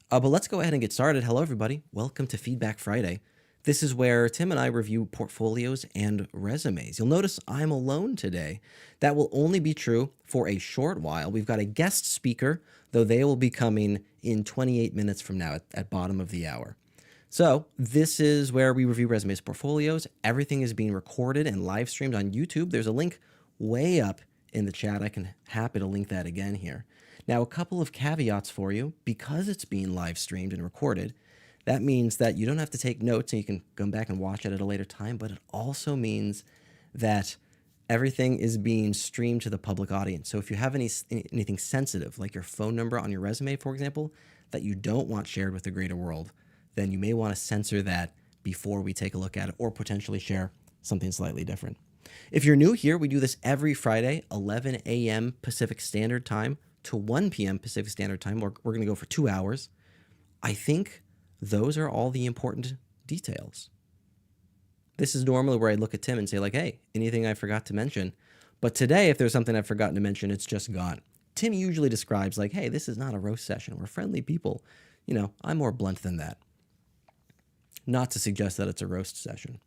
But let's go ahead and get started. Hello, everybody. Welcome to Feedback Friday. This is where Tim and I review portfolios and resumes. You'll notice I'm alone today. That will only be true for a short while. We've got a guest speaker, though they will be coming in 28 minutes from now at bottom of the hour. So this is where we review resumes, portfolios. Everything is being recorded and live streamed on YouTube. There's a link way up in the chat. I can happy to link that again here. Now, a couple of caveats for you. Because it's being live streamed and recorded, that means that you don't have to take notes and you can come back and watch it at a later time, but it also means that everything is being streamed to the public audience. So if you have anything sensitive, like your phone number on your resume, for example, that you don't want shared with the greater world, then you may want to censor that before we take a look at it or potentially share something slightly different. If you're new here, we do this every Friday, 11 a.m. Pacific Standard Time to 1 p.m. Pacific Standard Time. We're going to go for 2 hours. I think those are all the important details. This is normally where I look at Tim and say like, hey, anything I forgot to mention? But today, if there's something I've forgotten to mention, it's just gone. Tim usually describes like, hey, this is not a roast session. We're friendly people. You know, I'm more blunt than that. Not to suggest that it's a roast session.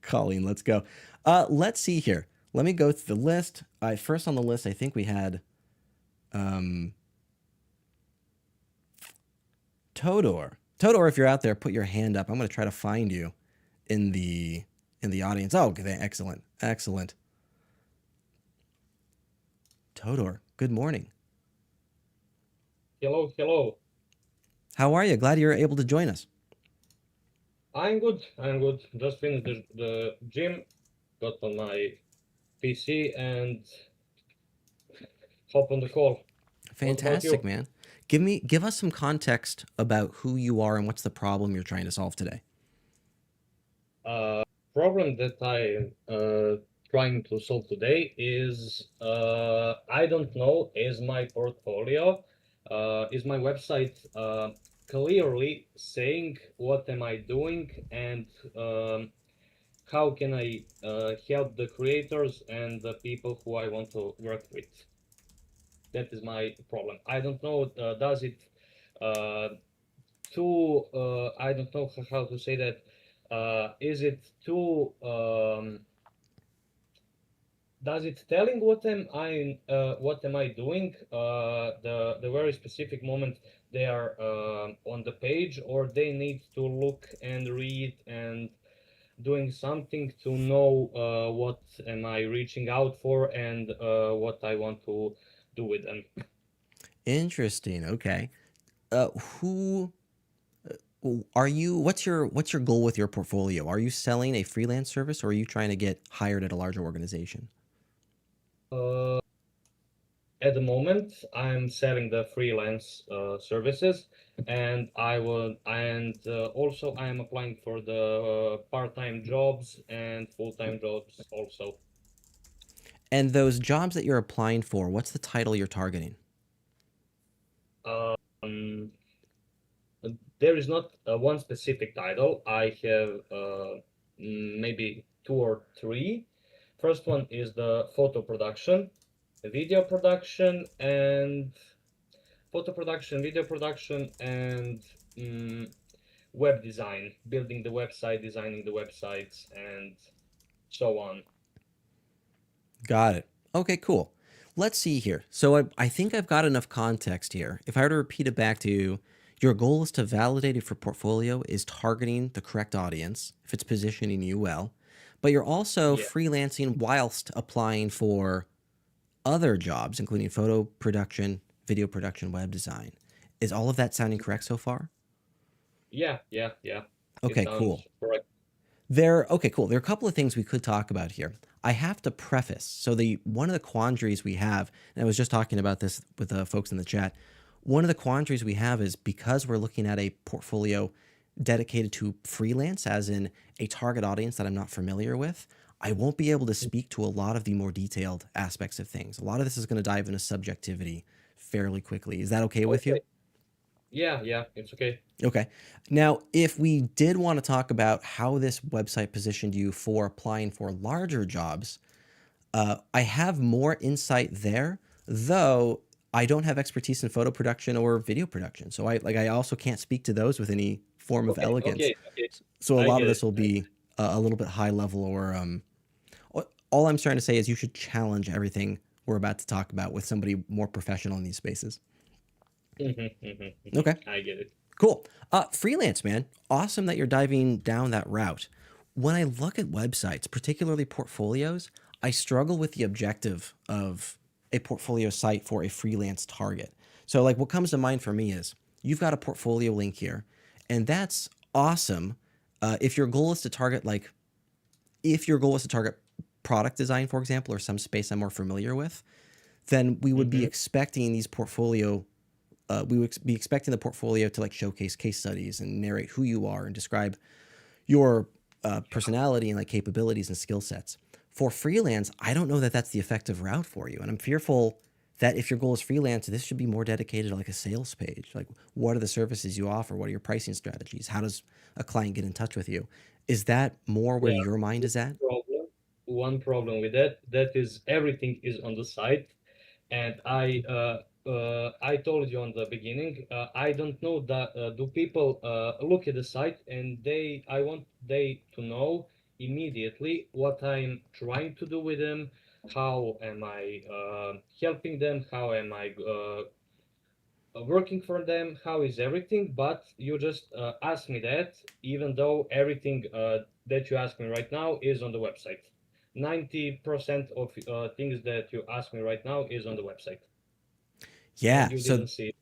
Colleen, let's go. Let's see here. Let me go through the list. First on the list, I think we had Todor. Todor, if you're out there, put your hand up. I'm going to try to find you in the audience. Oh, okay, excellent. Excellent. Todor, good morning. Hello, hello. How are you? Glad you're able to join us. I'm good. Just finished the gym, got on my PC and hop on the call. Fantastic, man. Give us some context about who you are and what's the problem you're trying to solve today. Problem that I trying to solve today is I don't know, is my portfolio, is my website clearly saying what am I doing and how can I help the creators and the people who I want to work with. That is my problem. I don't know, does it too, I don't know how to say that, is it too, does it telling what am I doing, the very specific moment they are on the page, or they need to look and read and doing something to know what am I reaching out for and what I want to do with them. Interesting. Okay. Who are you? What's your goal with your portfolio? Are you selling a freelance service, or are you trying to get hired at a larger organization? At the moment, I'm selling the freelance services, and also I am applying for the part-time jobs and full-time jobs also. And those jobs that you're applying for, what's the title you're targeting? There is not one specific title. I have maybe 2 or 3. First one is the photo production, video production, and video production, and web design, building the website, designing the websites, and so on. Got it. Okay, cool. Let's see here. So I think I've got enough context here. If I were to repeat it back to you, your goal is to validate if your portfolio is targeting the correct audience, if it's positioning you well, but you're also freelancing whilst applying for other jobs, including photo production, video production, web design. Is all of that sounding correct so far? Yeah. Okay, cool. Correct. Okay, cool. There are a couple of things we could talk about here. I have to preface. So one of the quandaries we have, and I was just talking about this with the folks in the chat, one of the quandaries we have is because we're looking at a portfolio dedicated to freelance, as in a target audience that I'm not familiar with, I won't be able to speak to a lot of the more detailed aspects of things. A lot of this is going to dive into subjectivity fairly quickly. Is that okay with you? Yeah, it's okay. Okay. Now, if we did want to talk about how this website positioned you for applying for larger jobs, I have more insight there, though I don't have expertise in photo production or video production, so I also can't speak to those with any form of Okay, elegance. okay, okay. So a I lot of get this it. will I get be it. a little bit high level, or all I'm trying to say is you should challenge everything we're about to talk about with somebody more professional in these spaces. Okay, I get it. cool. Freelance, man. Awesome that you're diving down that route. When I look at websites, particularly portfolios, I struggle with the objective of a portfolio site for a freelance target. So, like, what comes to mind for me is you've got a portfolio link here, and that's awesome. If your goal is to target, like, if your goal is to target product design, for example, or some space I'm more familiar with, then we would be Mm-hmm. expecting these portfolio we would be expecting the portfolio to like showcase case studies and narrate who you are and describe your personality and like capabilities and skill sets. For freelance, I don't know that that's the effective route for you, and I'm fearful that if your goal is freelance, this should be more dedicated to like a sales page. Like, what are the services you offer? What are your pricing strategies? How does a client get in touch with you? Is that more where Yeah, your mind one is at? problem. One problem with that. That is everything is on the site, and I told you on the beginning. I don't know that do people look at the site and I want they to know immediately what I'm trying to do with them, how am I helping them, how am I working for them, how is everything, but you just ask me that, even though everything that you ask me right now is on the website. 90% of things that you ask me right now is on the website, and Yeah. you So didn't see it.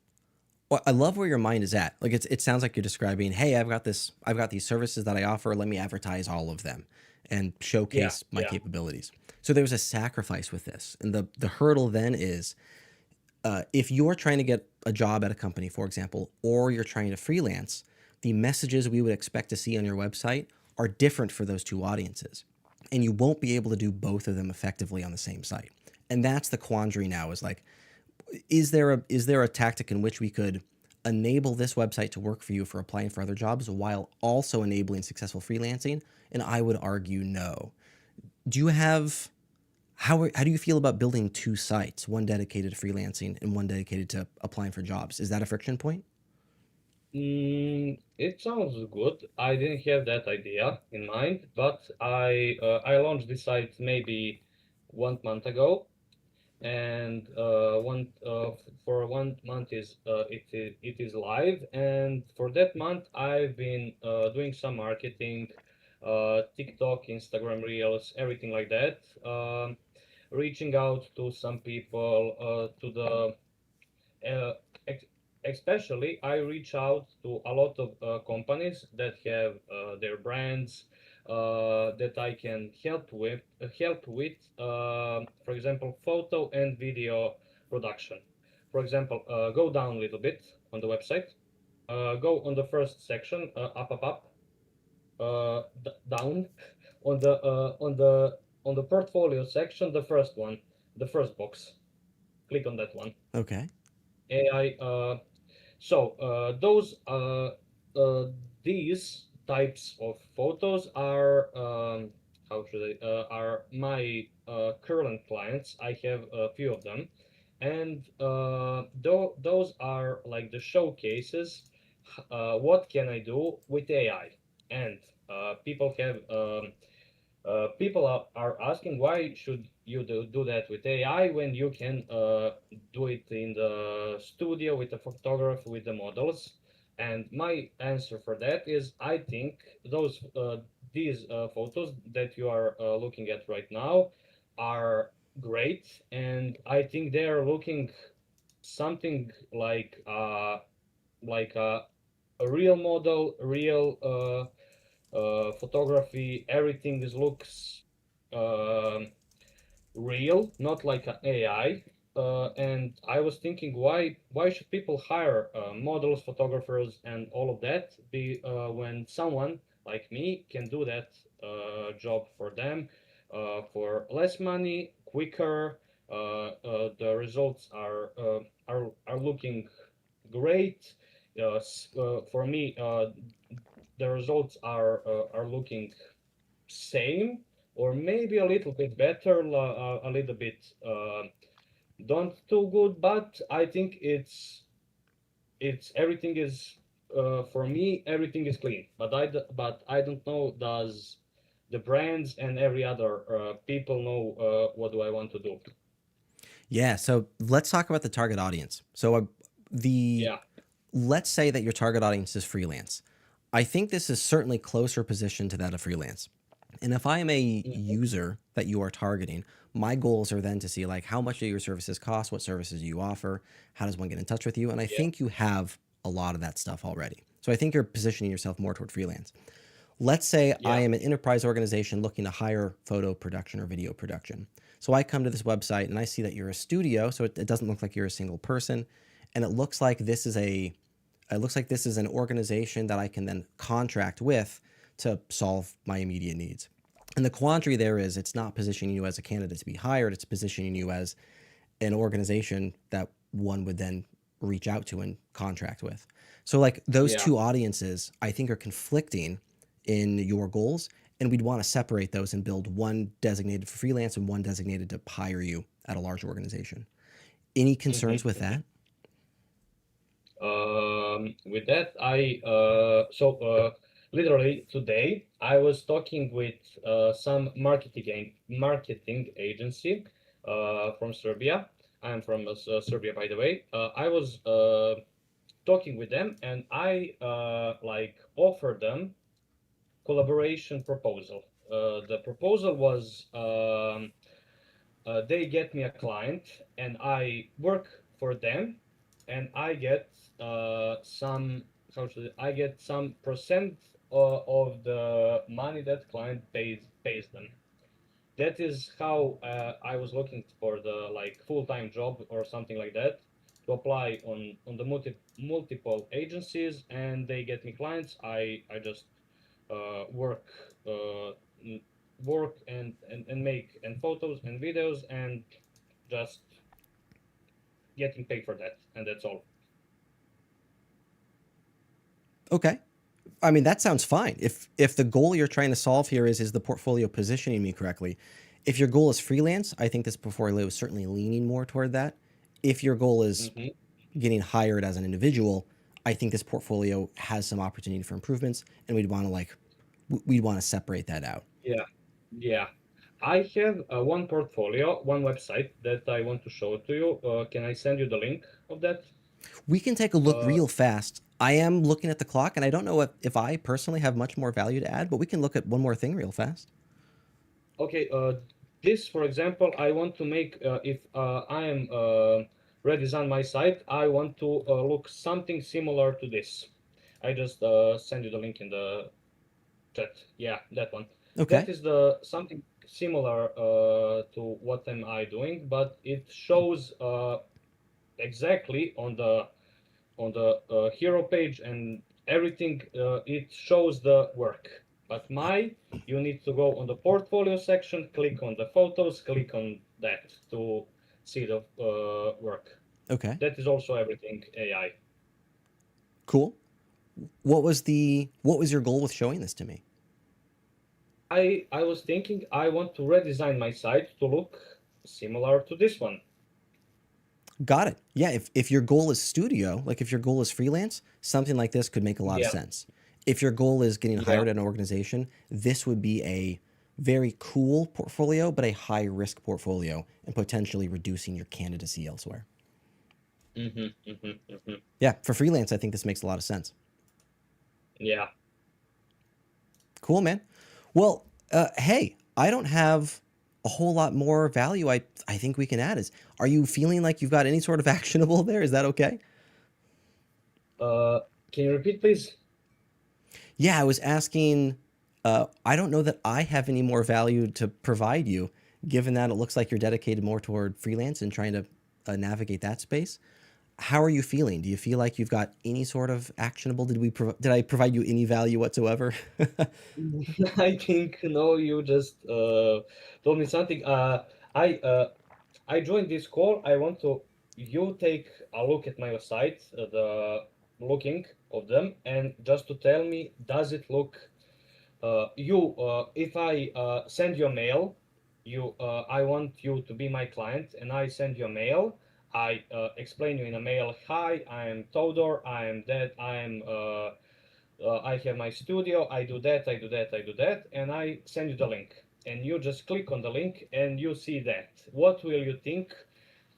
well, I love where your mind is at. Like it sounds like you're describing, hey, I've got these services that I offer. Let me advertise all of them and Yeah, showcase my yeah. capabilities. So there's a sacrifice with this, and the hurdle then is if you're trying to get a job at a company, for example, or you're trying to freelance, the messages we would expect to see on your website are different for those two audiences, and you won't be able to do both of them effectively on the same site. And that's the quandary now. Is like, is there a tactic in which we could enable this website to work for you for applying for other jobs while also enabling successful freelancing? And I would argue no. Do you have how do you feel about building two sites, one dedicated to freelancing and one dedicated to applying for jobs? Is that a friction point? It sounds good. I didn't have that idea in mind, but I launched this site maybe 1 month ago, and for 1 month it is live, and for that month I've been doing some marketing, TikTok, Instagram Reels, everything like that, reaching out to some people, to the uh, ex- especially I reach out to a lot of companies that have their brands that I can help with, for example, photo and video production. For example, go down a little bit on the website. Go on the first section, up, down on the portfolio section, the first one, the first box. Click on that one. Okay. AI. Those these types of photos are how should I are my current clients. I have a few of them, and those are like the showcases. What can I do with AI? And people are asking, why should you do that with AI when you can do it in the studio with the photographer, with the models? And my answer for that is, I think these photos that you are looking at right now are great, and I think they are looking something like a real model, real photography. Everything looks um real, not like an AI. And I was thinking, why should people hire models, photographers, and all of that? Be when someone like me can do that job for them for less money, quicker. The results are looking great. For me, the results are looking same or maybe a little bit better, a little bit don't too good, but I think it's everything is for me everything is clean. But I don't know does the brands and every other people know what do I want to do. Yeah, so let's talk about the target audience. The Yeah. let's say that your target audience is freelance. I think this is certainly closer position to that of freelance. And if I am a Hmm. user that you are targeting, my goals are then to see like how much do your services cost, what services do you offer, how does one get in touch with you, and I Yeah. think you have a lot of that stuff already. So I think you're positioning yourself more toward freelance. Let's say I Yeah. am an enterprise organization looking to hire photo production or video production. So I come to this website and I see that you're a studio, so it doesn't look like you're a single person, and it looks like this is an organization that I can then contract with to solve my immediate needs. And the quandary there is it's not positioning you as a candidate to be hired, it's positioning you as an organization that one would then reach out to and contract with. So like those Yeah. two audiences I think are conflicting in your goals, and we'd want to separate those and build one designated for freelance and one designated to hire you at a large organization. Any Hmm. concerns with Hmm. that? With that, literally today I was talking with some marketing agency from Serbia. I'm from Serbia, by the way. I was talking with them, and I like offered them collaboration proposal. The proposal was they get me a client, and I work for them, and I get some I get some percent of the money that client pays them. That is how I was looking for the like full-time job or something like that to apply on the multiple agencies, and they get me clients. I just work uh, work and make and photos and videos and just getting paid for that, and that's all. Okay. I mean, that sounds fine. If the goal you're trying to solve here is the portfolio positioning me correctly? If your goal is freelance, I think this portfolio is certainly leaning more toward that. If your goal is Hmm. getting hired as an individual, I think this portfolio has some opportunity for improvements, and we'd want to separate that out. Yeah, yeah. I have one portfolio, one website that I want to show to you. Can I send you the link of that? We can take a look Uh, real fast. I am looking at the clock, and I don't know if I personally have much more value to add, but we can look at one more thing real fast. okay, this, for example, I want to make, if I am redesign my site, I want to look something similar to this. I just send you the link in the chat. Yeah, that one. That Okay. is the something similar to what am I doing, but it shows exactly on the hero page and everything. It shows the work. But you need to go on the portfolio section, click on the photos, click on that to see the work. Okay. That is also everything AI. Cool. What was your goal with showing this to me? I was thinking I want to redesign my site to look similar to this one. Got it. Yeah, if your goal is studio, like if your goal is freelance, something like this could make a lot of Yeah, sense. If your goal is getting yeah. hired at an organization, this would be a very cool portfolio, but a high risk portfolio and potentially reducing your candidacy elsewhere. Hmm. Hmm. Hmm. Yeah, for freelance, I think this makes a lot of sense. Yeah. Cool, man. Well, hey, I don't have a whole lot more value I think we can add. Are you feeling like you've got any sort of actionable there? Is that okay? Uh, can you repeat, please? Yeah, I was asking. I don't know that I have any more value to provide you, given that it looks like you're dedicated more toward freelance and trying to navigate that space. How are you feeling? Do you feel like you've got any sort of actionable? Did I provide you any value whatsoever? I think no, you just told me something. I uh, I joined this call. I want to you take a look at my site, the looking of them, and just to tell me, does it look you if I send you a mail? I want you to be my client, and I send you a mail. I explain you in a mail, hi, I am Todor, I am that, I have my studio, I do that, I do that, I do that, and I send you the link. And you just click on the link and you see that. What will you think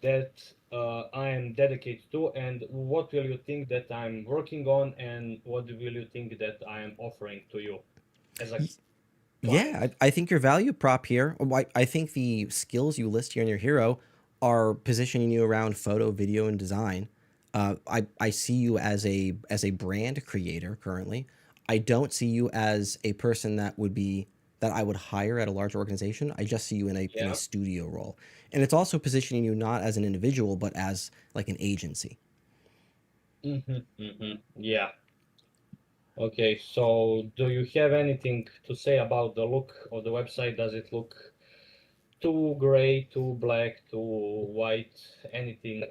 that I am dedicated to, and what will you think that I'm working on, and what will you think that I am offering to you as a Yeah, client? I think your value prop here, I think the skills you list here in your hero are positioning you around photo, video, and design. I see you as a brand creator currently. I don't see you as a person that I would hire at a large organization. I just see you in a Yeah. studio role, and it's also positioning you not as an individual but as like an agency. Yeah. Okay, so do you have anything to say about the look of the website? Does it look too gray, too black, too white, anything?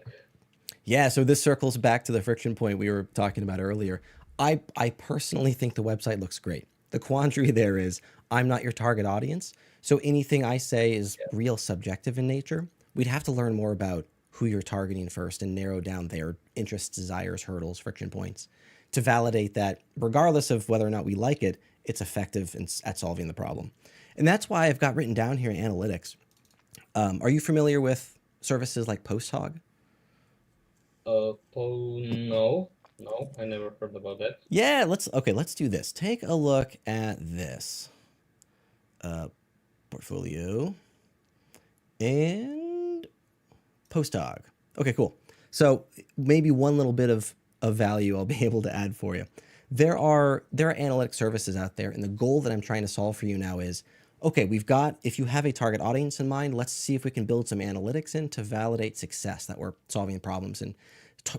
Yeah, so this circles back to the friction point we were talking about earlier. I personally think the website looks great. The quandary there is I'm not your target audience, so anything I say is real subjective in nature. We'd have to learn more about who you're targeting first and narrow down their interests, desires, hurdles, friction points to validate that regardless of whether or not we like it, it's effective at solving the problem. And that's why I've got written down here in analytics. Are you familiar with services like PostHog? No, no, I never heard about that. Yeah, let's do this. Take a look at this portfolio and Postdog. Okay, cool. So maybe one little bit of value I'll be able to add for you. There are analytic services out there, and the goal that I'm trying to solve for you now is okay, we've got if you have a target audience in mind, let's see if we can build some analytics in to validate success that we're solving problems and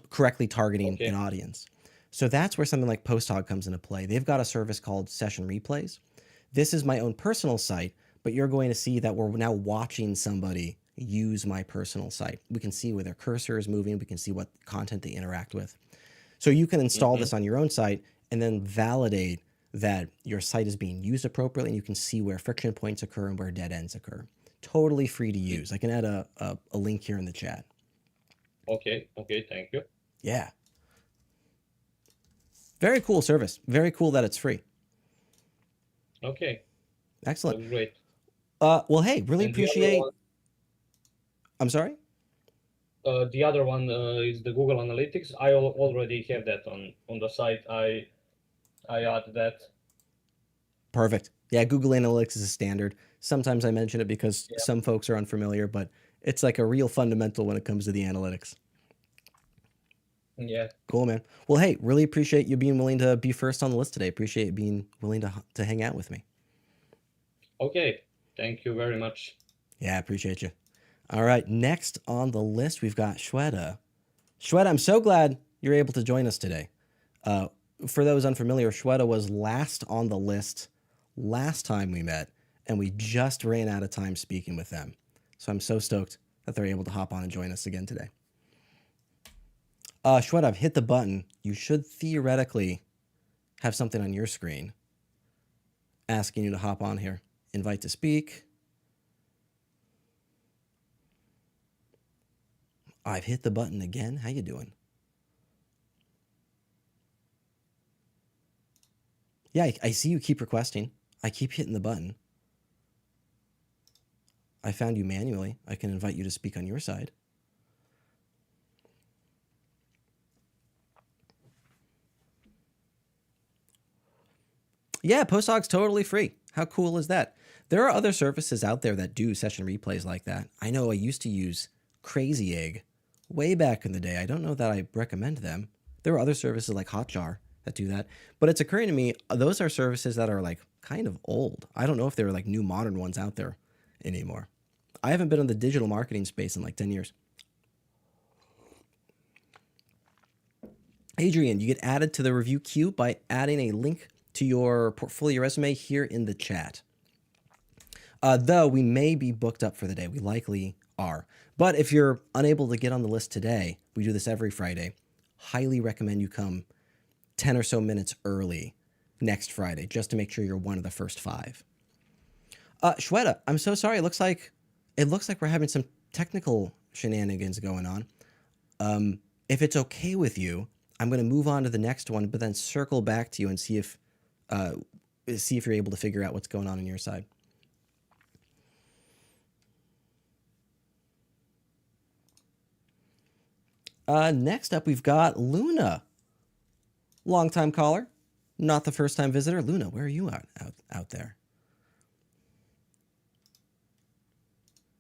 correctly targeting an Okay. audience. So that's where something like Posthog comes into play. They've got a service called Session Replays. This is my own personal site, but you're going to see that we're now watching somebody use my personal site. We can see where their cursor is moving. We can see what content they interact with. So you can install Mm-hmm. this on your own site and then validate that your site is being used appropriately, and you can see where friction points occur and where dead ends occur. Totally free to use. I can add a link here in the chat. Okay, okay, thank you. Yeah. Very cool service. Very cool that it's free. Okay, Excellent. looks great. Well, hey, really And the other appreciate. one, I'm sorry. is the Google Analytics. I already have that on the site. I add that. Perfect. Yeah, Google Analytics is a standard. Sometimes I mention it because Yeah. some folks are unfamiliar, but it's like a real fundamental when it comes to the analytics. Yeah. Cool, man. Well, hey, really appreciate you being willing to be first on the list today. Appreciate you being willing to hang out with me. Okay. Thank you very much. Yeah, I appreciate you. All right, next on the list, we've got Shweta. Shweta, I'm so glad you're able to join us today. Uh, for those unfamiliar, Shweta was last on the list last time we met, and we just ran out of time speaking with them. So I'm so stoked that they're able to hop on and join us again today. Shweta, I've hit the button. You should theoretically have something on your screen asking you to hop on here. Invite to speak. I've hit the button again. How you doing? Yeah, I see you keep requesting. I keep hitting the button. I found you manually. I can invite you to speak on your side. Yeah, Posthog's totally free. How cool is that? There are other services out there that do session replays like that. I know I used to use Crazy Egg way back in the day. I don't know that I recommend them. There are other services like Hotjar that do that. But it's occurring to me, those are services that are like kind of old. I don't know if there are like new modern ones out there anymore. I haven't been in the digital marketing space in like 10 years. Adrian, you get added to the review queue by adding a link to your portfolio resume here in the chat. Though we may be booked up for the day, we likely are. But if you're unable to get on the list today, we do this every Friday. Highly recommend you come 10 or so minutes early next Friday just to make sure you're one of the first 5. Shweta, I'm so sorry. It looks like we're having some technical shenanigans going on. If it's okay with you, I'm going to move on to the next one, but then circle back to you and uh, see if you're able to figure out what's going on your side. Next up, we've got Luna, longtime caller, not the first time visitor. Luna, where are you out there?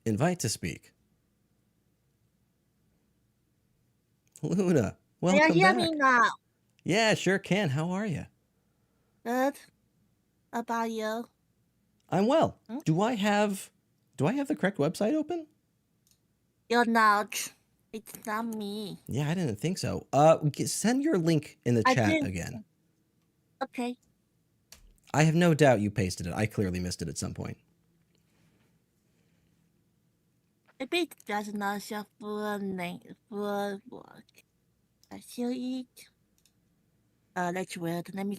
Invite to speak. Luna, Can you welcome hear me back. now? Yeah, sure can. How are you? Good. About you? I'm well. Hmm? Do I have the correct website open? You're not. It's not me. Yeah, I didn't think so. Send your link in the I chat didn't. again. Okay. I have no doubt you pasted it. I clearly missed it at some point. Maybe it's just not your full name, full work. I see it. That's weird. Let me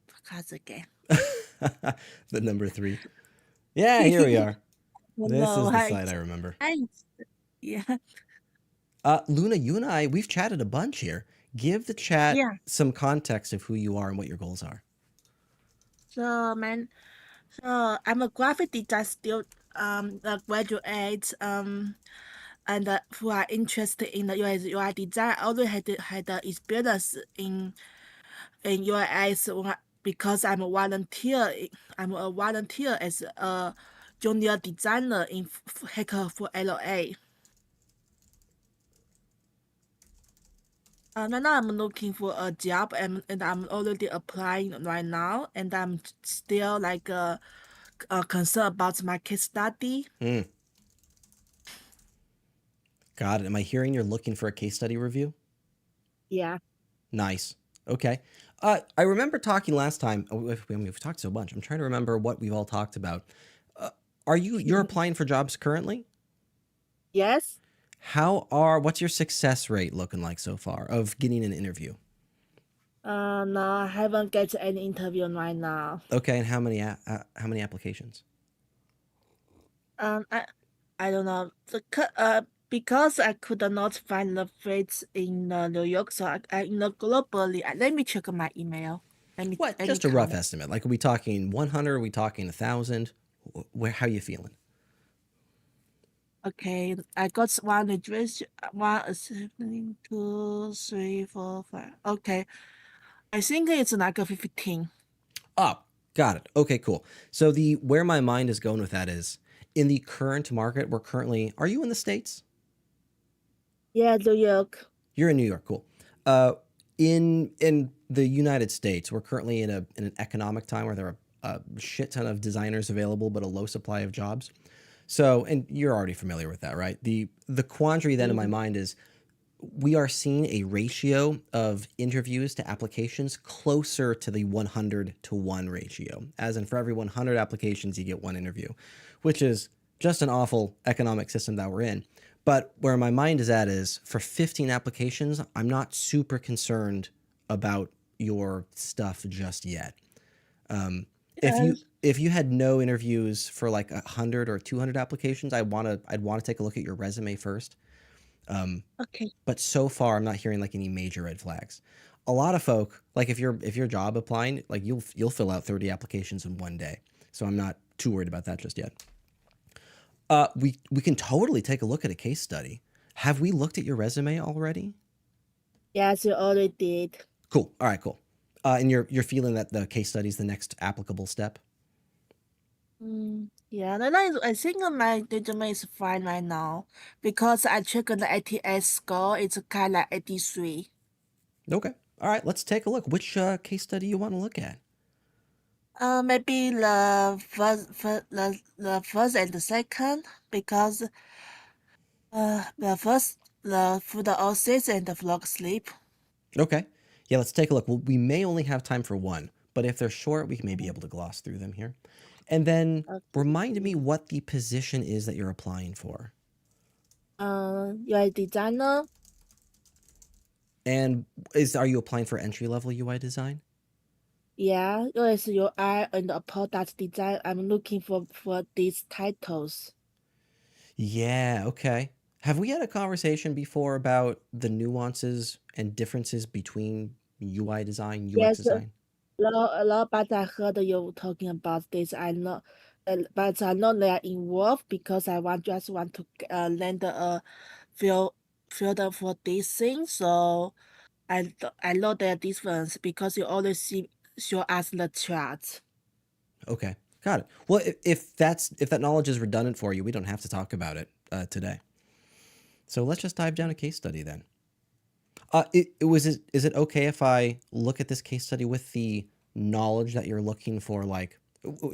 podcast again. The number 3. Yeah, here we are. This No, is the site I remember. yeah. Luna, you and I, we've chatted a bunch here. Give the chat Yeah. some context of who you are and what your goals are. So, man, so I'm a graphic design student, a graduate, and who are interested in the UI design. I already had the experience in UX because I'm a volunteer. I'm a volunteer as a junior designer in Hacker for LA. Right now I'm looking for a job and I'm already applying right now, and I'm still like concerned about my case study. Got it. Am I hearing you're looking for a case study review? Yeah. Nice. Okay. I remember talking last time. We've talked so much. I'm trying to remember what we've all talked about. You're applying for jobs currently? Yes. What's your success rate looking like so far of getting an interview? No, I haven't get any interview right now. Okay, and how many applications? Um, I, I don't know. Because I could not find the fits in New York, so I globally. Let me check my email. What? Let me Just a rough count. estimate. Like, are we talking 100? Are we talking 1,000? How are you feeling? Okay, I got one address. One accepting, 2, 3, 4, 5. Okay, I think it's like a 15. Oh, got it. Okay, cool. So the where my mind is going with that is in the current market, we're currently. Are you in the States? Yeah, New York. You're in New York. Cool. In the United States, we're currently in an economic time where there are a shit ton of designers available, but a low supply of jobs. So, and you're already familiar with that, right? The quandary then in my Mm, mind is we are seeing a ratio of interviews to applications closer to the 100 to 1 ratio. As in, for every 100 applications, you get one interview, which is just an awful economic system that we're in. But where my mind is at is for 15 applications, I'm not super concerned about your stuff just yet. Um, if you yes. if you had no interviews for like 100 or 200 applications, I'd want to take a look at your resume first. Um, Okay. but so far, I'm not hearing like any major red flags. A lot of folk, like if you're job applying, like you'll fill out 30 applications in one day. So I'm not too worried about that just yet. We can totally take a look at a case study. Have we looked at your resume already? Yes, you already did. Cool. All right, cool. And you're feeling that the case study is the next applicable step. Yeah, I think my resume is fine right now because I checked the ATS score. It's kind of like 83. Okay. All right. Let's take a look. Which case study you want to look at? Maybe the first and the second because the for the OSIS and the vlog sleep. Okay. Yeah, let's take a look. Well, we may only have time for one, but if they're short, we may be able to gloss through them here. And then remind me Okay. what the position is that you're applying for. You're a designer. And are you applying for entry level UI design? Yeah, UX UI and the product design. I'm looking for these titles. Yeah, okay. Have we had a conversation before about the nuances and differences between UI design, UX Yes, design? a lot, but I heard you talking about this. I know, but I know they are involved because just want to learn the feel for this thing. So I know their difference because you always show us the charts. Okay, got it. Well, if that knowledge is redundant for you, we don't have to talk about it today. So let's just dive down a case study then. Is it okay if I look at this case study with the knowledge that you're looking for, like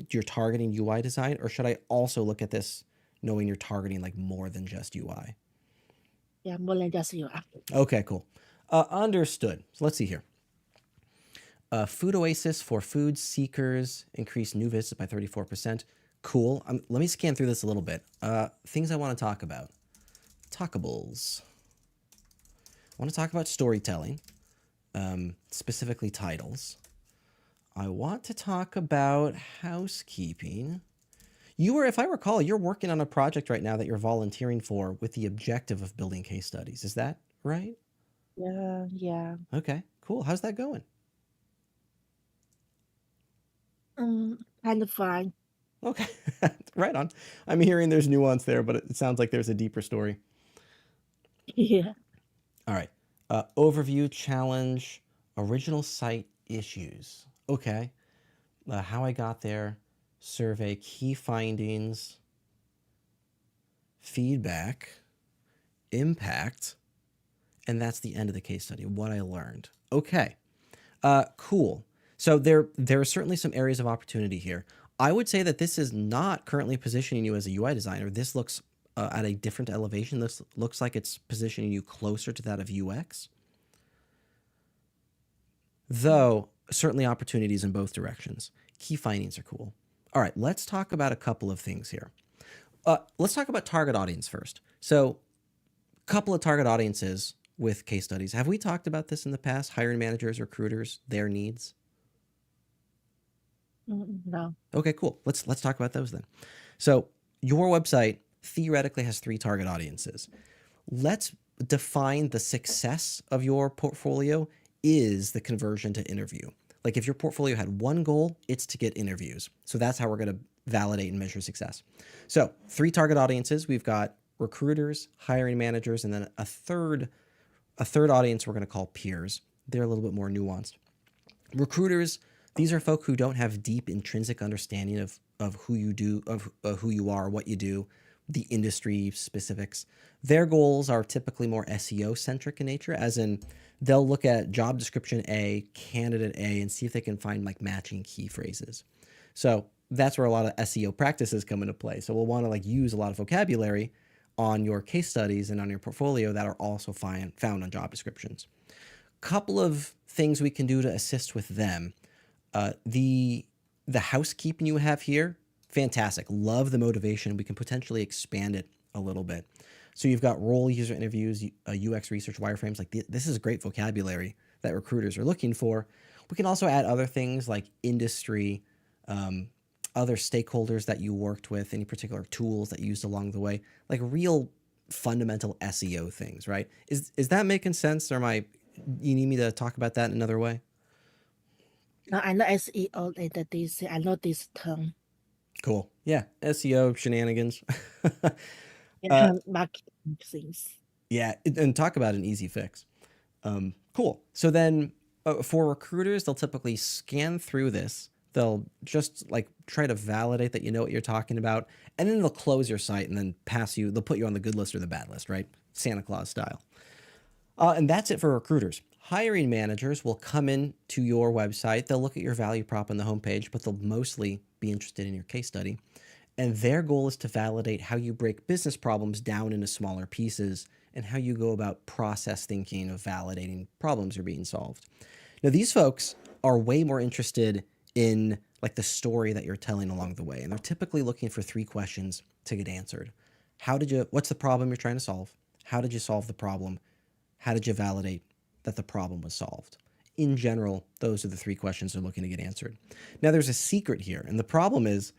you're targeting UI design, or should I also look at this knowing you're targeting like more than just UI? Yeah, more than just you. Okay, cool. Understood. So let's see here. Food Oasis for food seekers increased new visits by 34%. Cool. Let me scan through this a little bit. Things I want to talk about. Talkables. I want to talk about storytelling, specifically titles. I want to talk about housekeeping. If I recall, you're working on a project right now that you're volunteering for with the objective of building case studies. Is that right? Yeah. Okay, cool. How's that going? Kind of fine. Okay, right on. I'm hearing there's nuance there, but it sounds like there's a deeper story. Yeah. All right. Overview, challenge, original site issues. Okay. How I got there, survey, key findings, feedback, impact, and that's the end of the case study, what I learned. Okay. Cool. So there are certainly some areas of opportunity here. I would say that this is not currently positioning you as a UI designer. This looks at a different elevation. This looks like it's positioning you closer to that of UX, though certainly opportunities in both directions. Key findings are cool. All right, let's talk about a couple of things here. Let's talk about target audience first. So, a couple of target audiences with case studies. Have we talked about this in the past? Hiring managers, recruiters, their needs. No. Okay, cool. Let's talk about those then. So, your website theoretically has 3 target audiences. Let's define the success of your portfolio is the conversion to interview. Like if your portfolio had one goal, it's to get interviews. So that's how we're going to validate and measure success. So 3 target audiences. We've got recruiters, hiring managers, and then a third audience we're going to call peers. They're a little bit more nuanced. Recruiters, these are folk who don't have deep intrinsic understanding of who you do, of who you are, what you do, the industry specifics. Their goals are typically more SEO centric in nature, as in they'll look at job description A, candidate A, and see if they can find like matching key phrases. So that's where a lot of SEO practices come into play. So we'll want to like use a lot of vocabulary on your case studies and on your portfolio that are also found on job descriptions. Couple of things we can do to assist with them. The housekeeping you have here, fantastic. Love the motivation. We can potentially expand it a little bit. So you've got role user interviews, UX research, wireframes. Like this is great vocabulary that recruiters are looking for. We can also add other things like industry, other stakeholders that you worked with, any particular tools that you used along the way, like real fundamental SEO things, right? Is that making sense, or you need me to talk about that in another way? No, I know SEO and the DC. I know this term. Cool. Yeah, SEO shenanigans. Yeah, marketing things. Yeah, and talk about an easy fix. Cool. So then for recruiters, they'll typically scan through this. They'll just like try to validate that you know what you're talking about. And then they'll close your site and then they'll put you on the good list or the bad list, right? Santa Claus style. And that's it for recruiters. Hiring managers will come in to your website. They'll look at your value prop on the homepage, but they'll mostly be interested in your case study. And their goal is to validate how you break business problems down into smaller pieces and how you go about process thinking of validating problems are being solved. Now, these folks are way more interested in like the story that you're telling along the way. And they're typically looking for 3 questions to get answered. What's the problem you're trying to solve? How did you solve the problem? How did you validate that the problem was solved? in general, those are the three questions they're looking to get answered. Now, there's a secret here, and the problem is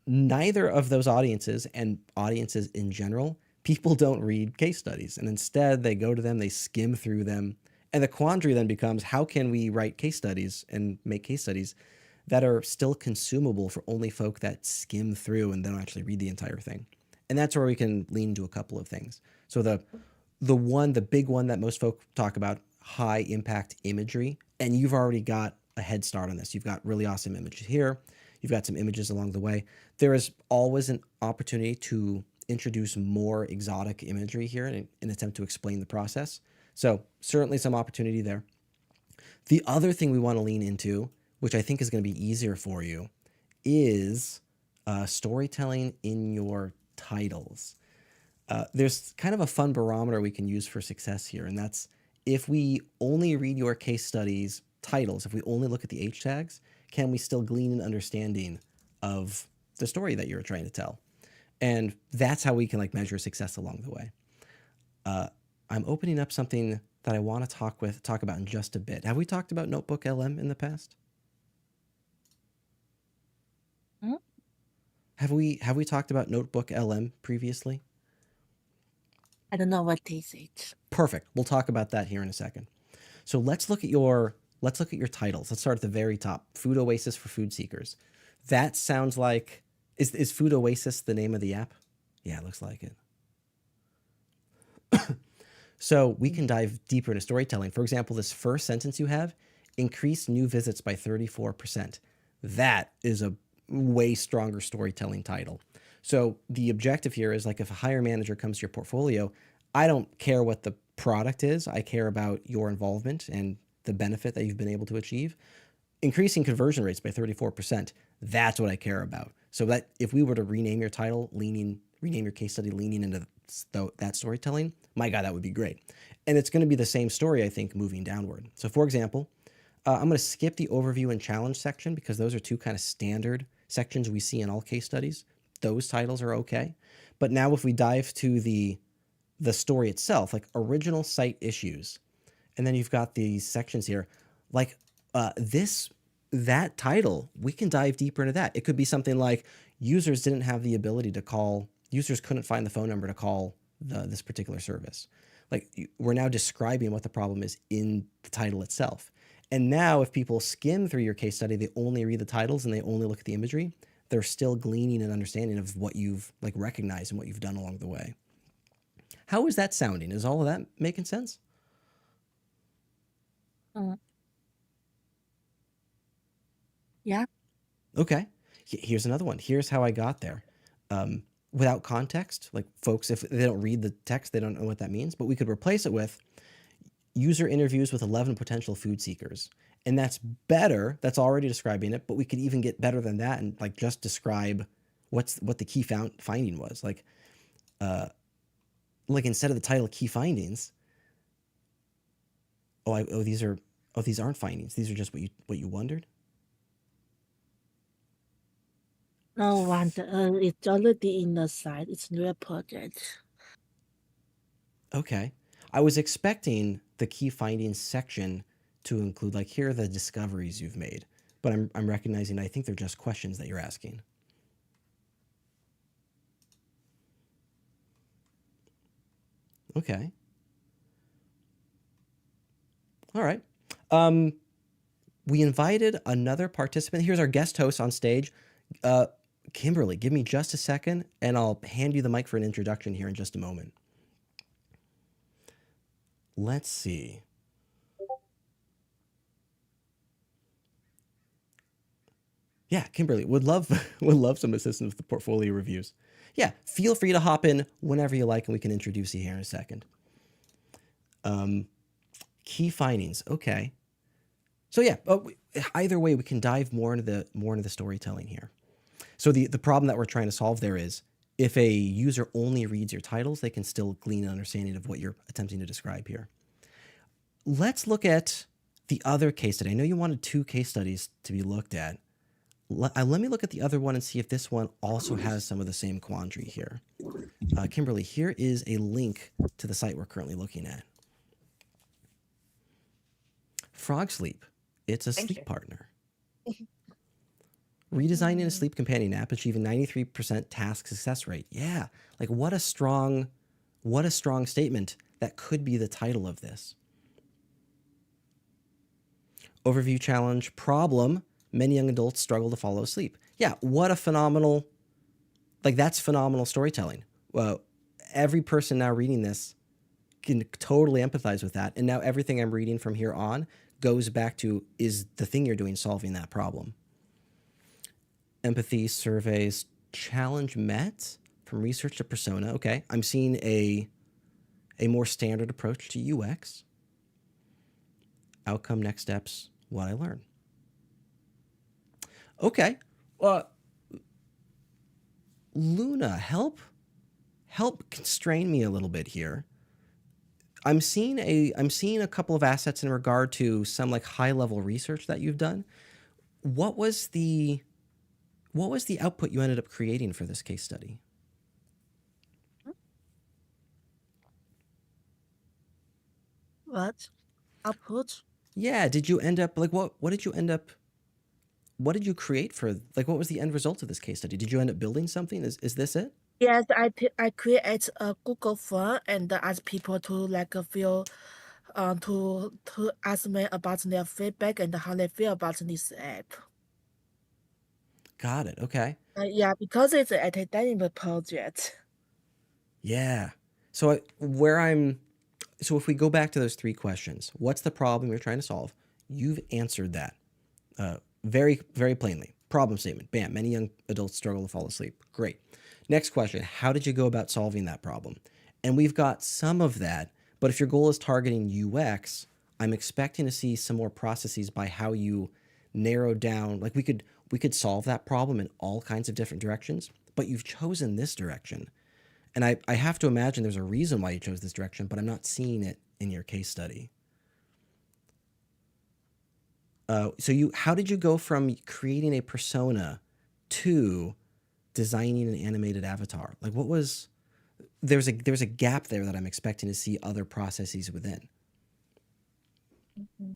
neither of those audiences and audiences in general, people don't read case studies, and instead they go to them, they skim through them, and the quandary then becomes, how can we write case studies and make case studies that are still consumable for only folk that skim through and don't actually read the entire thing? And that's where we can lean into a couple of things. So the big one that most folk talk about, high impact imagery, and you've already got a head start on this. You've got really awesome images here. You've got some images along the way. There is always an opportunity to introduce more exotic imagery here in an attempt to explain the process. So certainly some opportunity there. The other thing we want to lean into, which I think is going to be easier for you, is storytelling in your titles. There's kind of a fun barometer we can use for success here, and that's if we only read your case studies titles, if we only look at the H tags, can we still glean an understanding of the story that you're trying to tell? And that's how we can like measure success along the way. I'm opening up something that I want to talk about in just a bit. Have we talked about Notebook LM in the past? Hmm? Have we talked about Notebook LM previously? I don't know what is it. Perfect. We'll talk about that here in a second. So let's look at your titles. Let's start at the very top. Food Oasis for food seekers. That sounds like is Food Oasis the name of the app? Yeah, it looks like it. So we can dive deeper into storytelling. For example, this first sentence you have, increase new visits by 34%. That is a way stronger storytelling title. So the objective here is like if a hire manager comes to your portfolio, I don't care what the product is. I care about your involvement and the benefit that you've been able to achieve. Increasing conversion rates by 34%, that's what I care about. So that if we were to rename your title, rename your case study, leaning into that storytelling, my God, that would be great. And it's going to be the same story, I think, moving downward. So for example, I'm going to skip the overview and challenge section because those are two kind of standard sections we see in all case studies. Those titles are okay. But now if we dive to the story itself, like original site issues, and then you've got these sections here, like that title, we can dive deeper into that. It could be something like users didn't have the ability to call, users couldn't find the phone number to call this particular service. Like we're now describing what the problem is in the title itself. And now if people skim through your case study, they only read the titles and they only look at the imagery, they're still gleaning an understanding of what you've like recognized and what you've done along the way. How is that sounding? Is all of that making sense? Yeah. Okay. Here's another one. Here's how I got there. Without context, like folks, if they don't read the text, they don't know what that means, but we could replace it with user interviews with 11 potential food seekers. And that's better. That's already describing it, but we could even get better than that and like just describe what the key finding was. Like instead of the title key findings, these aren't findings. These are just what you wondered. No wonder. It's already in the site. It's new project. Okay. I was expecting the key findings section to include like, here are the discoveries you've made, but I'm recognizing I think they're just questions that you're asking. Okay. All right. We invited another participant. Here's our guest host on stage. Kimberly, give me just a second and I'll hand you the mic for an introduction here in just a moment. Let's see. Yeah, Kimberly, would love some assistance with the portfolio reviews. Yeah, feel free to hop in whenever you like and we can introduce you here in a second. Key findings. Okay. So yeah, either way, we can dive more into the storytelling here. So the problem that we're trying to solve there is if a user only reads your titles, they can still glean an understanding of what you're attempting to describe here. Let's look at the other case study. I know you wanted 2 case studies to be looked at. Let me look at the other one and see if this one also has some of the same quandary here. Kimberly, here is a link to the site we're currently looking at. Frog sleep. It's a Thank sleep you. partner. Redesigning a sleep companion app, achieving 93% task success rate. Yeah, like what a strong statement. That could be the title of this. Overview challenge problem. Many young adults struggle to follow sleep. Yeah, what a phenomenal, like that's phenomenal storytelling. Well, every person now reading this can totally empathize with that. And now everything I'm reading from here on goes back to is the thing you're doing solving that problem. Empathy surveys challenge met from research to persona. Okay, I'm seeing a more standard approach to UX. Outcome, next steps, what I learn. Okay, well, Luna, help constrain me a little bit here. I'm seeing a couple of assets in regard to some like high level research that you've done. What was the output you ended up creating for this case study? What? Output? Yeah, did you end up like what did you end up what did you create for like what was the end result of this case study? Did you end up building something? Is this it? Yes, I create a Google form and ask people to like feel to ask me about their feedback and how they feel about this app. Got it. Okay. Yeah, because it's an academic project. Yeah. So where I'm so if we go back to those three questions, what's the problem you're trying to solve? You've answered that very, very plainly. Problem statement. Bam. Many young adults struggle to fall asleep. Great. Next question. How did you go about solving that problem? And we've got some of that, but if your goal is targeting UX, I'm expecting to see some more processes by how you narrow down. Like we could solve that problem in all kinds of different directions, but you've chosen this direction. And I have to imagine there's a reason why you chose this direction, but I'm not seeing it in your case study. How did you go from creating a persona to designing an animated avatar? Like what was there's a gap there that I'm expecting to see other processes within. Mhm.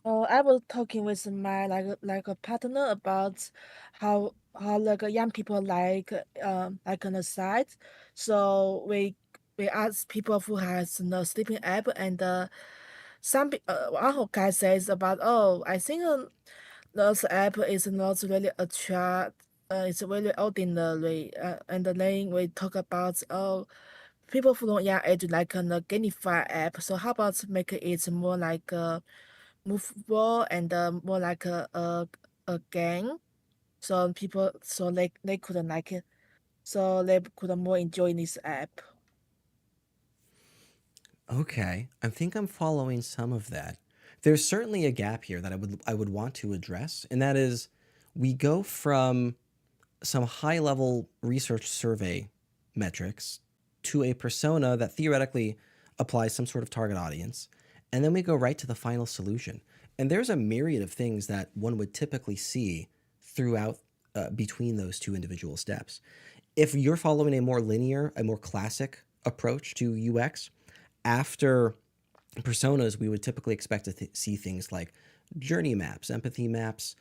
I was talking with my like a partner about how like young people like on the site. So we ask people who has the sleeping app and one guy says about I think this app is not really attract. It's really ordinary. And then we talk about people who don't young age like a gamify app. So how about make it more like movable and more like a game, so people so they couldn't like it, so they could more enjoy this app. Okay, I think I'm following some of that. There's certainly a gap here that I would want to address, and that is we go from some high level research survey metrics to a persona that theoretically applies some sort of target audience. And then we go right to the final solution. And there's a myriad of things that one would typically see throughout between those two individual steps. If you're following a more linear, a more classic approach to UX, after personas, we would typically expect to see things like journey maps, empathy maps,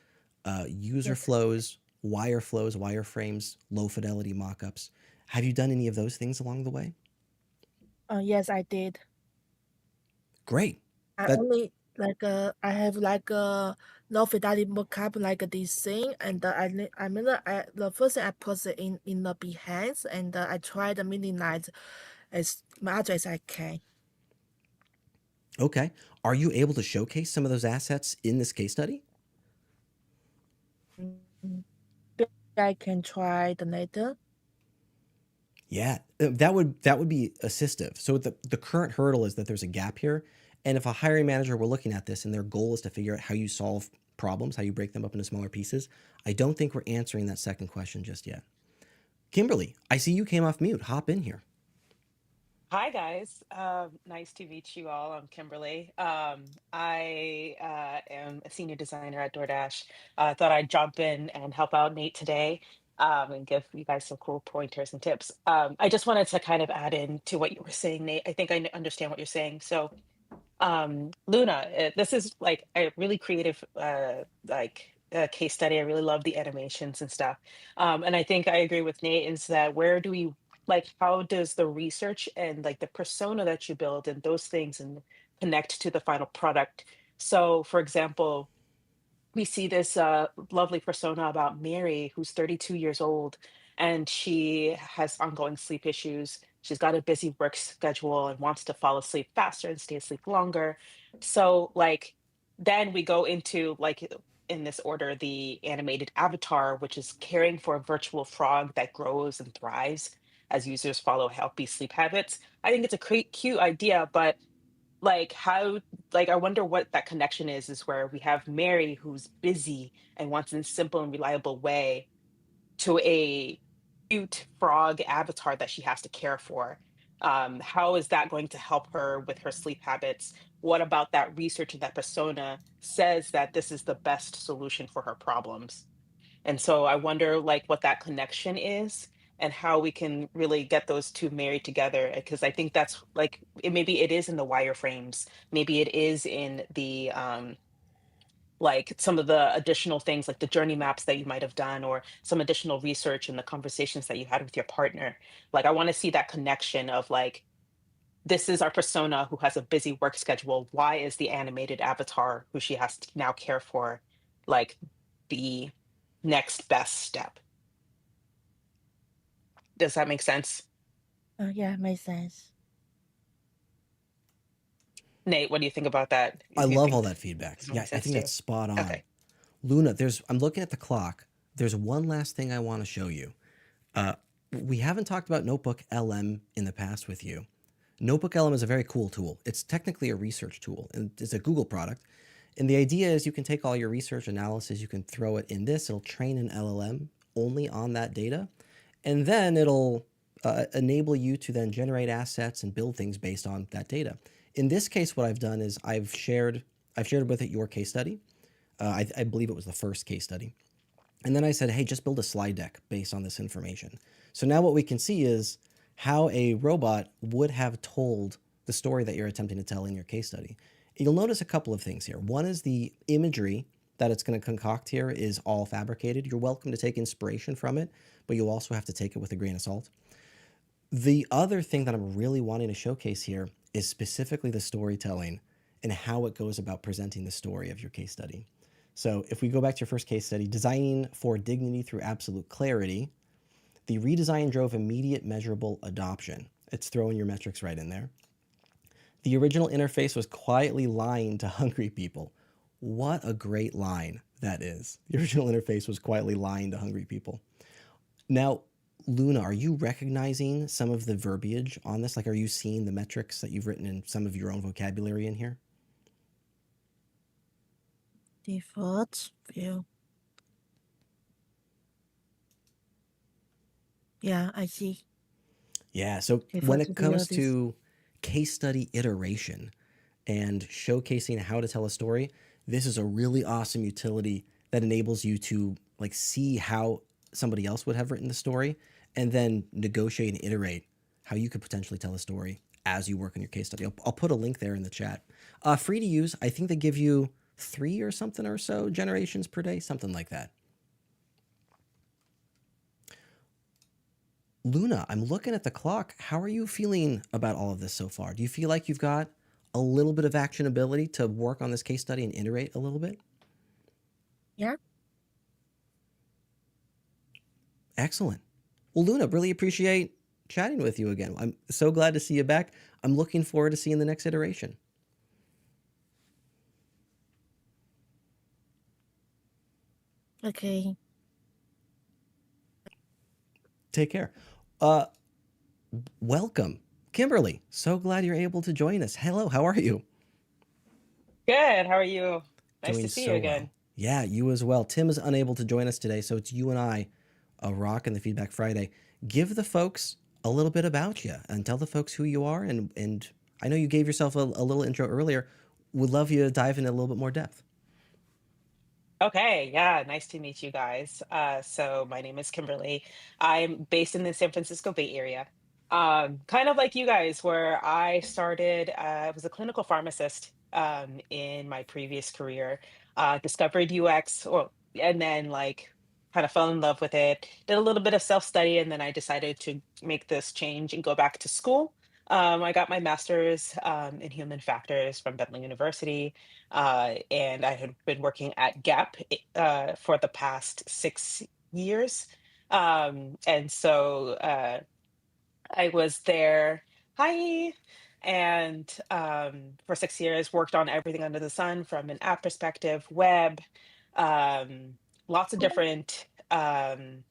user Yes, flows, wireframes, low fidelity mockups. Have you done any of those things along the way? yes, I did. Great. I That only like I have like no fidelity mockup like this thing, and I mean the first thing I put it in the Behance, and I tried to minimize as much as I can. okay. Are you able to showcase some of those assets in this case study? Mhm. Maybe I can try the later. Yeah, that would be assistive. So the current hurdle is that there's a gap here, and if a hiring manager were looking at this and their goal is to figure out how you solve problems, how you break them up into smaller pieces, I don't think we're answering that second question just yet. Kimberly, I see you came off mute. Hop in here. Hi guys, nice to meet you all. I'm Kimberly. I am a senior designer at DoorDash. Thought I'd jump in and help out Nate today, and give you guys some cool pointers and tips. I just wanted to kind of add in to what you were saying, Nate. I think I understand what you're saying. So Luna, this is like a really creative case study. I really love the animations and stuff. And I think I agree with Nate is that where do we like how does the research and like the persona that you build and those things and connect to the final product? So for example, we see this lovely persona about Mary, who's 32 years old, and she has ongoing sleep issues. She's got a busy work schedule and wants to fall asleep faster and stay asleep longer. So, like, then we go into, like, in this order, the animated avatar, which is caring for a virtual frog that grows and thrives as users follow healthy sleep habits. I think it's a cute idea, but like how like I wonder what that connection is where we have Mary who's busy and wants in a simple and reliable way to a cute frog avatar that she has to care for. How is that going to help her with her sleep habits? What about that research and that persona says that this is the best solution for her problems? And so I wonder like what that connection is and how we can really get those two married together because I think that's like maybe it is in the wireframes, maybe it is in the like some of the additional things like the journey maps that you might have done or some additional research and the conversations that you had with your partner. Like I want to see that connection of like this is our persona who has a busy work schedule. Why is the animated avatar who she has to now care for like the next best step? Does that make sense? Yeah, makes sense. Nate, what do you think about that? I Do you love all think that feedback. this Yeah, makes I sense think too? that's spot on. Okay. Luna, I'm looking at the clock. There's one last thing I want to show you. Uh, we haven't talked about Notebook LM in the past with you. Notebook LM is a very cool tool. It's technically a research tool, and it's a Google product. And the idea is you can take all your research analysis, you can throw it in this, it'll train an LLM only on that data, and then it'll enable you to then generate assets and build things based on that data. In this case, what I've done is I've shared with it your case study. I believe it was the first case study. And then I said, hey, just build a slide deck based on this information. So now what we can see is how a robot would have told the story that you're attempting to tell in your case study. You'll notice a couple of things here. One is the imagery that it's going to concoct here is all fabricated. You're welcome to take inspiration from it, but you'll also have to take it with a grain of salt. The other thing that I'm really wanting to showcase here is specifically the storytelling and how it goes about presenting the story of your case study. So if we go back to your first case study, designing for dignity through absolute clarity, the redesign drove immediate measurable adoption. It's throwing your metrics right in there. The original interface was quietly lying to hungry people. What a great line that is. The original interface was quietly lying to hungry people. Now, Luna, are you recognizing some of the verbiage on this? Like, are you seeing the metrics that you've written in some of your own vocabulary in here? Default view. Yeah, I see. Yeah, so when Default it view comes this. to case study iteration and showcasing how to tell a story, this is a really awesome utility that enables you to like see how somebody else would have written the story and then negotiate and iterate how you could potentially tell a story as you work on your case study. I'll put a link there in the chat. Free to use. I think they give you 3 or something or so generations per day, something like that. Luna, I'm looking at the clock. How are you feeling about all of this so far? Do you feel like you've got a little bit of actionability to work on this case study and iterate a little bit? Yeah. Excellent. Well, Luna, really appreciate chatting with you again. I'm so glad to see you back. I'm looking forward to seeing the next iteration. Okay. Take care. Welcome, Kimberly. So glad you're able to join us. Hello, how are you? Good. How are you? Nice to Doing see you so well. again. Yeah, you as well. Tim is unable to join us today, so it's you and I, rocking the Feedback Friday. Give the folks a little bit about you and tell the folks who you are. And I know you gave yourself a little intro earlier. Would love you to dive in a little bit more depth. Okay, yeah, nice to meet you guys. So my name is Kimberly. I'm based in the San Francisco Bay Area. Kind of like you guys, where I started, I was a clinical pharmacist in my previous career, discovered UX, well, and then like kind of fell in love with it, did a little bit of self study, and then I decided to make this change and go back to school. I got my master's in human factors from Bentley University, and I had been working at Gap for the past 6 years. And so, I was there. Hi. And for 6 years, worked on everything under the sun from an app perspective, web, um, lots of different like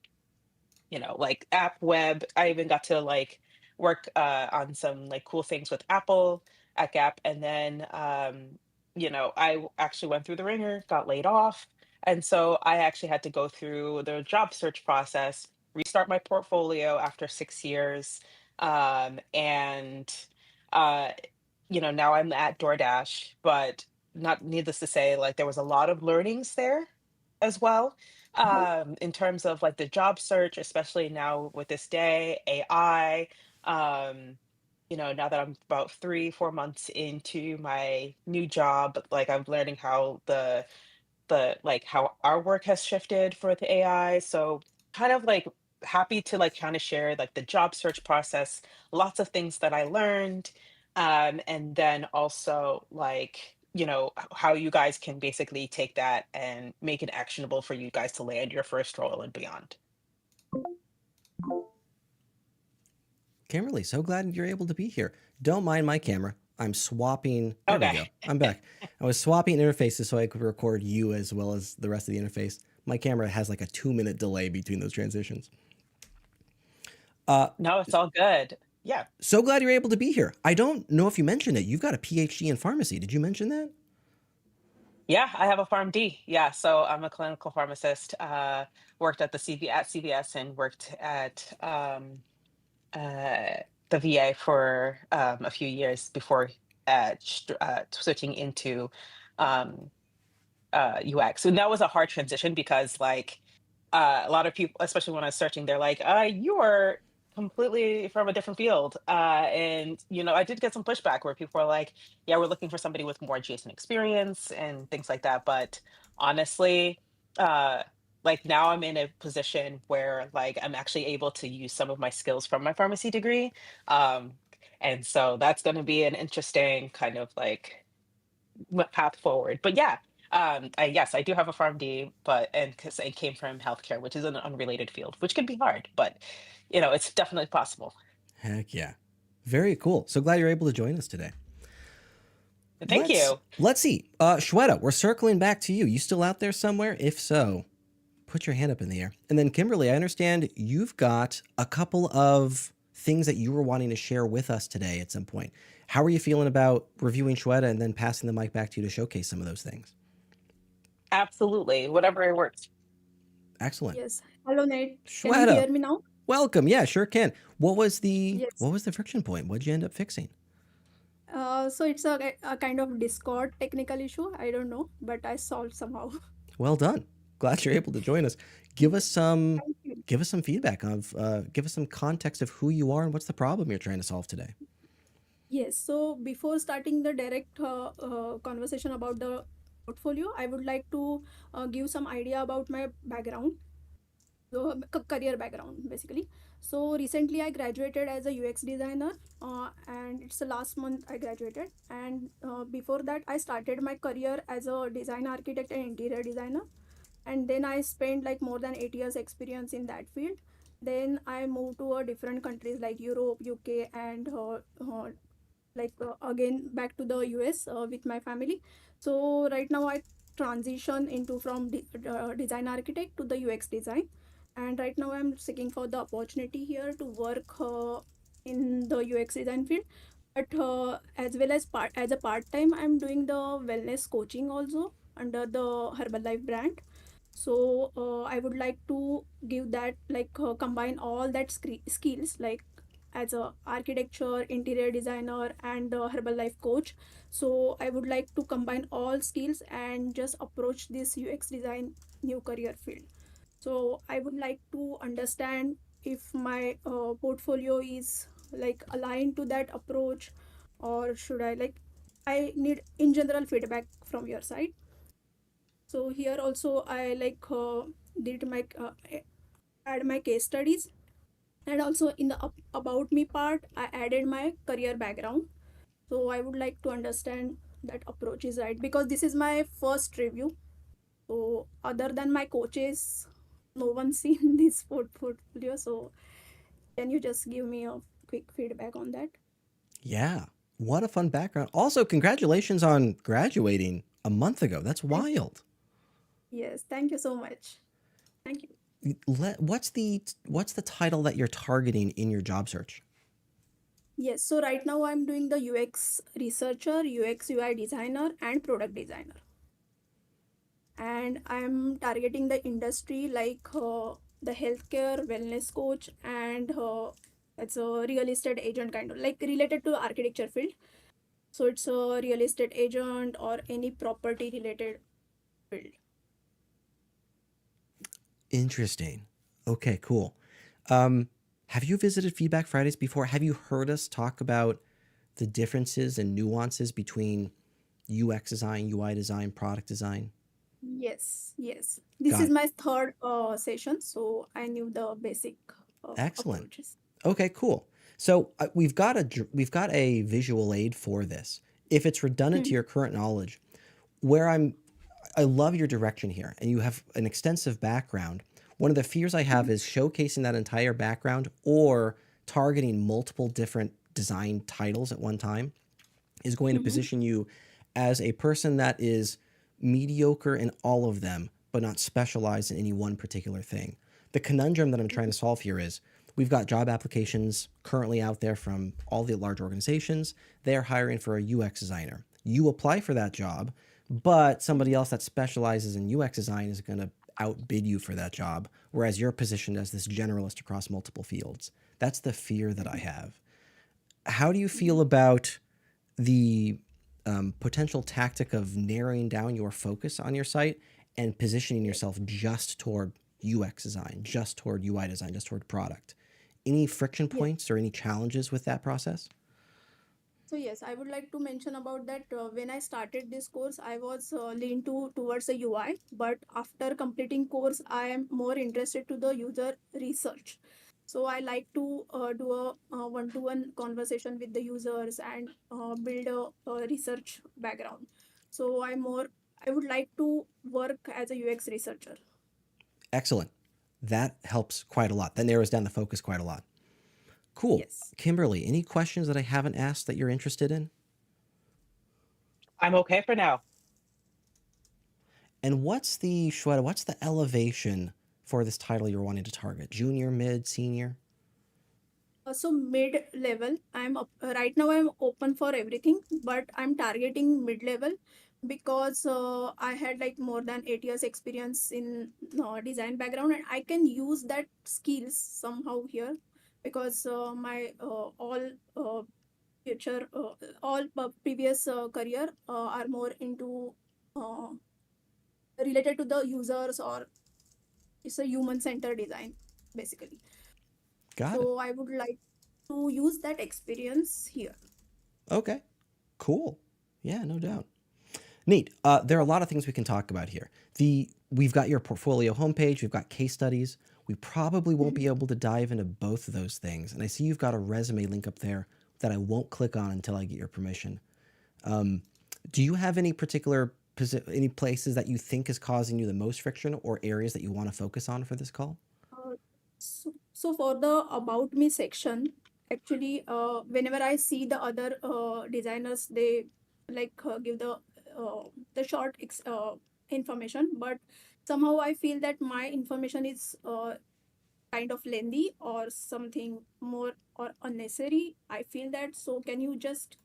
app web. I even got to like work on some like cool things with Apple at Gap. And then, actually went through the ringer, got laid off. And so I actually had to go through the job search process, restart my portfolio after 6 years. And, uh, now I'm at DoorDash, but not needless to say, like there was a lot of learnings there as well, in terms of like the job search, especially now with this day, AI. Now that I'm about 3, 4 months into my new job, like I'm learning how how our work has shifted for the AI. So kind of like happy to like kind of share like the job search process, lots of things that I learned. And then also like, how you guys can basically take that and make it actionable for you guys to land your first role and beyond. Kimberly, so glad you're able to be here. Don't mind my camera. I'm swapping. There we Okay. go. I'm back. I was swapping interfaces so I could record you as well as the rest of the interface. My camera has like a 2-minute delay between those transitions. No, it's all good. Yeah. So glad you're able to be here. I don't know if you mentioned it. You've got a PhD in pharmacy. Did you mention that? Yeah, I have a PharmD. Yeah, so I'm a clinical pharmacist. Worked at CVS and worked at uh, the VA for a few years before switching into um, UX. And that was a hard transition because like a lot of people, especially when I was searching, they're like, you are completely from a different field. And I did get some pushback where people are like, yeah, we're looking for somebody with more adjacent experience and things like that. But honestly, uh like now I'm in a position where like I'm actually able to use some of my skills from my pharmacy degree. Um, and so that's going to be an interesting kind of like path forward. But yeah, yes, I do have a PharmD, but and because I came from healthcare, which is an unrelated field, which can be hard, but it's definitely possible. Heck yeah. Very cool. So glad you're able to join us today. Thank you. Let's see. Shweta, we're circling back to you. You still out there somewhere? If so, put your hand up in the air. And then Kimberly, I understand you've got a couple of things that you were wanting to share with us today at some point. How are you feeling about reviewing Shweta and then passing the mic back to you to showcase some of those things? Absolutely. Whatever it works. Excellent. Yes. Hello, Nate. Can you Shweta, hear me now? welcome. Yeah, sure can. What was the Yes. friction point? What'd you end up fixing? So it's a kind of Discord technical issue. I don't know, but I solved somehow. Well done. Glad you're able to join us. Give us some Thank you. feedback of give us some context of who you are and what's the problem you're trying to solve today. Yes. So before starting the direct conversation about the portfolio, I would like to give some idea about my background. So career background basically. So recently I graduated as a UX designer, and it's the last month I graduated. And before that I started my career as a design architect and interior designer, and then I spent like more than 8 years experience in that field. Then I moved to different countries like Europe, UK, and again back to the US with my family. So right now I transition into from design architect to the UX design, and right now I'm seeking for the opportunity here to work in the UX design field. But as well as a part time, I'm doing the wellness coaching also under the Herbalife brand. So I would like to give that combine all that skills like as a architecture, interior designer, and Herbalife coach. So I would like to combine all skills and just approach this UX design new career field. So I would like to understand if my portfolio is like align to that approach, or should I like, I need in general feedback from your side. So here also I like did my add my case studies, and also in the about me part I added my career background. So I would like to understand that approach is right, because this is my first review. So other than my coaches, no one's seen this portfolio. So can you just give me a quick feedback on that? Yeah. What a fun background. Also, congratulations on graduating a month ago. That's Thank, wild. yes, thank you so much. Thank you. What's the title that you're targeting in your job search? Yes, so right now I'm doing the UX researcher, UX UI designer, and product designer. And I'm targeting the industry like the healthcare, wellness coach, and it's a real estate agent, kind of like related to architecture field. So it's a real estate agent or any property related field. Interesting. Okay, cool. Um, have you visited Feedback Fridays before? Have you heard us talk about the differences and nuances between UX design, UI design, product design? Yes, yes. This Got is it. my third session, so I knew the basic Excellent. approaches. Okay, cool. So we've got a visual aid for this. If it's redundant to Mhm, your current knowledge, where I love your direction here, and you have an extensive background. One of the fears I have mhm, is showcasing that entire background or targeting multiple different design titles at one time is going to mhm, position you as a person that is mediocre in all of them, but not specialized in any one particular thing. The conundrum that I'm trying to solve here is we've got job applications currently out there from all the large organizations. They're hiring for a UX designer. You apply for that job, but somebody else that specializes in UX design is going to outbid you for that job, whereas you're positioned as this generalist across multiple fields. That's the fear that I have. How do you feel mhm. about the potential tactic of narrowing down your focus on your site and positioning Yes. yourself just toward UX design, just toward UI design, just toward product? Any friction Yes. points or any challenges with that process? So yes, I would like to mention about that. When I started this course, I was lean towards the UI, but after completing course, I am more interested to the user research. So I like to do a one-to-one conversation with the users and build a research background. So I would like to work as a UX researcher. Excellent. That helps quite a lot. That narrows down the focus quite a lot. Cool. Yes. Kimberly, any questions that I haven't asked that you're interested in? I'm okay for now. And what's the elevation for this title you're wanting to target? Junior, mid, senior? So mid level, I'm up, right now I'm open for everything, but I'm targeting mid level because I had like more than 8 years experience in design background, and I can use that skills somehow here, because my uh, future all previous career are more into uh, related to the users, or it's a human centered design basically. Got it. So I would like to use that experience here. Okay. Cool. Yeah, no doubt. Neat. There are a lot of things we can talk about here. We've got your portfolio homepage. We've got case studies. We probably won't Mhm. be able to dive into both of those things. And I see you've got a resume link up there that I won't click on until I get your permission. Um, do you have any particular any places that you think is causing you the most friction or areas that you want to focus on for this call? Uh, so for the about me section, actually, whenever I see the other designers, they like give the short information, but somehow I feel that my information is kind of lengthy or something more or unnecessary. I feel that. So can you just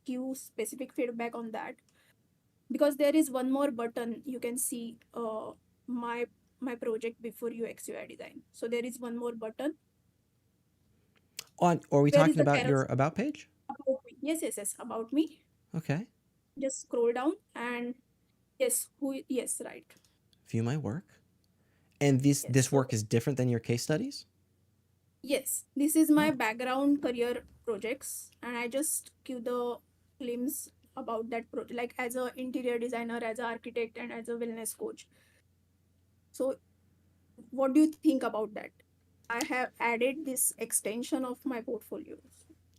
give specific feedback on that? Because there is one more button you can see my my project before UX UI design. So there is one more button. On, or are we Where is talking the about your carousel? about page? About me. Yes, yes, yes. About me. Okay. Just scroll down and yes, yes, right. View my work. And this Yes. this So work is different than your case studies? yes, this is my Oh, background career projects, and I just give the glimpse about that project, like as a interior designer, as an architect, and as a wellness coach. So what do you think about that? I have added this extension of my portfolio.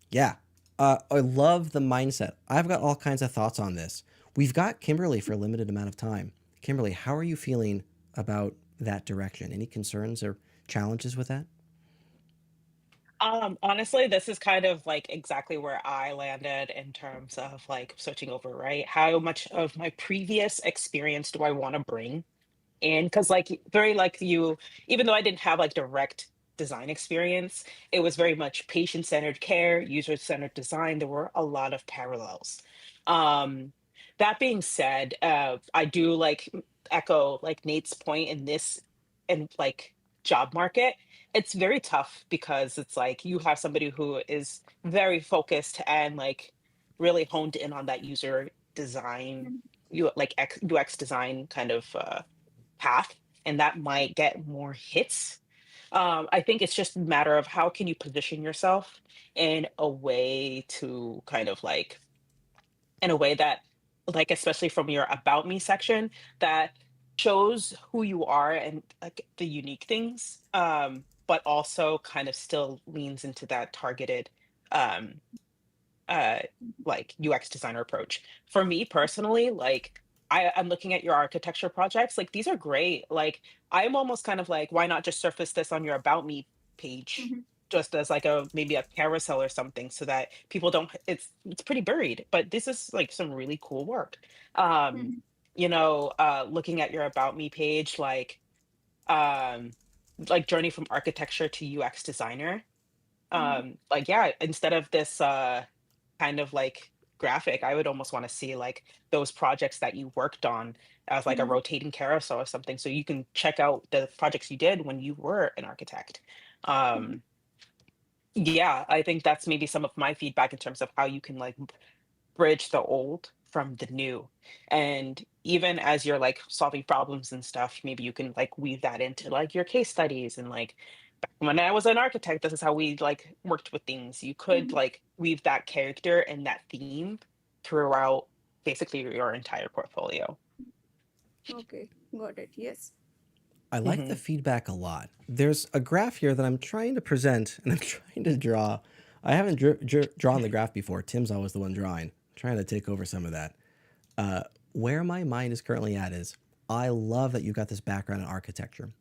Yeah. I love the mindset. I've got all kinds of thoughts on this. We've got Kimberly for a limited amount of time. Kimberly, how are you feeling about that direction? Any concerns or challenges with that? Honestly, this is kind of like exactly where I landed in terms of like switching over, right? How much of my previous experience do I want to bring in? Because like very like you, even though I didn't have like direct design experience, it was very much patient-centered care, user-centered design. There were a lot of parallels. Um, that being said, I do like echo like Nate's point in this and like job market. It's very tough because it's like you have somebody who is very focused and like really honed in on that user design, Mhm. you like UX design kind of path, and that might get more hits. I think it's just a matter of how can you position yourself in a way to kind of like in a way that like especially from your about me section that shows who you are and like the unique things but also kind of still leans into that targeted um uh like UX designer approach. For me personally, like I'm looking at your architecture projects, like these are great. Like I'm almost kind of like, why not just surface this on your about me page Mhm. just as like a maybe a carousel or something so that people don't it's pretty buried. But this is like some really cool work. Um, Mhm. looking at your about me page, um like journey from architecture to UX designer. Mhm. Like yeah, instead of this kind of like graphic, I would almost want to see like those projects that you worked on as like a Mhm. rotating carousel or something, so you can check out the projects you did when you were an architect. Mhm. Um, yeah, I think that's maybe some of my feedback in terms of how you can like bridge the old from the new. And even as you're like solving problems and stuff, maybe you can like weave that into like your case studies and like back when I was an architect, this is how we like worked with things. You could Mhm. like weave that character and that theme throughout basically your entire portfolio. Okay, got it. Yes. I like the Hmm. feedback a lot. There's a graph here that I'm trying to present and I'm trying to draw. I haven't drawn the graph before. Tim's always the one drawing. I'm trying to take over some of that. Uh, where my mind is currently at is I love that you got this background in architecture.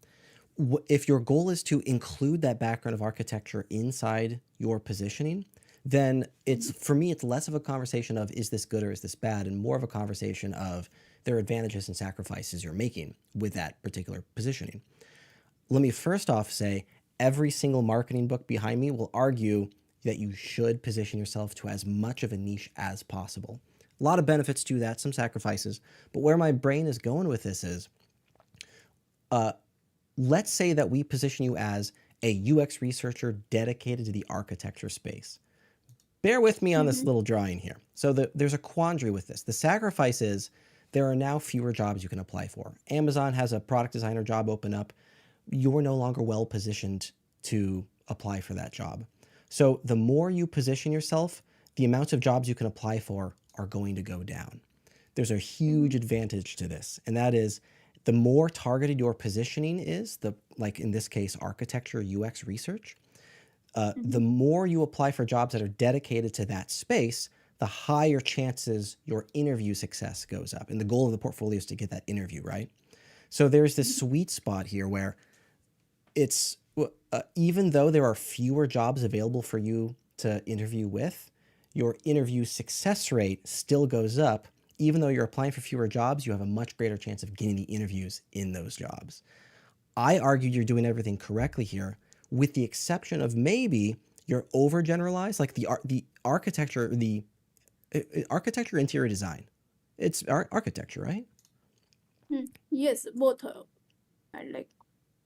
If your goal is to include that background of architecture inside your positioning, then it's Mhm. for me it's less of a conversation of is this good or is this bad and more of a conversation of there are advantages and sacrifices you're making with that particular positioning. Let me first off say every single marketing book behind me will argue that you should position yourself to as much of a niche as possible. A lot of benefits to that, some sacrifices, but where my brain is going with this is let's say that we position you as a UX researcher dedicated to the architecture space. Bear with me on this Mhm. little drawing here. So there's a quandary with this. The sacrifice is there are now fewer jobs you can apply for. Amazon has a product designer job open up. You're no longer well positioned to apply for that job. So the more you position yourself, the amount of jobs you can apply for are going to go down. There's a huge Mhm. advantage to this, and that is the more targeted your positioning is, the like in this case architecture UX research, the Mhm. more you apply for jobs that are dedicated to that space, the higher chances your interview success goes up. And the goal of the portfolio is to get that interview, right? So there's this Mhm. sweet spot here where it's even though there are fewer jobs available for you to interview with, your interview success rate still goes up. Even though you're applying for fewer jobs, you have a much greater chance of getting the interviews in those jobs. I argue you're doing everything correctly here, with the exception of maybe you're overgeneralized, like the architecture, the architecture interior design. It's architecture, right? Yes, both and like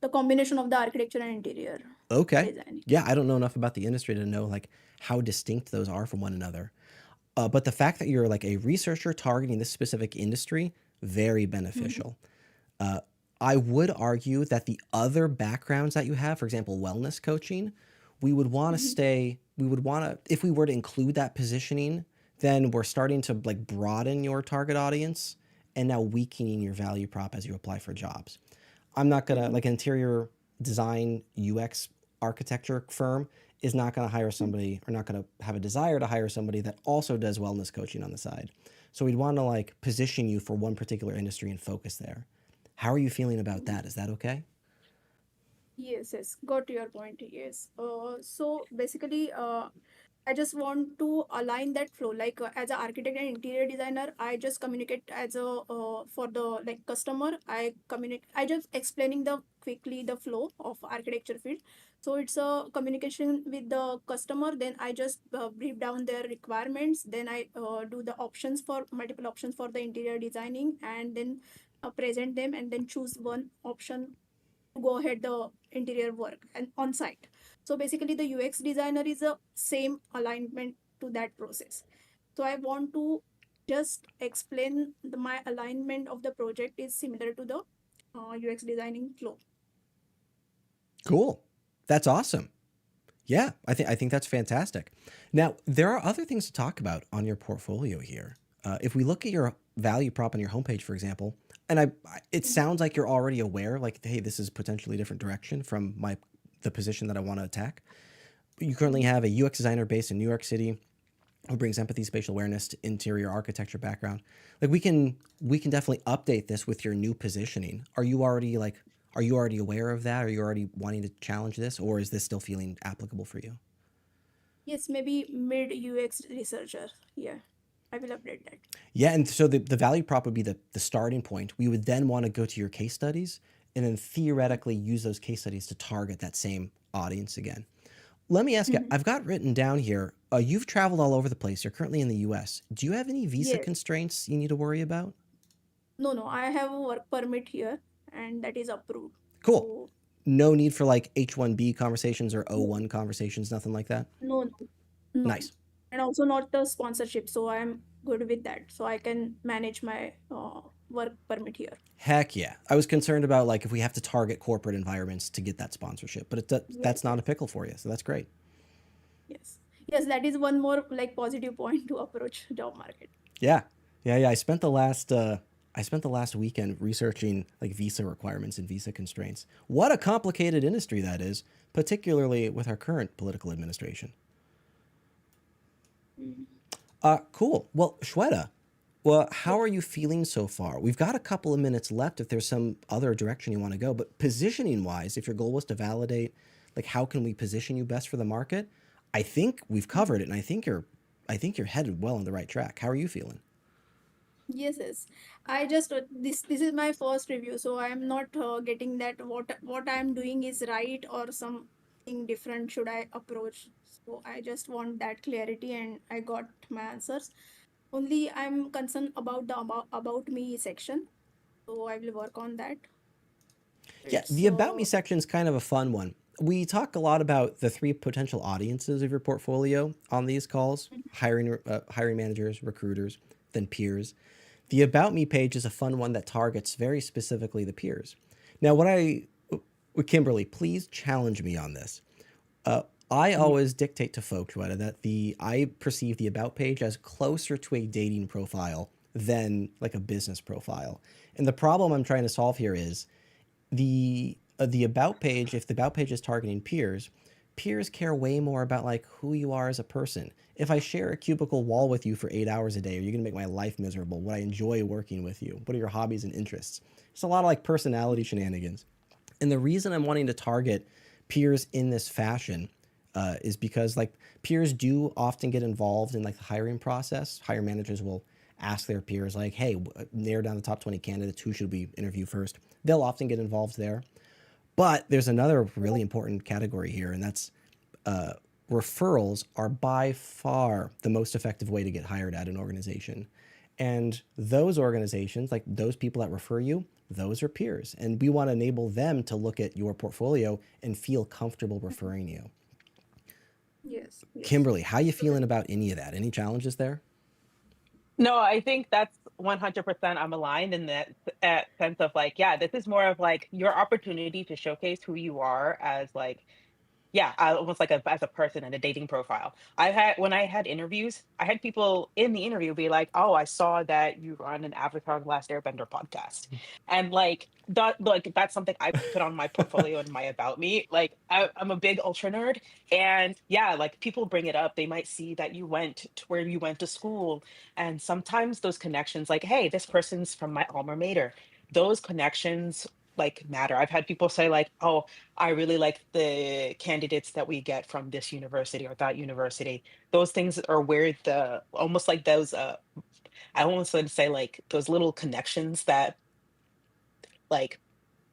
the combination of the architecture and interior Okay. design. Yeah, I don't know enough about the industry to know like how distinct those are from one another. But the fact that you're like a researcher targeting this specific industry, very Mhm. beneficial. I would argue that the other backgrounds that you have, for example, wellness coaching, we would want to Mhm. stay, we would want to, if we were to include that positioning, then we're starting to like broaden your target audience and now weakening your value prop as you apply for jobs. I'm not gonna, Mhm. like, an interior design UX architecture firm is not gonna hire somebody, or not gonna have a desire to hire somebody that also does wellness coaching on the side. So we'd want to like position you for one particular industry and focus there. How are you feeling about Mhm. that? Is that okay? Yes, yes, got your point. Yes. So basically, I just want to align that flow. Like as an architect and interior designer, I just communicate as a for the like customer. I communicate. I just explaining the quickly the flow of architecture field. So it's a communication with the customer. Then I just brief down their requirements. Then I do the options for multiple options for the interior designing, and then present them, and then choose one option to go ahead the interior work and on site. So basically the UX designer is a same alignment to that process. So I want to just explain my alignment of the project is similar to the UX designing flow. Cool. That's awesome. Yeah, I think that's fantastic. Now, there are other things to talk about on your portfolio here. If we look at your value prop on your homepage, for example, and it Mhm. sounds like you're already aware, like, hey, this is potentially a different direction from the position that I want to attack. You currently Mhm. have a UX designer based in New York City who brings empathy, spatial awareness to interior architecture background. Like, we can definitely update this with your new positioning. Are you already aware of that? Are you already wanting to challenge this, or is this still feeling applicable for you? Yes, maybe mid UX researcher. Yeah, I will update that. Yeah, and so the value prop would be the starting point. We would then want to go to your case studies and then theoretically use those case studies to target that same audience again. Let me ask you, Mhm. I've got written down here, you've traveled all over the place. You're currently in the US. Do you have any visa Yes. constraints you need to worry about? No, no, I have a work permit here and that is approved. Cool. So No need for like H1B conversations or no, O1 conversations, nothing like that? no, no, no. Nice. And also not the sponsorship. So I'm good with that. So I can manage my work permit here. Heck yeah. I was concerned about like if we have to target corporate environments to get that sponsorship, but Yes, that's not a yes, pickle for you. So that's great. yes. Yes, that is one more like positive point to approach job market. Yeah, yeah. I spent the last weekend researching like visa requirements and visa constraints. What a complicated industry that is, particularly with our current political administration. Mm. Cool. Well, Shweta, well, how are you feeling so far? We've got a couple of minutes left if there's some other direction you want to go, but positioning wise, if your goal was to validate, like, how can we position you best for the market? I think we've covered it, and I think you're headed well on the right track. How are you feeling? Yes, yes. I just this is my first review, so I am not getting that what I am doing is right or something different should I approach. So I just want that clarity, and I got my answers. Only I'm concerned about the about me section, so I will work on that. Yeah, It's the About Me section is kind of a fun one. We talk a lot about the three potential audiences of your portfolio on these calls: hiring managers, recruiters, then peers. The About Me page is a fun one that targets very specifically the peers. Now, Kimberly, please challenge me on this. Uh, I Mhm. always dictate to folks, Shweta, that I perceive the About page as closer to a dating profile than like a business profile. And the problem I'm trying to solve here is the About page. If the About page is targeting peers, peers care way more about like who you are as a person. If I share a cubicle wall with you for 8 hours a day, are you gonna make my life miserable? Would I enjoy working with you? What are your hobbies and interests? It's a lot of like personality shenanigans. And the reason I'm wanting to target peers in this fashion is because like peers do often get involved in like the hiring process. Hire managers will ask their peers like, "Hey, narrow down the top 20 candidates. Who should we interview first?" They'll often get involved there. But there's another really important category here, and that's uh, referrals are by far the most effective way to get hired at an organization. And those organizations, like those people that refer you, those are peers. And we want to enable them to look at your portfolio and feel comfortable referring you. yes, yes. Kimberly, how you feeling about any of that? Any challenges there? No, I think that's 100% I'm aligned in that sense of like, yeah, this is more of like your opportunity to showcase who you are as like yeah, almost like as a person in a dating profile. When I had interviews, I had people in the interview be like, "Oh, I saw that you were on an Avatar: The Last Airbender podcast," and like that's something I put on my portfolio and my about me. Like I'm a big ultra nerd, and yeah, like people bring it up. They might see that you went to where you went to school, and sometimes those connections, like, "Hey, this person's from my alma mater." Those connections like matter. I've had people say like, "Oh, I really like the candidates that we get from this university or that university." Those things are where the almost like those I almost want to say like those little connections that like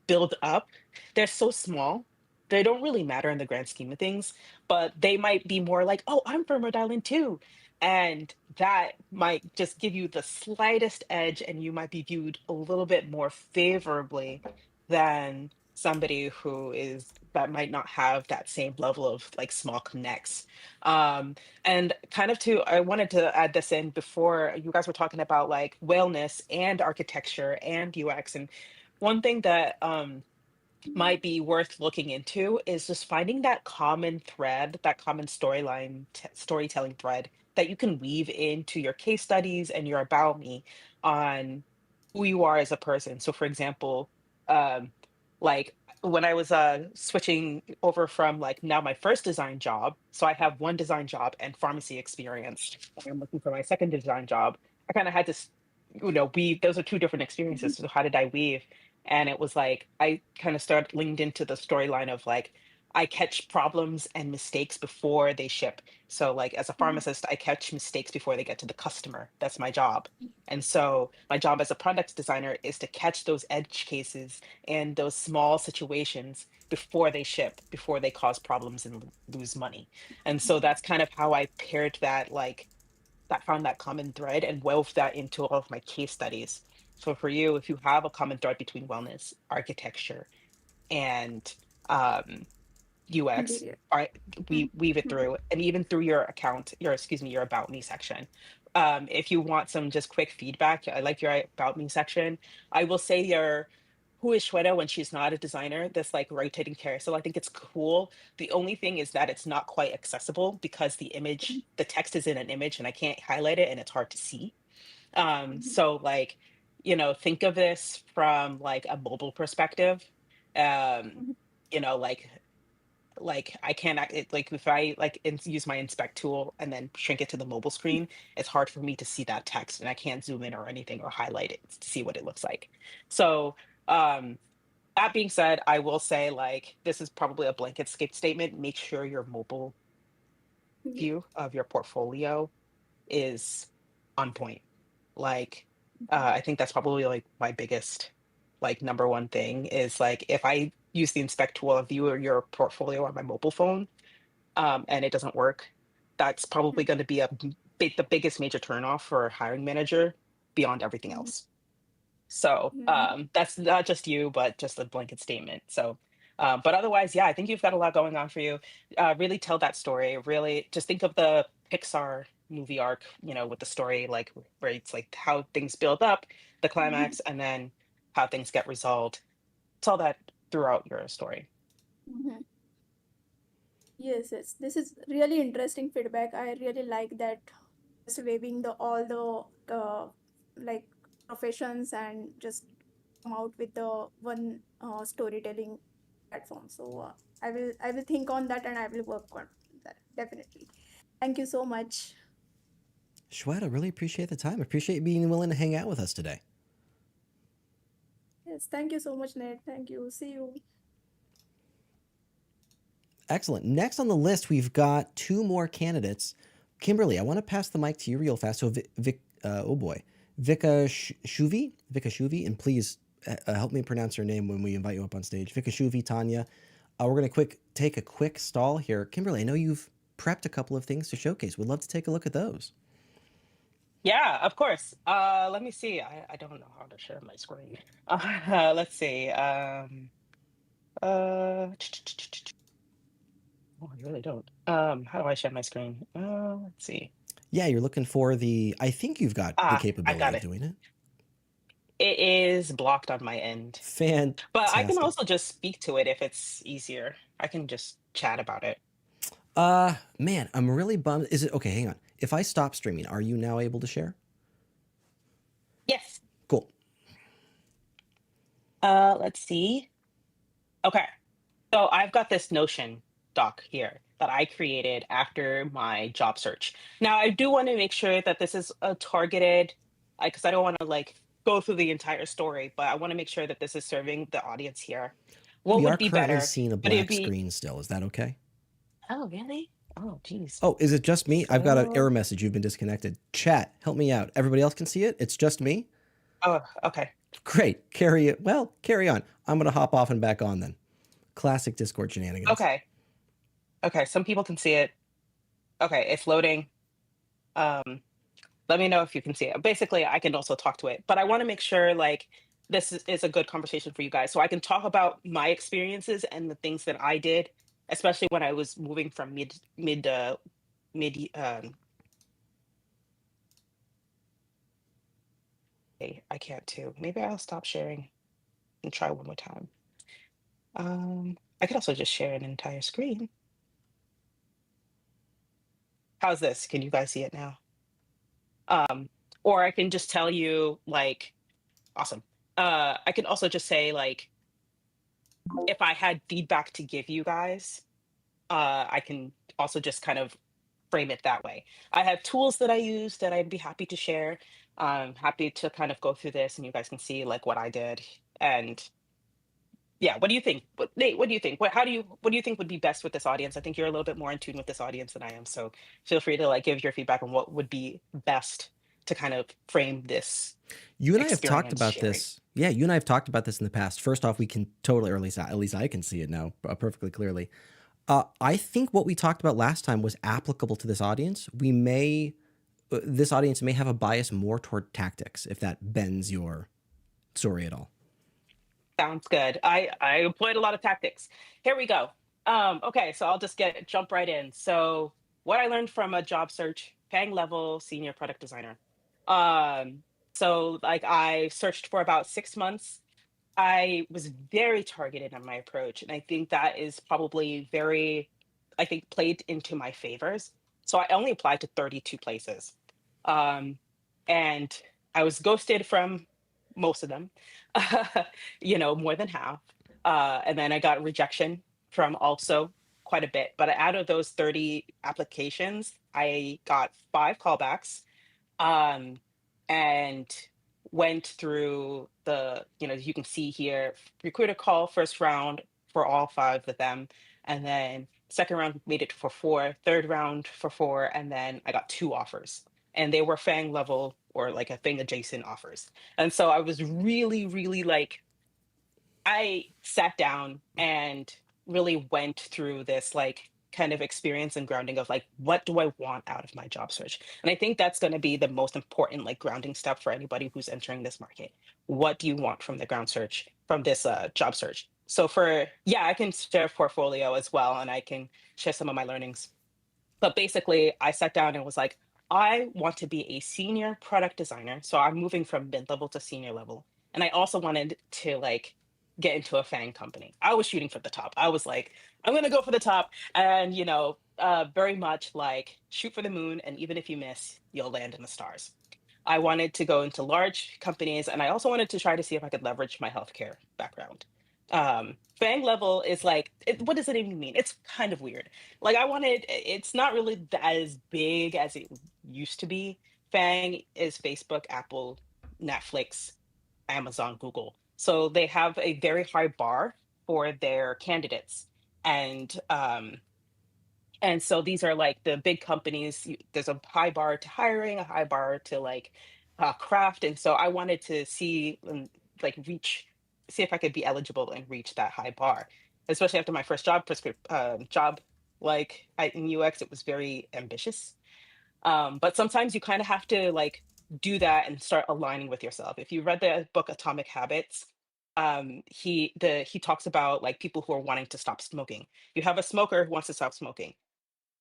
build up. They're so small. They don't really matter in the grand scheme of things, but they might be more like, "Oh, I'm from Rhode Island too." And that might just give you the slightest edge, and you might be viewed a little bit more favorably than somebody who is that might not have that same level of like small connects. Um, and kind of too, I wanted to add this in before you guys were talking about like wellness and architecture and UX. And one thing that might be worth looking into is just finding that common thread, that common storytelling thread that you can weave into your case studies and your about me on who you are as a person. So, for example, um, like when I was switching over from like now my first design job, so I have one design job and pharmacy experience. And I'm looking for my second design job. I kind of had to, weave. Those are two different experiences. So how did I weave? And it was like I kind of started leaned into the storyline of like I catch problems and mistakes before they ship. So like as a pharmacist, I catch mistakes before they get to the customer. That's my job. And so my job as a product designer is to catch those edge cases and those small situations before they ship, before they cause problems and lose money. And so that's kind of how I paired that like that found that common thread and wove that into all of my case studies. So for you, if you have a common thread between wellness, architecture, and um, UX, Interior. are, Mm, we weave it mm, through, and even through your account, your excuse me, your about me section. If you want some just quick feedback, I like your about me section. I will say your who is Shweta when she's not a designer, this like rotating carousel. I think it's cool. The only thing is that it's not quite accessible because the text is in an image and I can't highlight it and it's hard to see. So like, think of this from like a mobile perspective. Um, like I can't like if I like use my inspect tool and then shrink it to the mobile screen, it's hard for me to see that text and I can't zoom in or anything or highlight it to see what it looks like. So um that being said, I will say like this is probably a blanket skip statement. Make sure your mobile yeah. view of your portfolio is on point. Like, I think that's probably like my biggest, like number one thing is like if I use the inspect tool of view your portfolio on my mobile phone, and it doesn't work, that's probably going to be the biggest major turnoff for a hiring manager beyond everything else. So Yeah. that's not just you, but just a blanket statement. So, but otherwise, yeah, I think you've got a lot going on for you. Really tell that story. Really, just think of the Pixar movie arc, with the story, like where it's like how things build up, the climax, and then how things get resolved. Tell that throughout your story. Mhm. Yes, yes. This is really interesting feedback. I really like that just waving the all the like professions and just come out with the one storytelling platform. So I will think on that and I will work on that definitely. Thank you so much. Shweta, really appreciate the time. Appreciate being willing to hang out with us today. Yes, thank you so much, Ned. Thank you. See you. Excellent. Next on the list, we've got two more candidates. Kimberly, I want to pass the mic to you real fast. So, oh boy, Vikashuvi, and please help me pronounce her name when we invite you up on stage. Vikashuvi, Tanya. We're going to take a quick stall here. Kimberly, I know you've prepped a couple of things to showcase. We'd love to take a look at those. Yeah, of course. Let me see. I don't know how to share my screen. Let's see. Uh, Oh, I really don't. How do I share my screen? Let's see. Yeah, you're looking for I think you've got the I capability got of it. doing it. It is blocked on my end, but I can Fantastic. also just speak to it if it's easier. I can just chat about it. Man, I'm really bummed. Is it okay? Hang on. If I stop streaming, are you now able to share? Yes. Cool. Let's see. Okay. So I've got this Notion doc here that I created after my job search. Now I do want to make sure that this is a targeted, because I don't want to like go through the entire story, but I want to make sure that this is serving the audience here. What We are would be currently better? seeing a Would it black be? screen still. Is that okay? Oh, really? Oh, geez. Oh, is it just me? I've got an So, error message. You've been disconnected. Chat, help me out. Everybody else can see it? It's just me? oh, okay. Great. Carry it. Well, carry on. I'm going to hop off and back on then. Classic Discord shenanigans. Okay. Okay. Some people can see it. Okay, it's loading. Um, Let me know if you can see it. Basically, I can also talk to it, but I want to make sure like this is a good conversation for you guys, so I can talk about my experiences and the things that I did, especially when I was moving from mid. I can't too. Maybe I'll stop sharing and try one more time. I could also just share an entire screen. How's this? Can you guys see it now? Um, or I can just tell you like, awesome. I can also just say like if I had feedback to give you guys, I can also just kind of frame it that way. I have tools that I use that I'd be happy to share. I'm happy to kind of go through this and you guys can see like what I did. And yeah, what do you think? Nate, what do you think? What do you think would be best with this audience? I think you're a little bit more in tune with this audience than I am. So feel free to like give your feedback on what would be best to kind of frame this You and I have talked experience about sharing. this. Yeah, you and I have talked about this in the past. First off, we can totally, or at least I can see it now perfectly clearly. I think what we talked about last time was applicable to this audience. This audience may have a bias more toward tactics, if that bends your story at all. Sounds good. I employed a lot of tactics. Here we go. Okay, so I'll just jump right in. So what I learned from a job search, paying level senior product designer. Um, so like I searched for about 6 months. I was very targeted on my approach, and I think that is probably I think played into my favors. So I only applied to 32 places. Um, and I was ghosted from most of them, more than half. And then I got rejection from also quite a bit. But out of those 30 applications, I got 5 callbacks, um, and went through you can see here, recruiter call first round for all 5 of them. And then second round made it for four, third round for four, and then I got 2 offers. And they were FANG level or like a FANG adjacent offers. And so I was really, really like, I sat down and really went through this like kind of experience and grounding of like what do I want out of my job search? And I think that's going to be the most important like grounding step for anybody who's entering this market. What do you want from the ground search from this job search? So I can share a portfolio as well and I can share some of my learnings. But basically, I sat down and was like, I want to be a senior product designer. So I'm moving from mid level to senior level. And I also wanted to like get into a FANG company. I was shooting for the top. I was like, I'm going to go for the top. And, very much like shoot for the moon. And even if you miss, you'll land in the stars. I wanted to go into large companies and I also wanted to try to see if I could leverage my healthcare background. FANG level is like, what does it even mean? It's kind of weird. Like it's not really as big as it used to be. FANG is Facebook, Apple, Netflix, Amazon, Google. So they have a very high bar for their candidates. And so these are like the big companies. There's a high bar to hiring, a high bar to like craft. And so I wanted to see and like see if I could be eligible and reach that high bar, especially after my first job. Like in UX, it was very ambitious. But sometimes you kind of have to like do that and start aligning with yourself. If you read the book Atomic Habits, he talks about like people who are wanting to stop smoking. You have a smoker who wants to stop smoking.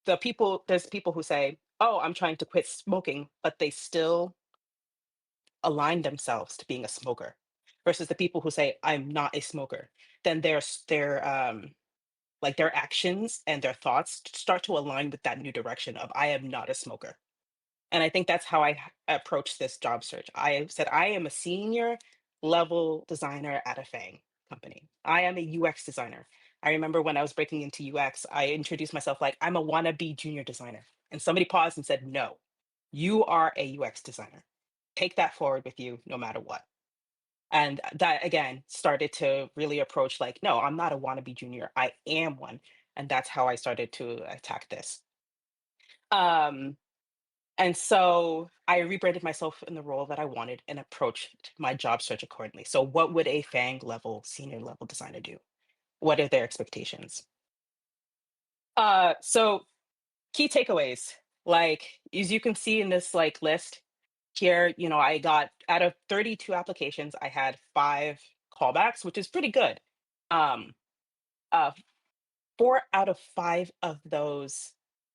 There's people who say, "Oh, I'm trying to quit smoking," but they still align themselves to being a smoker, versus the people who say, "I'm not a smoker." Then they're like their actions and their thoughts start to align with that new direction of I am not a smoker. And I think that's how I approached this job search. I said, I am a senior level designer at a FANG company. I am a UX designer. I remember when I was breaking into UX, I introduced myself like, I'm a wannabe junior designer. And somebody paused and said, no, you are a UX designer. Take that forward with you no matter what. And that again started to really approach like, no, I'm not a wannabe junior. I am one. And that's how I started to attack this. Um, and so I rebranded myself in the role that I wanted and approached my job search accordingly. So, what would a FANG level, senior level designer do? What are their expectations? So key takeaways, like as you can see in this like list here, I got out of 32 applications, I had 5 callbacks, which is pretty good. Um, uh, 4 out of 5 of those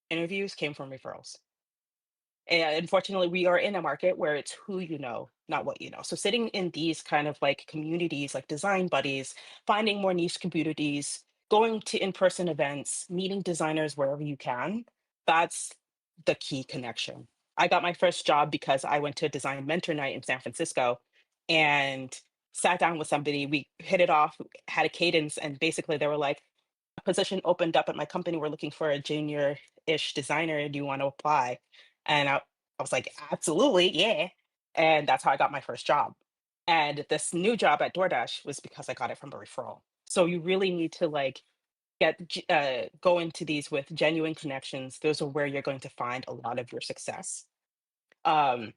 interviews came from referrals. And unfortunately, we are in a market where it's who you know, not what you know. So sitting in these kind of like communities, like design buddies, finding more niche communities, going to in-person events, meeting designers wherever you can, that's the key connection. I got my first job because I went to a design mentor night in San Francisco and sat down with somebody. We hit it off, had a cadence, and basically they were like, a position opened up at my company. We're looking for a junior-ish designer. Do you want to apply? And I was like, absolutely, yeah. And that's how I got my first job. And this new job at DoorDash was because I got it from a referral. So you really need to like go into these with genuine connections. Those are where you're going to find a lot of your success. Um,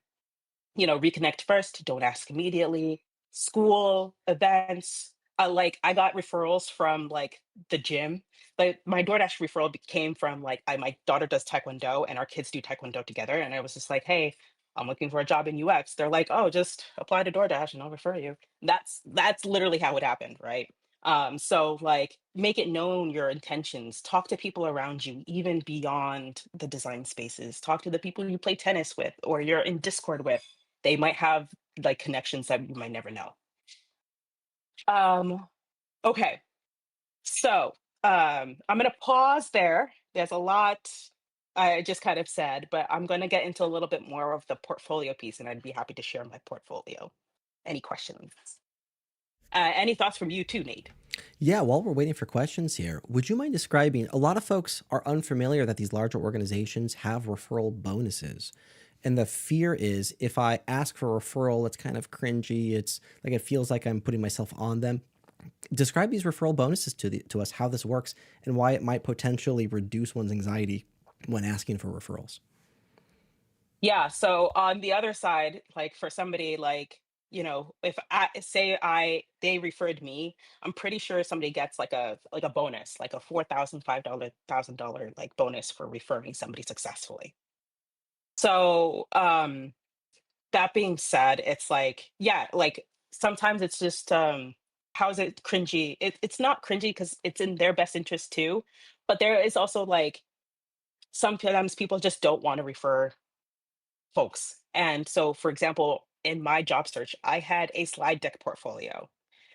reconnect first, don't ask immediately. School, events. Like I got referrals from like the gym. Like my DoorDash referral came from like my daughter does Taekwondo and our kids do Taekwondo together. And I was just like, hey, I'm looking for a job in UX. They're like, oh, just apply to DoorDash and I'll refer you. That's literally how it happened, right? So like make it known your intentions. Talk to people around you, even beyond the design spaces. Talk to the people you play tennis with or you're in Discord with. They might have like connections that you might never know. Um, okay, so I'm gonna pause there. There's a lot I just kind of said, but I'm gonna get into a little bit more of the portfolio piece, and I'd be happy to share my portfolio. Any questions? Any thoughts from you too, Nate? Yeah, while we're waiting for questions here, would you mind describing? A lot of folks are unfamiliar that these larger organizations have referral bonuses. And the fear is if I ask for a referral, it's kind of cringy. It's like it feels like I'm putting myself on them. Describe these referral bonuses to us, how this works, and why it might potentially reduce one's anxiety when asking for referrals. Yeah, so on the other side, like for somebody like, if I say they referred me, I'm pretty sure somebody gets like a bonus, like a $4,000 like bonus for referring somebody successfully. So that being said, it's like, yeah, like sometimes it's just how is it cringy? It's not cringy because it's in their best interest too. But there is also like sometimes people just don't want to refer folks. And so, for example, in my job search, I had a slide deck portfolio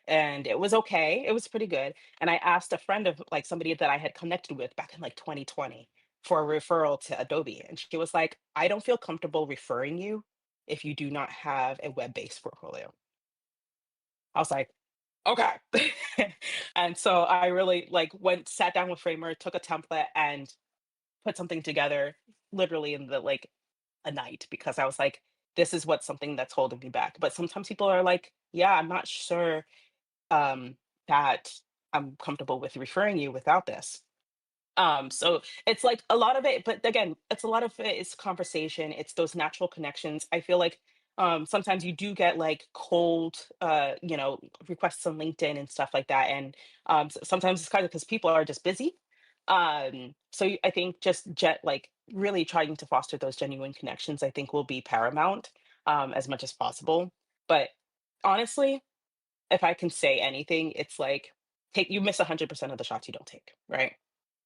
and it was okay. It was pretty good. And I asked a friend of like somebody that I had connected with back in like 2020 for a referral to Adobe. And she was like, I don't feel comfortable referring you if you do not have a web based portfolio. I was like, okay. And so I really like sat down with Framer, took a template and put something together literally in the like a night because I was like, this is what's something that's holding me back. But sometimes people are like, yeah, I'm not sure um, that I'm comfortable with referring you without this. So it's like a lot of it, but again, it's a lot of it is conversation. It's those natural connections. I feel like sometimes you do get like cold, requests on LinkedIn and stuff like that. And sometimes it's kind of because people are just busy. I think just like really trying to foster those genuine connections, I think will be paramount as much as possible. But honestly, if I can say anything, it's like you miss 100% of the shots you don't take, right?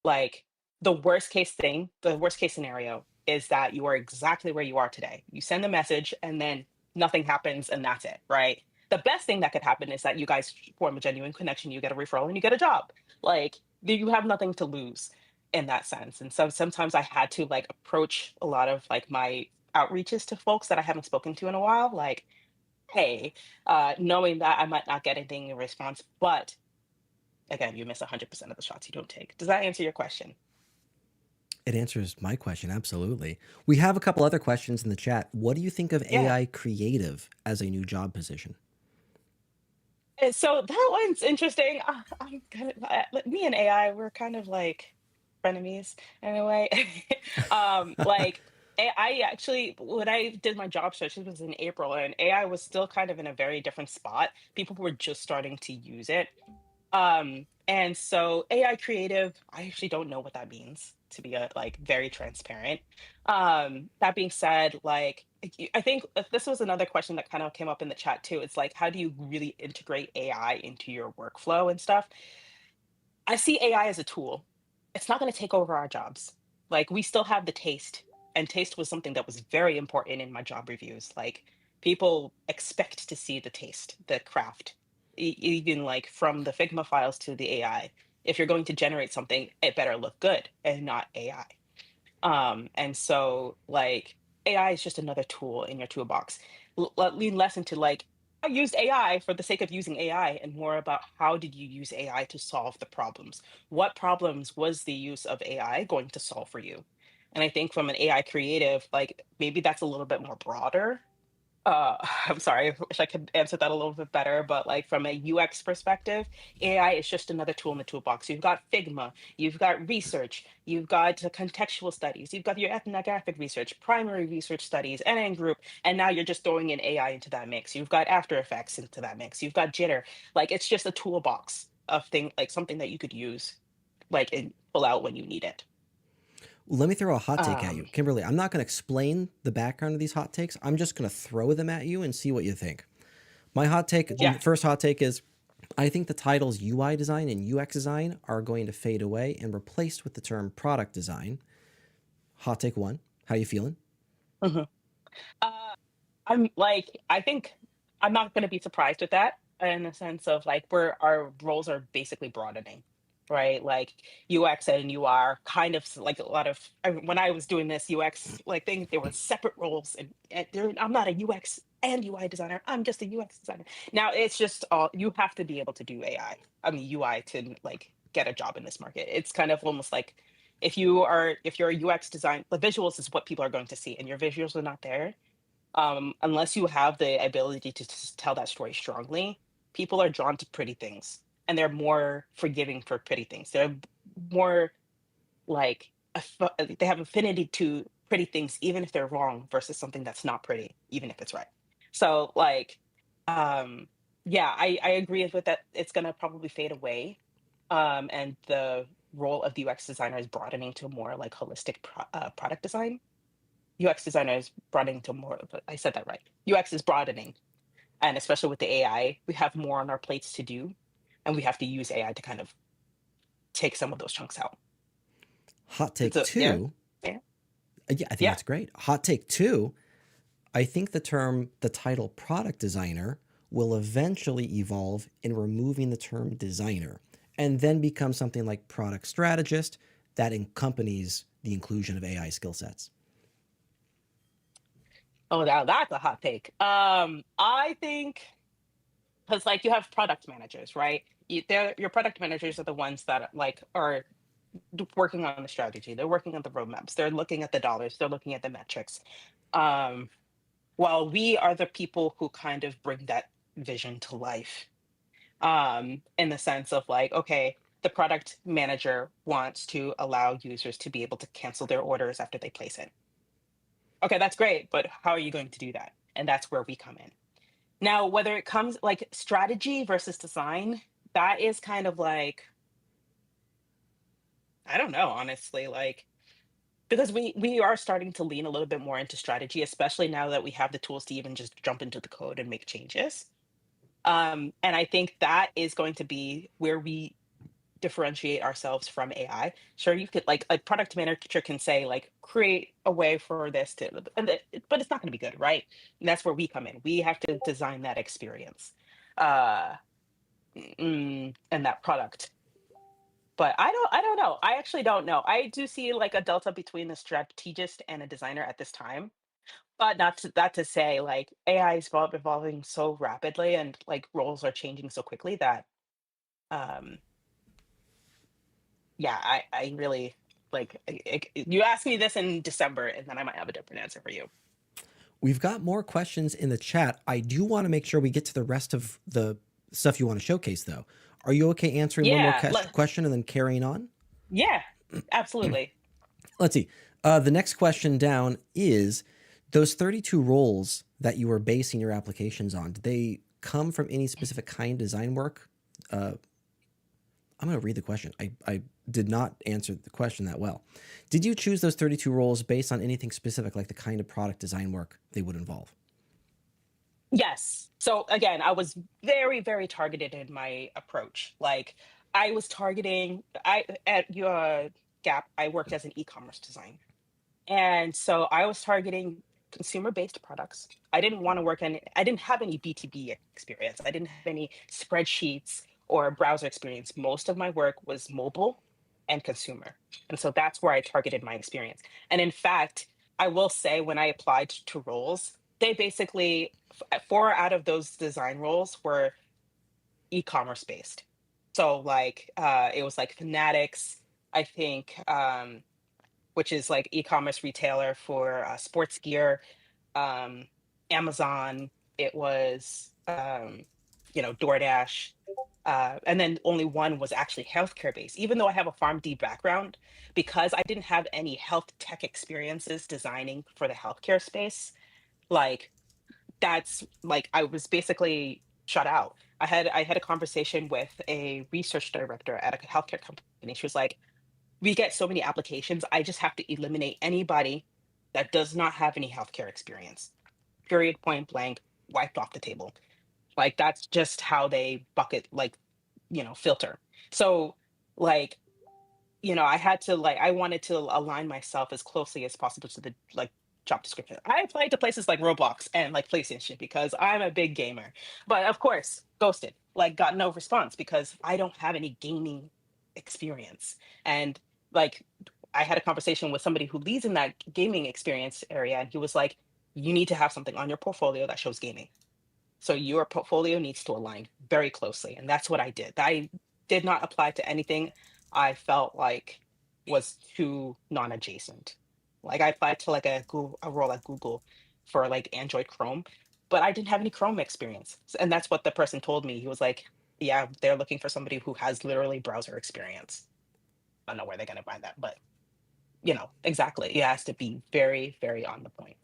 Like the worst case scenario is that you are exactly where you are today. You send a message and then nothing happens and that's it, right? The best thing that could happen is that you guys form a genuine connection, you get a referral and you get a job. Like you have nothing to lose in that sense. And so sometimes I had to like approach a lot of like my outreaches to folks that I haven't spoken to in a while, like, hey, knowing that I might not get anything in response, but again, you miss 100% of the shots you don't take. Does that answer your question? It answers my question, absolutely. We have a couple other questions in the chat. What do you think of Yeah. AI creative as a new job position? And so that one's interesting. Me and AI, we're kind of like frenemies in a way. Like I actually, when I did my job search, it was in April, and AI was still kind of in a very different spot. People were just starting to use it. And so AI creative, I actually don't know what that means, to be like very transparent. That being said, like I think this was another question that kind of came up in the chat too. It's like, how do you really integrate AI into your workflow and stuff? I see AI as a tool. It's not going to take over our jobs. Like we still have the taste, and taste was something that was very important in my job reviews. Like people expect to see the taste, the craft, even like from the Figma files to the AI. If you're going to generate something, it better look good and not AI. And so like AI is just another tool in your toolbox. Lean less into like, I used AI for the sake of using AI, and more about how did you use AI to solve the problems? What problems was the use of AI going to solve for you? And I think from an AI creative, like maybe that's a little bit more broader. I'm sorry, I wish I could answer that a little bit better, but like from a UX perspective, AI is just another tool in the toolbox. You've got Figma, you've got research, you've got contextual studies, you've got your ethnographic research, primary research studies, NN group, and now you're just throwing in AI into that mix. You've got After Effects into that mix. You've got Jitter. Like it's just a toolbox of thing, like something that you could use, like and pull out when you need it. Well, let me throw a hot take at you. Um, Kimberly, I'm not going to explain the background of these hot takes. I'm just going to throw them at you and see what you think. My hot take, yeah. first hot take is I think the titles UI design and UX design are going to fade away and replaced with the term product design. Hot take one. How you feeling? Mhm. Uh, I'm like, I think I'm not going to be surprised with that in the sense of like where our roles are basically broadening, right? Like UX and UR kind of like a lot of when I was doing this UX like thing, there were separate roles, and I'm not a UX and UI designer. I'm just a UX designer. Now it's just all you have to be able to do AI. I mean UI to like get a job in this market. It's kind of almost like if you're a UX design, the visuals is what people are going to see, and your visuals are not there unless you have the ability to tell that story strongly, people are drawn to pretty things, and they're more forgiving for pretty things. They're more like they have affinity to pretty things, even if they're wrong, versus something that's not pretty, even if it's right. So, like, um, yeah, I agree with that. It's gonna probably fade away, and the role of the UX designer is broadening to more like holistic product design. UX designer is broadening to more of I said that right. UX is broadening. And especially with the AI, we have more on our plates to do. And we have to use AI to kind of take some of those chunks out. Hot It's take a, yeah. two. Yeah. Yeah, I think Yeah. that's great. Hot take two. I think the title product designer will eventually evolve in removing the term designer and then become something like product strategist that accompanies the inclusion of AI skill sets. Oh, now that's a hot take. I think because like you have product managers, right? Your product managers are the ones that like are working on the strategy. They're working on the roadmaps. They're looking at the dollars. They're looking at the metrics. Um, while we are the people who kind of bring that vision to life in the sense of like okay, the product manager wants to allow users to be able to cancel their orders after they place it. Okay, that's great, but how are you going to do that? And that's where we come in. Now whether it comes like strategy versus design, that is kind of like I don't know, honestly, like because we are starting to lean a little bit more into strategy, especially now that we have the tools to even just jump into the code and make changes. And I think that is going to be where we differentiate ourselves from AI. Sure, you could like a product manager can say like create a way for this to, but it's not going to be good, right? And that's where we come in. We have to design that experience, and that product. But I don't know. I actually don't know. I do see like a delta between a strategist and a designer at this time. But not to say like AI is evolving so rapidly and like roles are changing so quickly that um yeah, I really like you asked me this in December and then I might have a different answer for you. We've got more questions in the chat. I do want to make sure we get to the rest of the stuff you want to showcase, though. Are you okay answering one more Yeah, question and then carrying on? yeah, absolutely. Let's see. The next question down is those 32 roles that you were basing your applications on, did they come from any specific kind of design work? I'm going to read the question. I did not answer the question that well. Did you choose those 32 roles based on anything specific, like the kind of product design work they would involve? Yes. So again, I was very, very targeted in my approach. Like I was targeting I at your Gap, I worked as an e-commerce designer. And so I was targeting consumer-based products. I didn't have any B2B experience. I didn't have any spreadsheets or browser experience. Most of my work was mobile and consumer. And so that's where I targeted my experience. And in fact, I will say when I applied to roles, they basically four out of those design roles were e-commerce based. So like it was like Fanatics, I think which is like e-commerce retailer for sports gear, um, Amazon. It was DoorDash, and then only one was actually healthcare based. Even though I have a PharmD background, because I didn't have any health tech experiences designing for the healthcare space, like that's like I was basically shut out. I had a conversation with a research director at a healthcare company. She was like, we get so many applications. I just have to eliminate anybody that does not have any healthcare experience. Period, point blank, wiped off the table. Like that's just how they bucket, like, filter. So, like, I had to like I wanted to align myself as closely as possible to the like job description. I applied to places like Roblox and like PlayStation because I'm a big gamer. But of course, ghosted. Like got no response because I don't have any gaming experience. And like I had a conversation with somebody who leads in that gaming experience area and he was like, you need to have something on your portfolio that shows gaming. So your portfolio needs to align very closely. And that's what I did. I did not apply to anything I felt like was too non-adjacent. Like I applied to like a role at Google for like Android Chrome, but I didn't have any Chrome experience. And that's what the person told me. He was like, yeah, they're looking for somebody who has literally browser experience. I don't know where they're going to find that, but exactly. It has to be very, very on the point.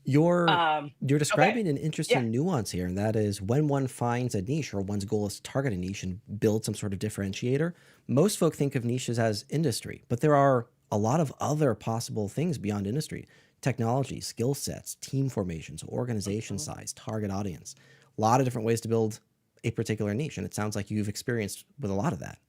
You're Okay. describing an Yeah. interesting nuance here, and that is when one finds a niche or one's goal is to target a niche and build some sort of differentiator. Most folk think of niches as industry, but there are a lot of other possible things beyond industry: technology, skill sets, team formations, organization Mhm. size, target audience. A lot of different ways to build a particular niche, and it sounds like you've experienced with a lot of that.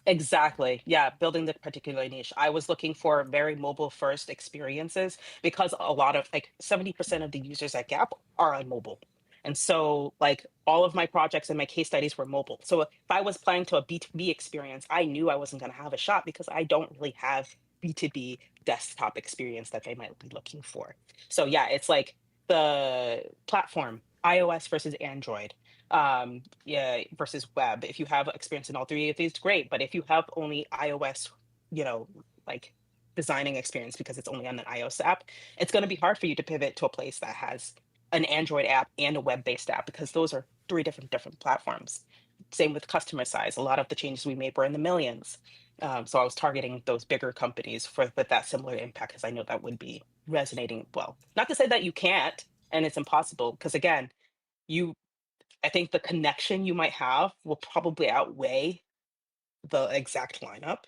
Exactly. Yeah, building the particular niche. I was looking for very mobile first experiences because a lot of like 70% of the users at Gap are on mobile. And so like all of my projects and my case studies were mobile. So if I was planning to a B2B experience, I knew I wasn't going to have a shot because I don't really have B2B desktop experience that they might be looking for. So yeah, it's like the platform, iOS versus Android, yeah, versus web. If you have experience in all three of these, great. But if you have only iOS, you know, like designing experience because it's only on an iOS app, it's going to be hard for you to pivot to a place that has an Android app and a web-based app because those are three different platforms. Same with customer size. A lot of the changes we made were in the millions. So I was targeting those bigger companies for with that similar impact because I know that would be resonating well. Not to say that you can't and it's impossible, because again, you I think the connection you might have will probably outweigh the exact lineup.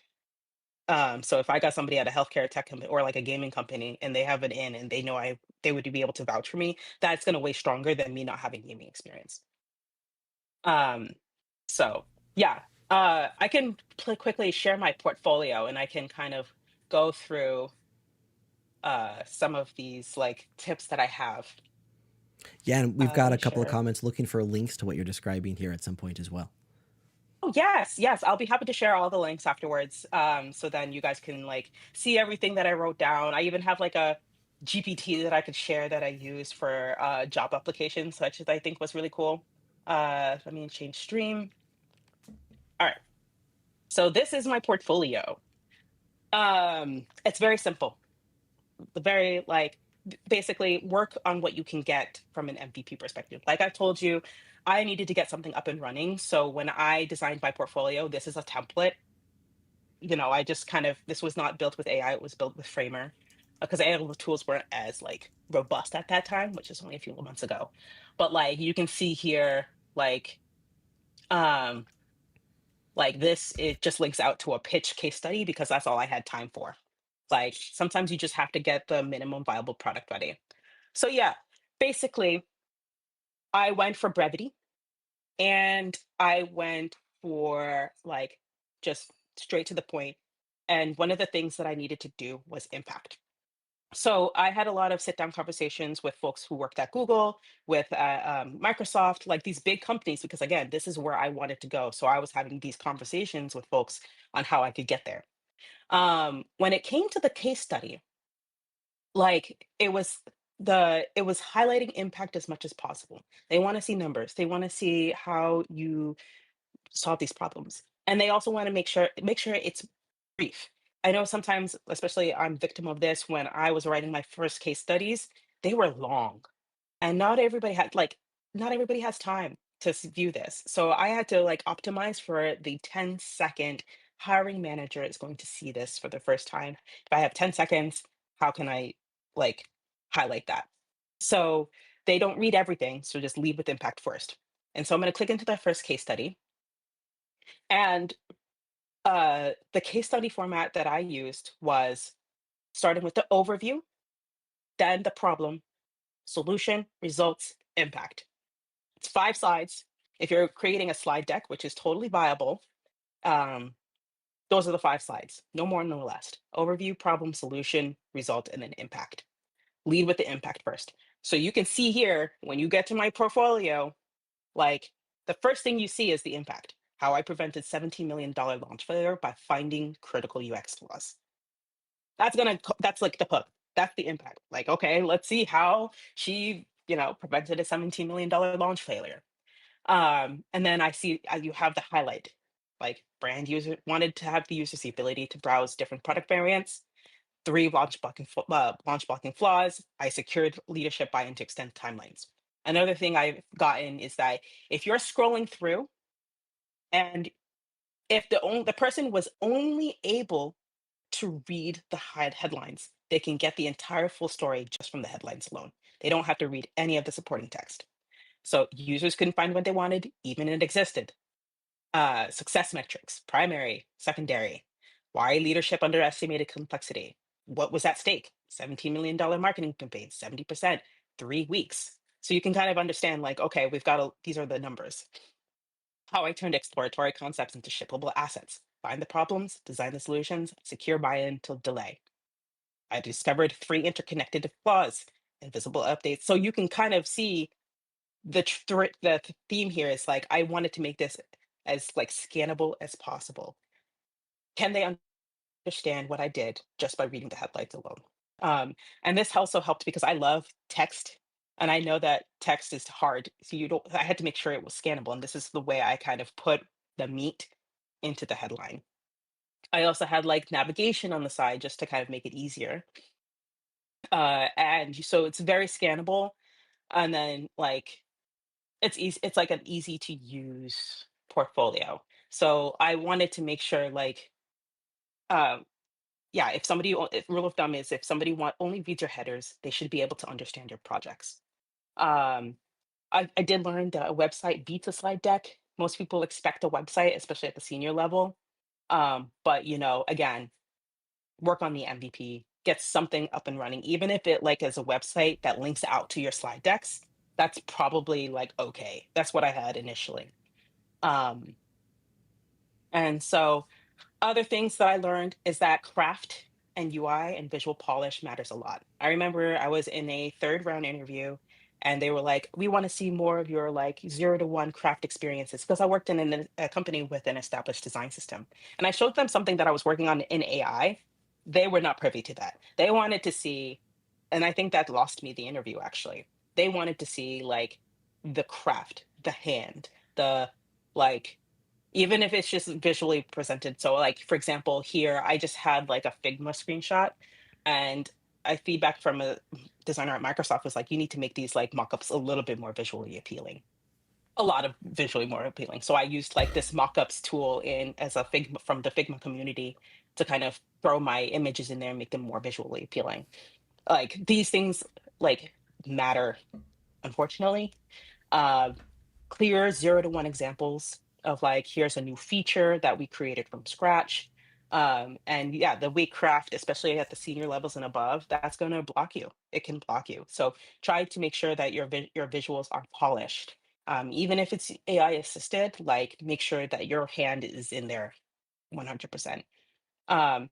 So if I got somebody at a healthcare tech company or like a gaming company and they have an in and they know they would be able to vouch for me, that's gonna weigh stronger than me not having gaming experience. Um, so yeah, I can quickly share my portfolio and I can kind of go through some of these like tips that I have. Yeah, and we've Let got a me couple of share. comments looking for links to what you're describing here at some point as well. Oh Oh yes, yes. I'll be happy to share all the links afterwards. So then you guys can like see everything that I wrote down. I even have like a GPT that I could share that I use for job applications, which I think was really cool. Let me change stream. All right. So this is my portfolio. It's very simple. The very like basically work on what you can get from an MVP perspective. Like I told you, I needed to get something up and running. So when I designed my portfolio, this is a template. I just kind of this was not built with AI, it was built with Framer because AI tools weren't as like robust at that time, which is only a few months ago. But like you can see here, um, like this, it just links out to a pitch case study because that's all I had time for. Like sometimes you just have to get the minimum viable product ready. So yeah, basically, I went for brevity and I went for like just straight to the point. And one of the things that I needed to do was impact. So I had a lot of sit down conversations with folks who worked at Google, with Microsoft, like these big companies, because again, this is where I wanted to go. So I was having these conversations with folks on how I could get there. When it came to the case study, like it was highlighting impact as much as possible. They want to see numbers. They want to see how you solve these problems. And they also want to make sure it's brief. I know sometimes, especially I'm victim of this when I was writing my first case studies, they were long and not everybody has time to view this, so I had to like optimize for the 10-second hiring manager is going to see this for the first time. If I have 10 seconds, how can I like highlight that? So they don't read everything, so just lead with impact first. And so I'm going to click into that first case study, and the case study format that I used was starting with the overview, then the problem, solution, results, impact. It's 5 slides. If you're creating a slide deck, which is totally viable, um, those are the 5 slides. No more, no less. Overview, problem, solution, result, and then impact. Lead with the impact first. So you can see here, when you get to my portfolio, like the first thing you see is the impact. How I prevented $17 million launch failure by finding critical UX flaws. That's like the hook. That's the impact. Like, okay, let's see how she, prevented a $17 million launch failure. And then I see you have the highlight, like brand user wanted to have the user see ability to browse different product variants, 3 launch blocking flaws. I secured leadership buy-in to extend timelines. Another thing I've gotten is that if you're scrolling through and if the person was only able to read the headlines, they can get the entire full story just from the headlines alone. They don't have to read any of the supporting text. So users couldn't find what they wanted, even if it existed. Success metrics, primary, secondary. Why leadership underestimated complexity? What was at stake? $17 million marketing campaign, 70%, 3 weeks. So you can kind of understand, like, okay, these are the numbers. How I turned exploratory concepts into shippable assets. Find the problems, design the solutions, secure buy-in till delay. I discovered 3 interconnected flaws, invisible updates. So you can kind of see the theme here is like I wanted to make this as like scannable as possible. Can they understand what I did just by reading the headlights alone? And this also helped because I love text, and I know that text is hard. So you don't. I had to make sure it was scannable, and this is the way I kind of put the meat into the headline. I also had like navigation on the side just to kind of make it easier. And so it's very scannable, and then like it's easy. It's like an easy to use portfolio. So I wanted to make sure, like, um, yeah, if rule of thumb is if somebody only reads your headers, they should be able to understand your projects. Um, I did learn that a website beats a slide deck. Most people expect a website, especially at the senior level. But again, work on the MVP, get something up and running, even if it like is a website that links out to your slide decks. That's probably like okay. That's what I had initially. Um, and so other things that I learned is that craft and UI and visual polish matters a lot. I remember I was in a third round interview and they were like, we want to see more of your like 0 to 1 craft experiences, because I worked in a company with an established design system, and I showed them something that I was working on in AI. They were not privy to that. They wanted to see, and I think that lost me the interview actually. They wanted to see like the craft, the hand, the like, even if it's just visually presented. So like for example, here I just had like a Figma screenshot, and I feedback from a designer at Microsoft was like, you need to make these like mockups a little bit more visually appealing. A lot of visually more appealing. So I used like this mockups tool in as a Figma from the Figma community to kind of throw my images in there and make them more visually appealing. Like these things like matter, unfortunately. uh, Clear 0 to 1 examples of like, here's a new feature that we created from scratch. And yeah, the weak craft, especially at the senior levels and above, that's going to block you. It can block you. So try to make sure that your visuals are polished. Even if it's AI assisted, like make sure that your hand is in there 100%. Um,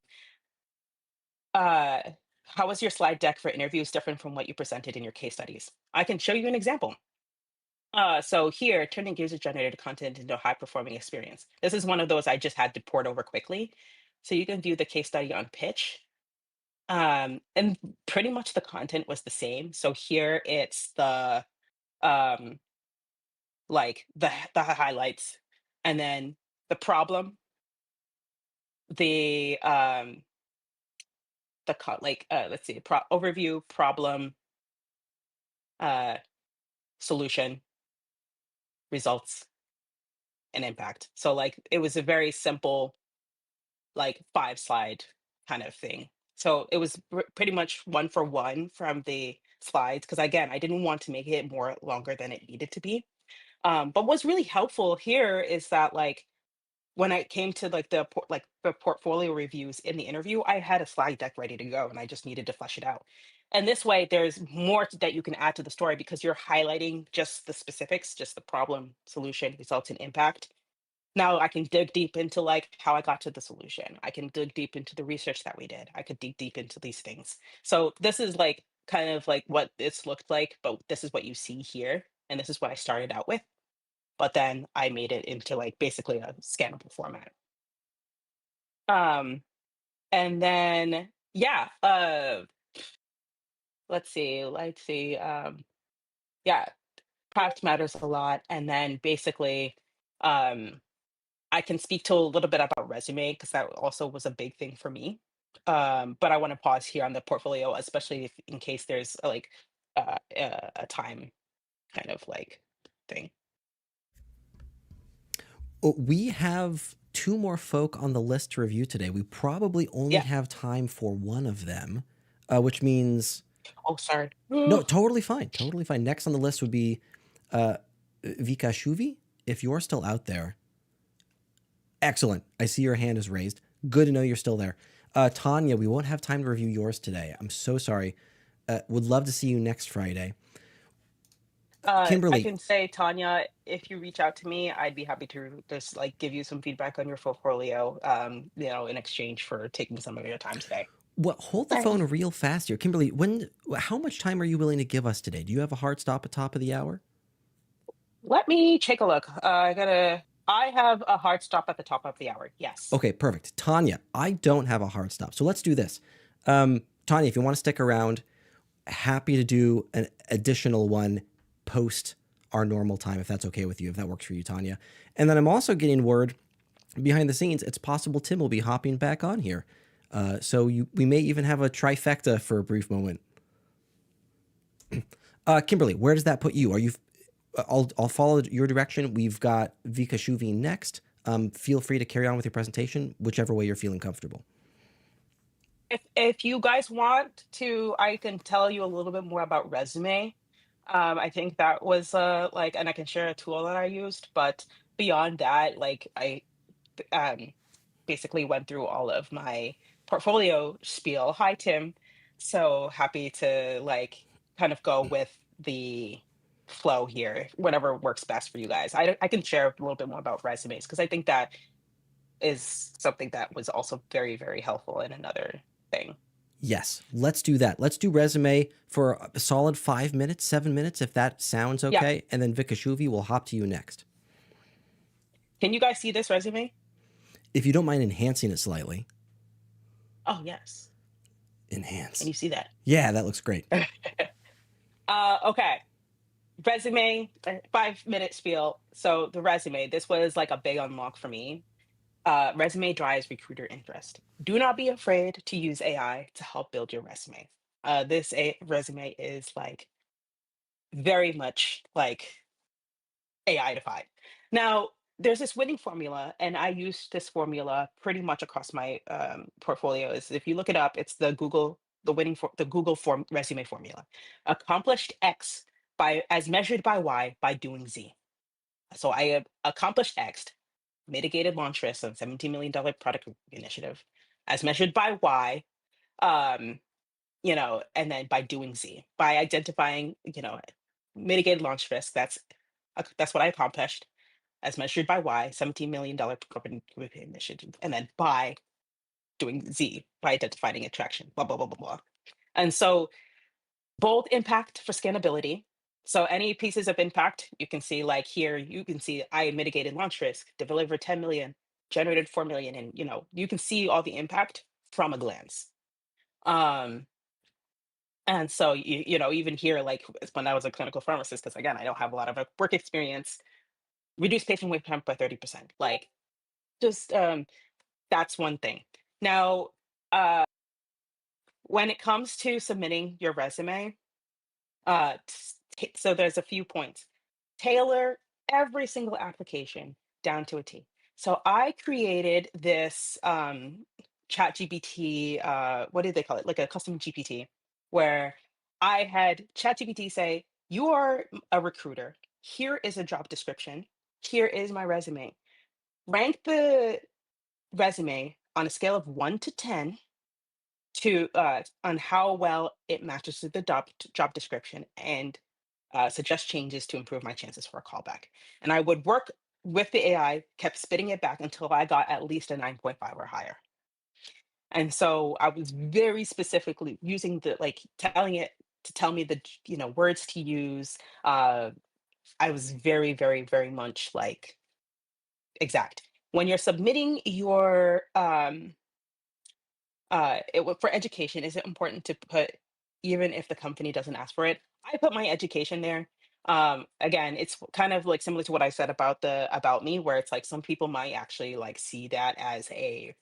uh, how was your slide deck for interviews different from what you presented in your case studies? I can show you an example. So here, turning user-generated content into a high-performing experience. This is one of those I just had to port over quickly. So you can view the case study on pitch. And pretty much the content was the same. So here it's the um like the highlights, and then the problem, the like let's see, overview, problem, uh solution, results, and impact. So like it was a very simple like 5 slide kind of thing. So it was pretty much 1 for 1 from the slides, because again, I didn't want to make it more longer than it needed to be. But what's really helpful here is that like when I came to like the portfolio reviews in the interview, I had a slide deck ready to go and I just needed to flesh it out. And this way, there's more that you can add to the story because you're highlighting just the specifics, just the problem, solution, results, and impact. Now I can dig deep into like how I got to the solution. I can dig deep into the research that we did. I could dig deep into these things. So this is like kind of like what this looked like, but this is what you see here. And this is what I started out with. But then I made it into like basically a scannable format. Um, and then yeah, let's see. Yeah, craft matters a lot. And then basically, um, I can speak to a little bit about resume because that also was a big thing for me. But I want to pause here on the portfolio, especially if in case there's like a time kind of like thing. We have two more folk on the list to review today. We probably only Yeah. have time for one of them, which means Oh, sorry. no, totally fine, totally fine. Next on the list would be uh, Vikashuvi. If you're still out there, excellent. I see your hand is raised. Good to know you're still there. Tanya, we won't have time to review yours today. I'm so sorry. Would love to see you next Friday. I Kimberly, can say, Tanya, if you reach out to me, I'd be happy to just like give you some feedback on your portfolio, in exchange for taking some of your time today. well, hold the phone real fast here. Kimberly, how much time are you willing to give us today? Do you have a hard stop at top of the hour? Let me take a look. I have a hard stop at the top of the hour. Yes. Okay, perfect. Tanya, I don't have a hard stop. So let's do this. Tanya, if you want to stick around, happy to do an additional one post our normal time, if that's okay with you, if that works for you, Tanya. And then I'm also getting word behind the scenes, it's possible Tim will be hopping back on here. So we may even have a trifecta for a brief moment. Kimberly, where does that put you? Are you? I'll follow your direction. We've got vikashuvi next. Feel free to carry on with your presentation, whichever way you're feeling comfortable. If you guys want to, I can tell you a little bit more about resume. I think that was like, and I can share a tool that I used, but beyond that, like I um basically went through all of my portfolio spiel. Hi, Tim. So happy to like kind of go with the flow here, whatever works best for you guys. I can share a little bit more about resumes because I think that is something that was also very, very helpful in another thing. Yes, let's do that. Let's do resume for a solid 5 minutes, 7 minutes, if that sounds Yeah. okay. And then vikashuvi, will hop to you next. Can you guys see this resume? If you don't mind enhancing it slightly. Oh, yes. Enhance. Can you see that? Yeah, that looks great. Okay. Resume, 5 minute spiel. So the resume, this was like a big unlock for me. Resume drives recruiter interest. Do not be afraid to use AI to help build your resume. This resume is like very much like AI-ified. Now, there's this winning formula, and I use this formula pretty much across my portfolios. If you look it up, it's the Google form resume formula. Accomplished X by as measured by Y by doing Z. So I have accomplished X, mitigated launch risk on $17 million product initiative, as measured by Y, um, and then by doing Z, by identifying, mitigated launch risk. That's what I accomplished as measured by Y, $17 million corporate initiative, and then by doing Z, by identifying attraction, blah, blah, blah, blah, blah. And so bold impact for scalability. So any pieces of impact, you can see like here, you can see I mitigated launch risk, delivered 10 million, generated 4 million, and you can see all the impact from a glance. Um, and so even here, like when I was a clinical pharmacist, because again, I don't have a lot of work experience, reduce patient wait time by 30%. Like just that's one thing. Now, uh, when it comes to submitting your resume, so there's a few points. Tailor every single application down to a T. So I created this chat GPT, what did they call it? Like a custom GPT, where I had chat GPT say, you are a recruiter. Here is a job description. Here is my resume. Rank the resume on a scale of 1 to 10 to on how well it matches to the job description, and suggest changes to improve my chances for a callback. And I would work with the AI, kept spitting it back until I got at least a 9.5 or higher. And so I was very specifically using the like telling it to tell me the words to use. I was very, very, very much like exact. When you're submitting your for education, is it important to put, even if the company doesn't ask for it? I put my education there. Again, it's kind of like similar to what I said about the about me, where it's like some people might actually like see that as a,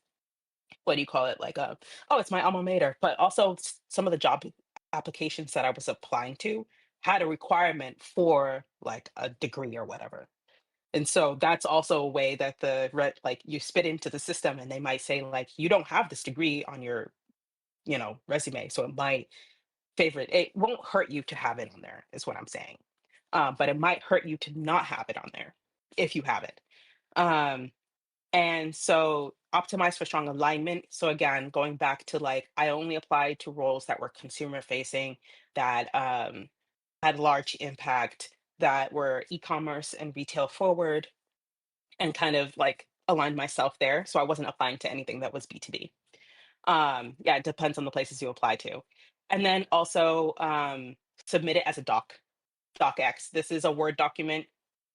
what do you call it, like a, oh, it's my alma mater. But also some of the job applications that I was applying to had a requirement for like a degree or whatever. And so that's also a way that like you spit into the system, and they might say like, you don't have this degree on your resume. So it might it won't hurt you to have it on there, is what I'm saying. But it might hurt you to not have it on there if you have it. Um, and so optimize for strong alignment. So again, going back to like, I only applied to roles that were consumer facing, that had large impact, that were e-commerce and retail forward, and kind of like aligned myself there. So I wasn't applying to anything that was B2B. Yeah, it depends on the places you apply to. And then also submit it as a docx. This is a Word document.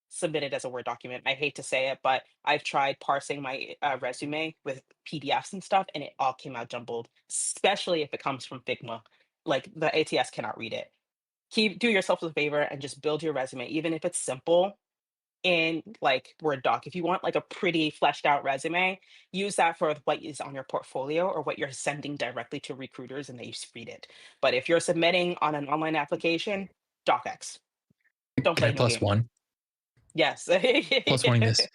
Submit it as a Word document. I hate to say it, but I've tried parsing my resume with PDFs and stuff, and it all came out jumbled, especially if it comes from Figma. Like the ATS cannot read it. Do yourself a favor and just build your resume, even if it's simple, in like Word doc. If you want like a pretty fleshed out resume, use that for what is on your portfolio or what you're sending directly to recruiters and they read it. But if you're submitting on an online application, docx. Don't Can I play no plus game. one? Yes. Plus one this.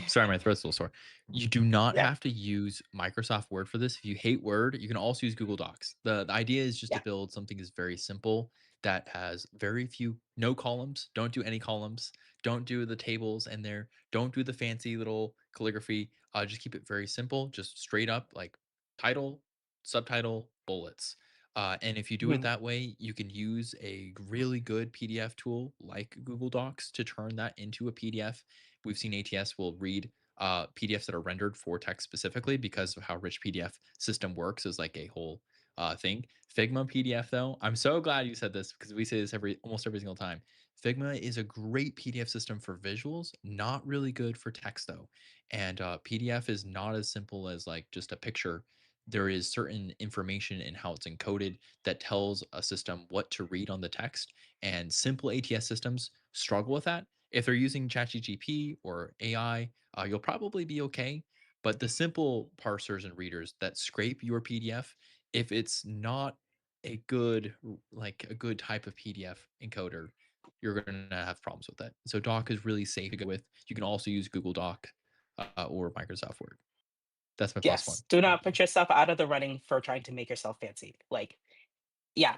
Sorry, my throat's a little sore. You do not Yeah. have to use Microsoft Word for this. If you hate Word, you can also use Google Docs. The idea is just Yeah. to build something that's very simple, that has very few, no columns. Don't do any columns. Don't do the tables in there. Don't do the fancy little calligraphy. Just keep it very simple, just straight up like title, subtitle, bullets. And if you do it Mhm. that way, you can use a really good PDF tool like Google Docs to turn that into a PDF. We've seen ATS will read PDFs that are rendered for text specifically because of how rich PDF system works as like a whole thing. Figma PDF though, I'm so glad you said this because we say this almost every single time. Figma is a great PDF system for visuals, not really good for text though. And PDF is not as simple as like just a picture. There is certain information in how it's encoded that tells a system what to read on the text. And simple ATS systems struggle with that. If they're using ChatGPT or AI, you'll probably be okay. But the simple parsers and readers that scrape your PDF, if it's not a good a good type of PDF encoder, you're going to have problems with that. So Doc is really safe to go with. You can also use Google Doc or Microsoft Word. That's my plus one. Yes, do not put yourself out of the running for trying to make yourself fancy. Like, yeah,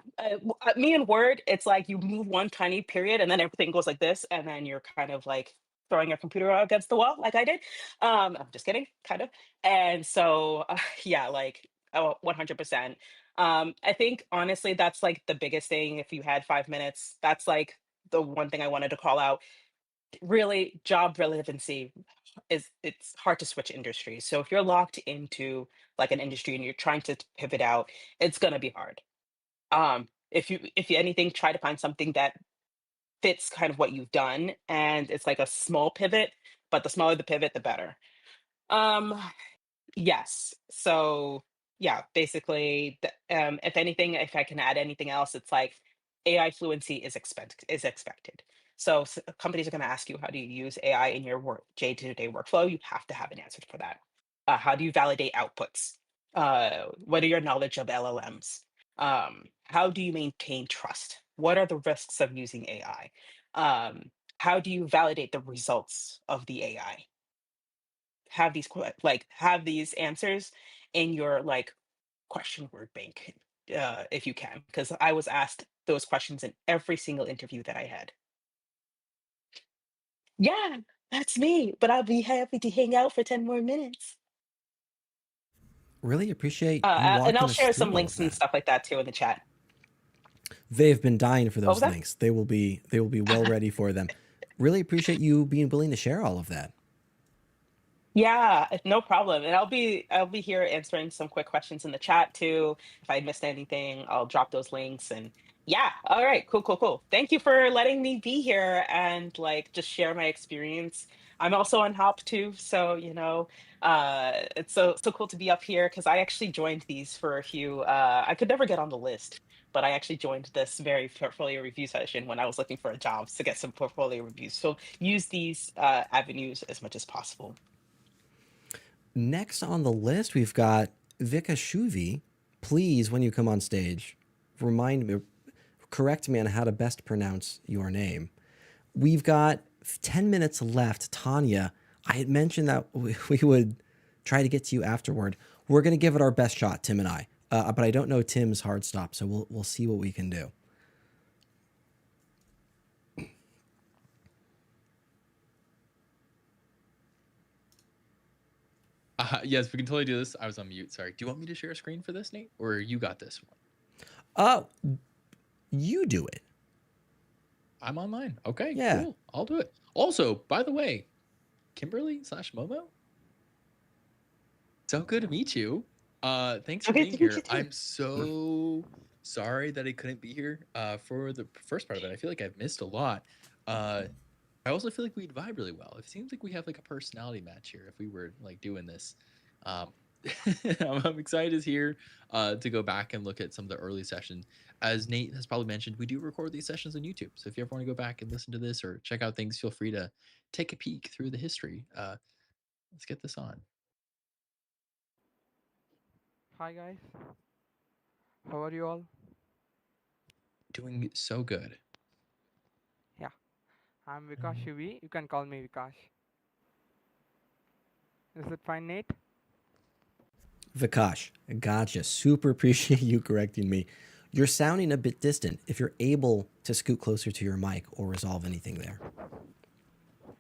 me and Word, it's like you move one tiny period and then everything goes like this, and then you're kind of like throwing your computer against the wall, like I did. I'm just kidding, kind of. And so, yeah, like, oh, 100%. I think honestly, that's like the biggest thing. If you had 5 minutes, that's like the one thing I wanted to call out. Really, job relevancy it's hard to switch industries. So if you're locked into like an industry and you're trying to pivot out, it's gonna be hard. If you anything, try to find something that fits kind of what you've done, and it's like a small pivot, but the smaller the pivot, the better. Um, yes. So yeah, basically, if anything, if I can add anything else, it's like AI fluency is expected. So companies are going to ask you, how do you use AI in your work day-to-day workflow? You have to have an answer for that. How do you validate outputs? What are your knowledge of LLMs? How do you maintain trust? What are the risks of using AI? How do you validate the results of the AI? Have these answers in your like question word bank, if you can, because I was asked those questions in every single interview that I had. Yeah, that's me, but I'll be happy to hang out for 10 more minutes. Really appreciate you And I'll walking us share some through all of links and that. stuff like that too in the chat. They've been dying for What was those that? links. They will be well ready for them. Really appreciate you being willing to share all of that. Yeah, no problem. And I'll be here answering some quick questions in the chat too. If I missed anything, I'll drop those links. And yeah, all right, cool, cool, cool. Thank you for letting me be here and like just share my experience. I'm also on Hop too, so it's so cool to be up here because I actually joined these for a few. I could never get on the list, but I actually joined this very portfolio review session when I was looking for a job to get some portfolio reviews. So use these avenues as much as possible. Next on the list, we've got vikashuvi. Please, when you come on stage, remind me, correct me on how to best pronounce your name. We've got 10 minutes left. Tanya, I had mentioned that we would try to get to you afterward. We're going to give it our best shot, Tim and I. But I don't know Tim's hard stop, so we'll see what we can do. Yes, we can totally do this. I was on mute. Sorry. Do you want me to share a screen for this, Nate, or you got this one? Oh, you do it. I'm online. Okay, Yeah. cool. I'll do it. Also, by the way, Kimberly/Momo. So good to meet you. Thanks for Okay, being thank you here. too. I'm so sorry that I couldn't be here for the first part of it. I feel like I've missed a lot. I also feel like we'd vibe really well. It seems like we have like a personality match here if we were like doing this. Um, I'm excited to hear to go back and look at some of the early sessions. As Nate has probably mentioned, we do record these sessions on YouTube. So if you ever want to go back and listen to this or check out things, feel free to take a peek through the history. Let's get this on. Hi guys, how are you all? Doing so good. Yeah, I'm Vikashuvi. You can call me Vikash. Is it fine, Nate? Vikash, gotcha. Super appreciate you correcting me. You're sounding a bit distant. If you're able to scoot closer to your mic or resolve anything there.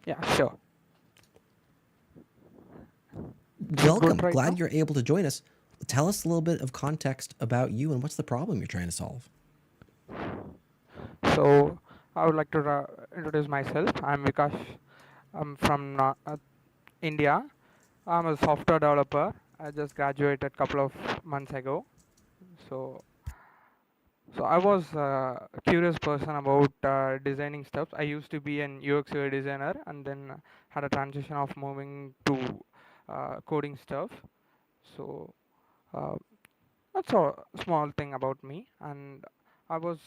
Yeah, sure. Welcome. Good right Glad now? you're able to join us. Tell us a little bit of context about you and what's the problem you're trying to solve. So, I would like to introduce myself. I'm Vikash. I'm from India. I'm a software developer. I just graduated a couple of months ago. So so I was a curious person about designing stuff. I used to be an UX UI designer, and then had a transition of moving to coding stuff. So uh, that's a small thing about me, and I was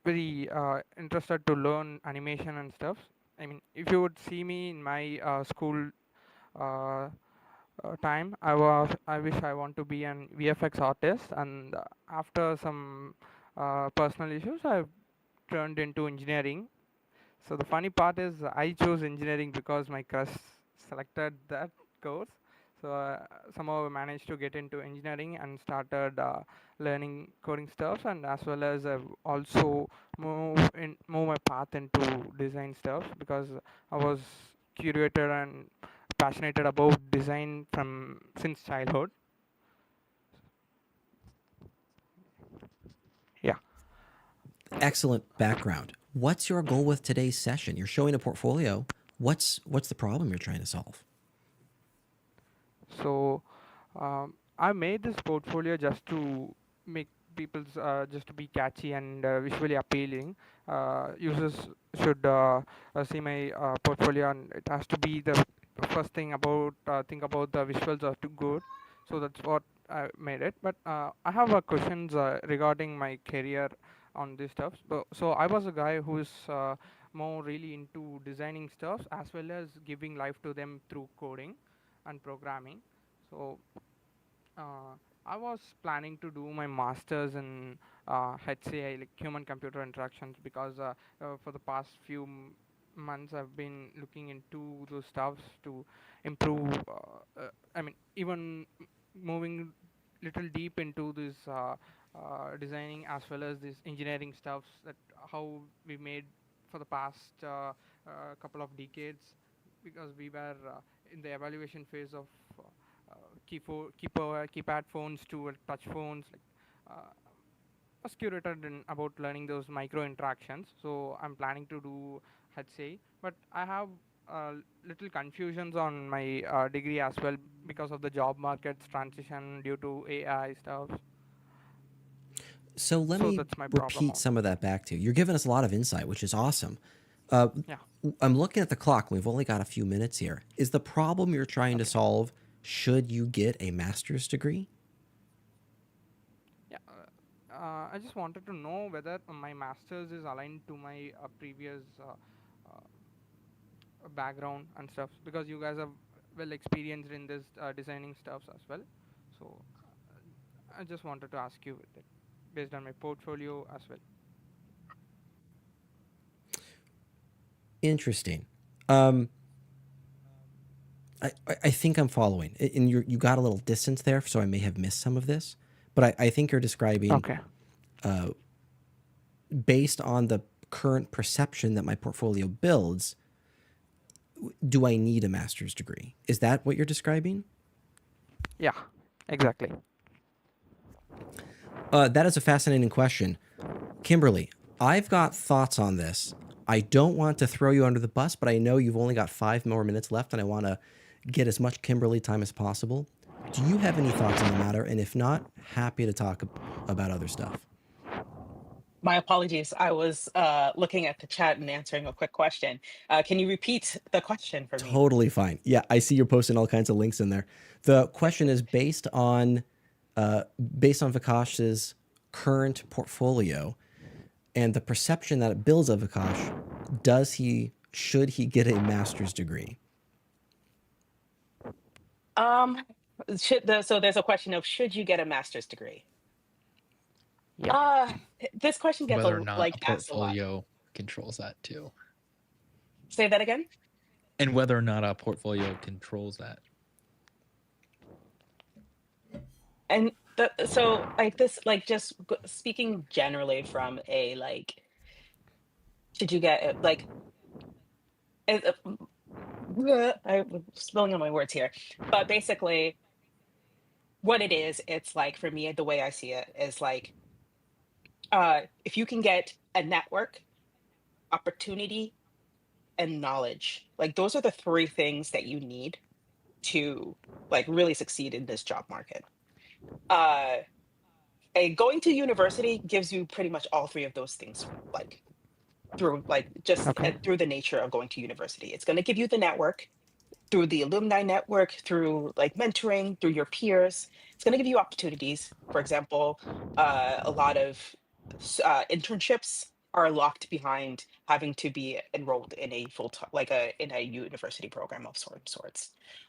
very interested to learn animation and stuff. I mean, if you would see me in my school uh, time, I wish I want to be an VFX artist, and after some personal issues, I turned into engineering. So the funny part is I chose engineering because my crush selected that course. So somehow I managed to get into engineering and started learning coding stuff, and as well as also move my path into design stuff because I was curated and passionate about design from since childhood. Yeah. Excellent background. What's your goal with today's session? You're showing a portfolio. What's the problem you're trying to solve? So I made this portfolio just to make people's just to be catchy and visually appealing. Users should see my portfolio, and it has to be the first thing about think about the visuals are too good. So that's what I made it. But I have questions regarding my career on this stuff. So I was a guy who's more really into designing stuff as well as giving life to them through coding and programming. So uh, I was planning to do my masters in HCI, like human computer interactions, because for the past few months I've been looking into those stuffs to improve. I mean, even moving little deep into this designing as well as this engineering stuffs that how we made for the past couple of decades, because we were in the evaluation phase of keypad phones to touch phones. Like, was curated in about learning those micro interactions. So I'm planning to do HCI, but I have little confusions on my degree as well because of the job market's transition due to AI stuff. So let So me that's my problem repeat on. some of that back to you. You're giving us a lot of insight, which is awesome. Uh, Yeah. I'm looking at the clock. We've only got a few minutes here. Is the problem you're trying to Okay. solve should you get a master's degree? Yeah. I just wanted to know whether my master's is aligned to my previous background and stuff, because you guys are well experienced in this designing stuffs as well. So I just wanted to ask you that based on my portfolio as well. Interesting. Um, I think I'm following. And you got a little distance there, so I may have missed some of this. But I think you're describing Okay. based on the current perception that my portfolio builds, do I need a master's degree? Is that what you're describing? Yeah, exactly. That is a fascinating question. Kimberly, I've got thoughts on this. I don't want to throw you under the bus, but I know you've only got 5 more minutes left, and I want to get as much Kimberly time as possible. Do you have any thoughts on the matter? And if not, happy to talk about other stuff. My apologies. I was looking at the chat and answering a quick question. Can you repeat the question for me? Totally fine. Yeah, I see you're posting all kinds of links in there. The question is based on Vikash's current portfolio and the perception that it builds of Vikash. Should he get a master's degree? Um, so there's a question of should you get a master's degree? Yeah. Uh, this question gets Whether or not a like asked a lot. portfolio controls that too. Say that again. And whether or not a portfolio controls that. And so like this, like just speaking generally from a like, should you get it, like, it, I'm spilling on my words here, but basically what it is, it's like for me, the way I see it is like, if you can get a network, opportunity, and knowledge, like those are the three things that you need to like really succeed in this job market. Uh, going to university gives you pretty much all three of those things, like through like just Okay. through the nature of going to university. It's going to give you the network through the alumni network, through like mentoring, through your peers. It's going to give you opportunities. For example, a lot of internships are locked behind having to be enrolled in a full time, like a in a university program of sorts,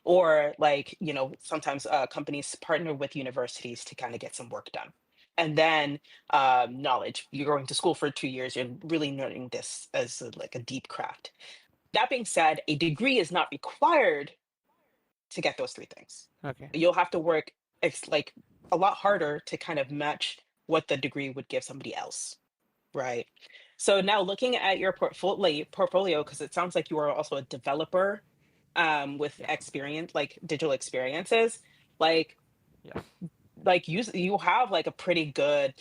or like sometimes companies partner with universities to kind of get some work done. And then knowledge. You're going to school for 2 years. You're really learning this as like a deep craft. That being said, a degree is not required to get those three things. Okay. You'll have to work like a lot harder to kind of match what the degree would give somebody else, right? So now looking at your portfolio, because it sounds like you are also a developer with Yeah. experience, like digital experiences, like Yes. you have like a pretty good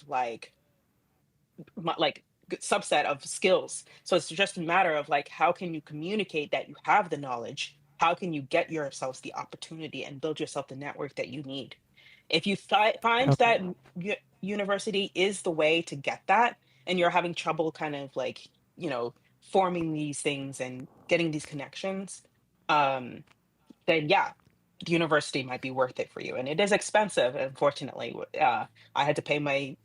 subset of skills. So it's just a matter of like how can you communicate that you have the knowledge? How can you get yourselves the opportunity and build yourself the network that you need? If you find Okay. that university is the way to get that, and you're having trouble kind of like forming these things and getting these connections, um, then yeah, the university might be worth it for you. And it is expensive, unfortunately. I had to pay my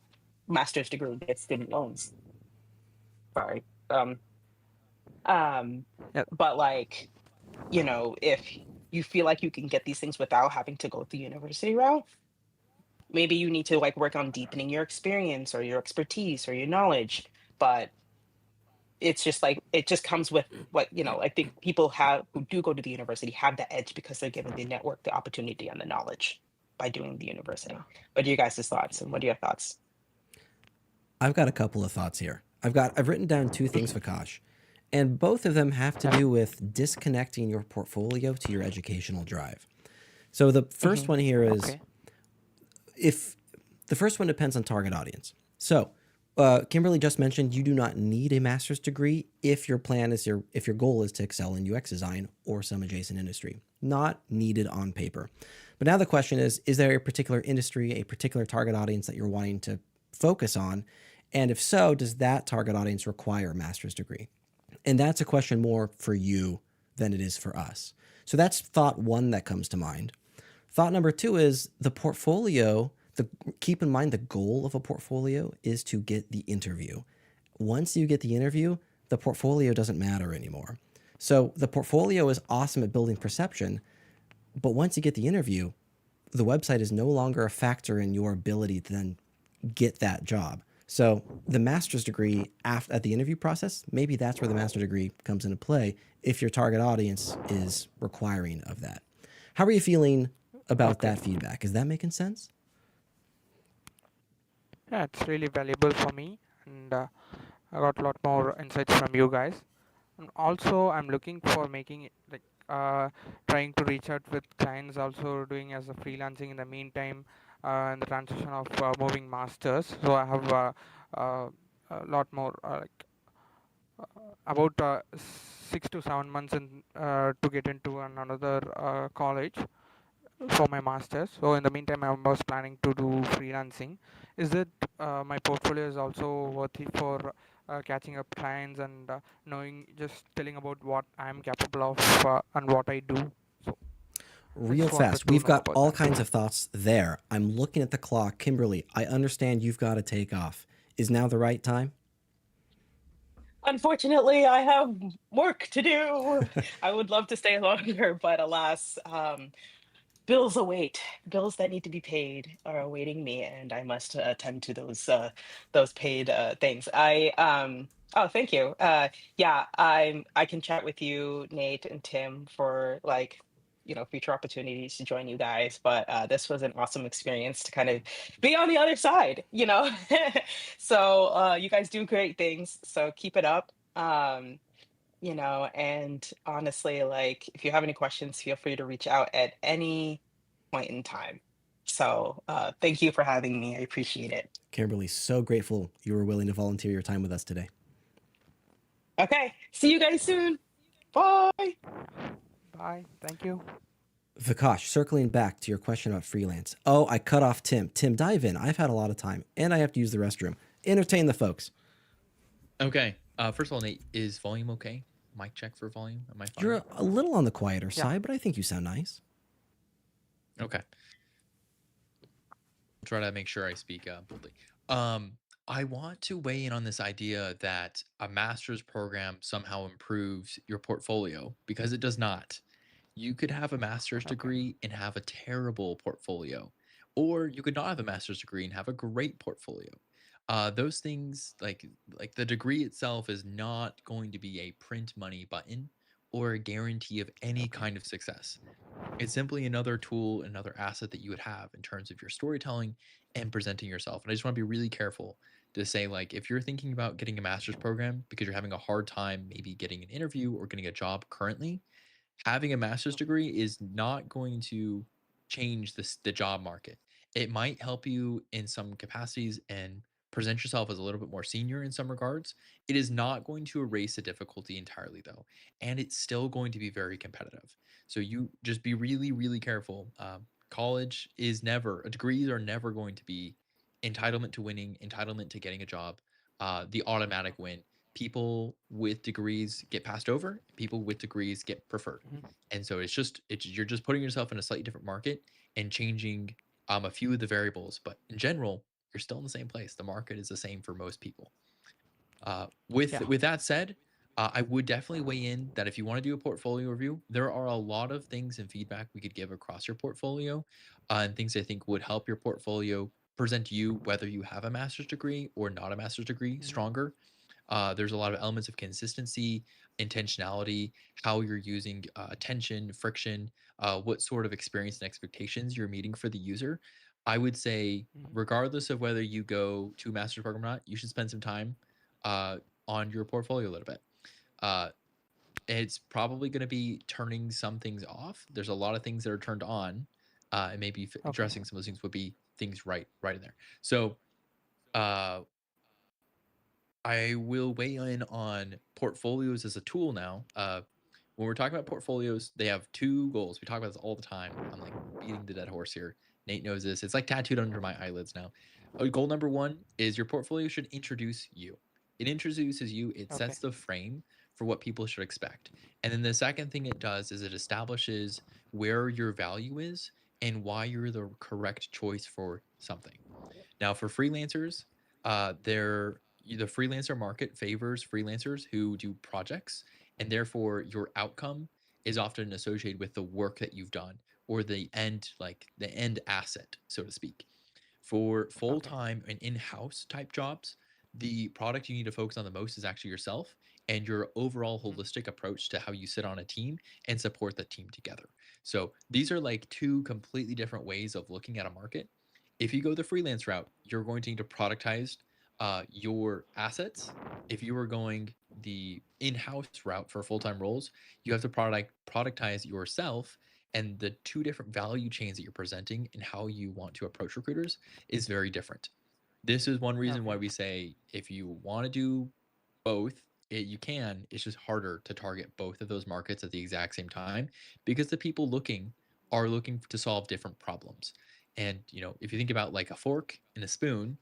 master's degree to get student loans. Sorry. Um, Yeah. but like, if you feel like you can get these things without having to go the university route, maybe you need to like work on deepening your experience or your expertise or your knowledge. But it's just like it just comes with what I think people have who do go to the university have the edge because they're given the network, the opportunity, and the knowledge by doing the university. Yeah. What are you guys' thoughts, and what are your thoughts? I've got a couple of thoughts here. I've written down two things, Vikash, and both of them have to do with disconnecting your portfolio to your educational drive. So the first one here is Okay. if the first one depends on target audience. So Kimberly just mentioned you do not need a master's degree if your if your goal is to excel in UX design or some adjacent industry. Not needed on paper. But now the question is there a particular industry, a particular target audience that you're wanting to focus on? And if so, does that target audience require a master's degree? And that's a question more for you than it is for us. So that's thought one that comes to mind. Thought number two is the portfolio. Keep in mind the goal of a portfolio is to get the interview. Once you get the interview, the portfolio doesn't matter anymore. So the portfolio is awesome at building perception, but once you get the interview, the website is no longer a factor in your ability to then get that job. So the master's degree at the interview process, maybe that's where the master's degree comes into play if your target audience is requiring of that. How are you feeling about that feedback? Is that making sense? Yeah, it's really valuable for me, and I got a lot more insights from you guys. And also, I'm looking for making it like trying to reach out with clients, also doing as a freelancing in the meantime, in the transition of moving masters. So I have a lot more about 6 to 7 months to get into another college for my masters. So in the meantime, I was planning to do freelancing. Is it my portfolio is also worthy for catching up clients and knowing, just telling about what I'm capable of and what I do? So I Real just wanted fast. to We've know got about all that. kinds of thoughts there. I'm looking at the clock. Kimberly, I understand you've got to take off. Is now the right time? Unfortunately, I have work to do. I would love to stay longer, but alas, bills await. Bills that need to be paid are awaiting me, and I must attend to those paid things. Oh, thank you. Yeah, I can chat with you, Nate and Tim, for like future opportunities to join you guys. But this was an awesome experience to kind of be on the other side. So you guys do great things. So keep it up. And honestly, like if you have any questions, feel free to reach out at any point in time. So thank you for having me. I appreciate it. Kimberly, so grateful you were willing to volunteer your time with us today. Okay. See you guys soon. Bye. Bye. Thank you. Vikash, circling back to your question about freelance. Oh, I cut off Tim. Tim, dive in. I've had a lot of time, and I have to use the restroom. Entertain the folks. Okay. First of all, Nate, is volume okay? Mic check for volume. Am I fine? You're a little on the quieter Yeah. side, but I think you sound nice. Okay. Try to make sure I speak boldly. I want to weigh in on this idea that a master's program somehow improves your portfolio, because it does not. You could have a master's Okay. degree and have a terrible portfolio, or you could not have a master's degree and have a great portfolio. Those things, like the degree itself, is not going to be a print money button or a guarantee of any Okay. kind of success. It's simply another tool, another asset that you would have in terms of your storytelling and presenting yourself. And I just want to be really careful to say, like, if you're thinking about getting a master's program because you're having a hard time maybe getting an interview or getting a job currently, having a master's degree is not going to change the job market. It might help you in some capacities and present yourself as a little bit more senior in some regards. It is not going to erase the difficulty entirely, though, and it's still going to be very competitive. So you just be really, really careful. College is never, degrees are never going to be entitlement to winning, entitlement to getting a job, the automatic win. People with degrees get passed over, people with degrees get preferred. Mhm. And so you're just putting yourself in a slightly different market and changing a few of the variables, but in general, you're still in the same place. The market is the same for most people. With Yeah. that said, I would definitely weigh in that if you want to do a portfolio review, there are a lot of things and feedback we could give across your portfolio, and things I think would help your portfolio present you, whether you have a master's degree or not a master's degree, Mhm. stronger. There's a lot of elements of consistency, intentionality, how you're using attention, friction, what sort of experience and expectations you're meeting for the user. I would say, Mhm. regardless of whether you go to a master's program or not, you should spend some time on your portfolio a little bit. Uh, it's probably going to be turning some things off. There's a lot of things that are turned on, and maybe Okay. addressing some of those things would be things right in there. So, uh, I will weigh in on portfolios as a tool now. When we're talking about portfolios, they have two goals. We talk about this all the time. I'm like beating the dead horse here. Nate knows this. It's like tattooed under my eyelids now. Goal number one is your portfolio should introduce you. It introduces you, it Okay. sets the frame for what people should expect. And then the second thing it does is it establishes where your value is and why you're the correct choice for something. Now, for freelancers, the freelancer market favors freelancers who do projects, and therefore your outcome is often associated with the work that you've done or the end asset, so to speak. For Okay. full-time and in-house type jobs, the product you need to focus on the most is actually yourself and your overall Mhm. holistic approach to how you sit on a team and support the team together. So these are like two completely different ways of looking at a market. If you go the freelance route, you're going to need to productize your assets. If you are going the in-house route for full-time roles, you have to productize yourself, and the two different value chains that you're presenting and how you want to approach recruiters is very different. This is one reason why Okay. we say if you want to do both, you can. It's just harder to target both of those markets at the exact same time because the people looking are looking to solve different problems. And if you think about like a fork and a spoon,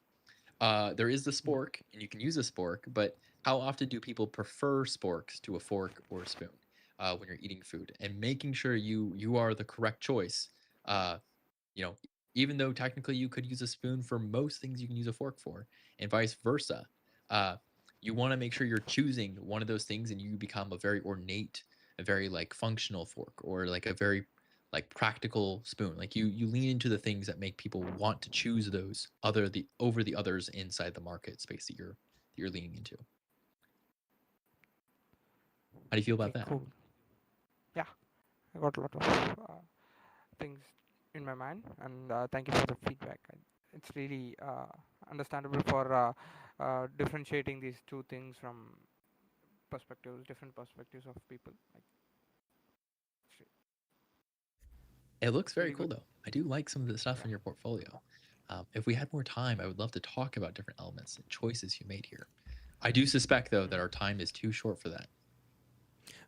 there is the Mhm. spork, and you can use a spork, but how often do people prefer sporks to a fork or a spoon when you're eating food? And making sure you are the correct choice. Uh, Even though technically you could use a spoon for most things, you can use a fork for, and vice versa. Uh, you want to make sure you're choosing one of those things, and you become a very ornate, a very like functional fork, or like a very like practical spoon. Like you lean into the things that make people want to choose those over the others inside the market space that you're leaning into. How do you feel about Okay. that? Cool. Yeah. I got a lot of things in my mind, and thank you for the feedback. It's really understandable for differentiating these two things from different perspectives of people. Like, it's It looks very really cool good. though. I do like some of the stuff Yeah. in your portfolio. If we had more time, I would love to talk about different elements and choices you made here. I do suspect though that Mhm. our time is too short for that.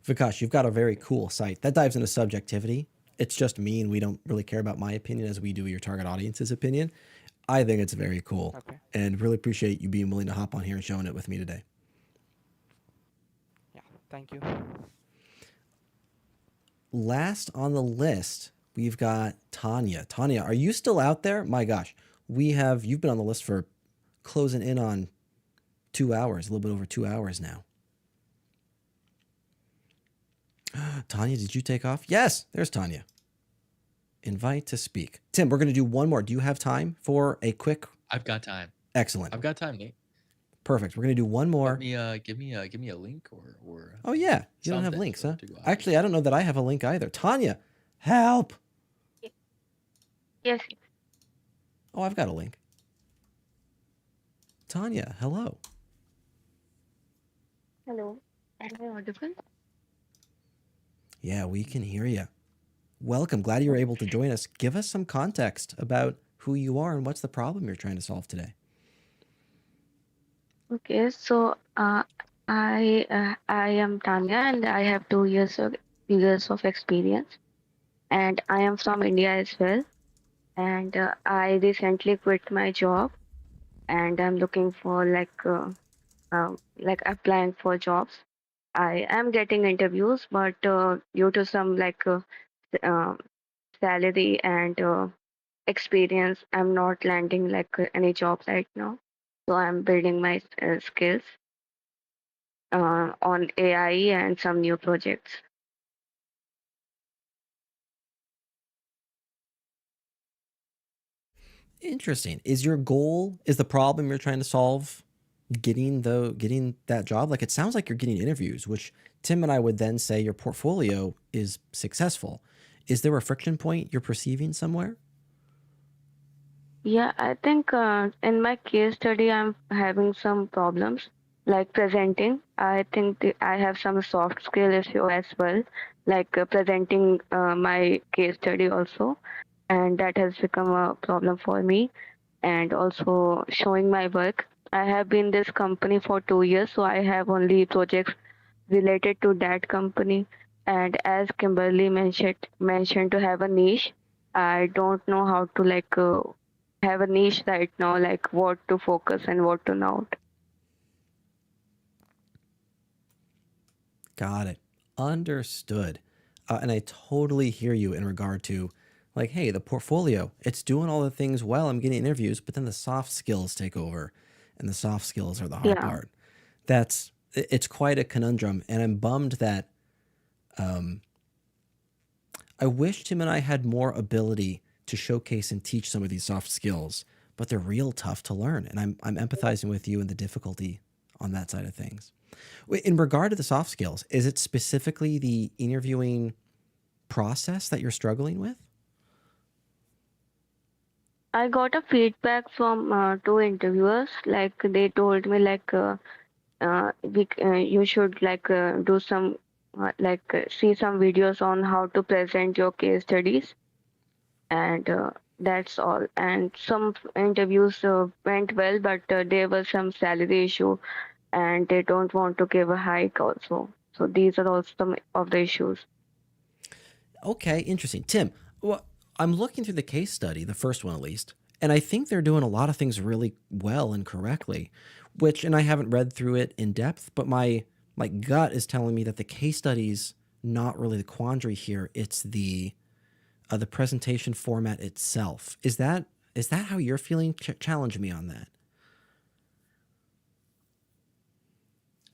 Vikash, you've got a very Okay. cool site that dives into subjectivity it's just me and we don't really care about my opinion as we do your target audience's opinion. I think it's very cool Okay. and really appreciate you being willing to hop on here and showing it with me today. Yeah. Thank you. Last on the list, we've got Tanya. Tanya, are you still out there? My gosh, you've been on the list for closing in on 2 hours, a little bit over 2 hours now. Tanya, did you take off? Yes, there's Tanya. Invite to speak. Tim, we're going to do one more. Do you have time for a quick? I've got time. Excellent. I've got time, Nate. Perfect. We're going to do one more. Give me a link or Oh yeah, you don't have something links, huh? to go Actually, I don't know that I have a link either. Tanya, help! Yes. Oh, I've got a link. Tanya, hello. Hello. Am I audible? Yeah, we can hear you. Welcome. Glad you were able to join us. Give us some context about who you are and what's the problem you're trying to solve today. Okay. So, I am Tanya, and I have 2 years of experience, and I am from India as well. And I recently quit my job, and I'm looking for like applying for jobs. I am getting interviews, but due to some uh, salary and experience, I'm not landing any jobs right now. So I'm building my skills on AI and some new projects. Interesting. Is the problem you're trying to solve getting that job? Like it sounds like you're getting interviews, which Tim and I would then say your portfolio is successful. Is there a friction point you're perceiving somewhere? Yeah, I think in my case study, I'm having some problems like presenting. I think I have some soft skill issue as well, like presenting my case study also, and that has become a problem for me. And also showing my work. I have been this company for 2 years, so I have only projects related to that company. And as Kimberly mentioned to have a niche, I don't know how to have a niche right now, like what to focus and what to not. Got it. Understood. And I totally hear you in regard to, like, hey, the portfolio, it's doing all the things well. I'm getting interviews, but then the soft skills take over, and the soft skills are the hard Yeah. part. It's quite a conundrum, and I'm bummed that I wish Tim and I had more ability to showcase and teach some of these soft skills, but they're real tough to learn, and I'm empathizing with you and the difficulty on that side of things. In regard to the soft skills, is it specifically the interviewing process that you're struggling with? I got a feedback from two interviewers. Like they told me you should do some see some videos on how to present your case studies, and that's all. And some interviews went well, but there was some salary issue, and they don't want to give a hike also. So these are also some of the issues. Okay, interesting. Tim, well, I'm looking through the case study, the first one at least, and I think they're doing a lot of things really well and correctly, and I haven't read through it in depth, but my gut is telling me that the case study's not really the quandary here. It's the presentation format itself. Is that how you're feeling? Challenge me on that.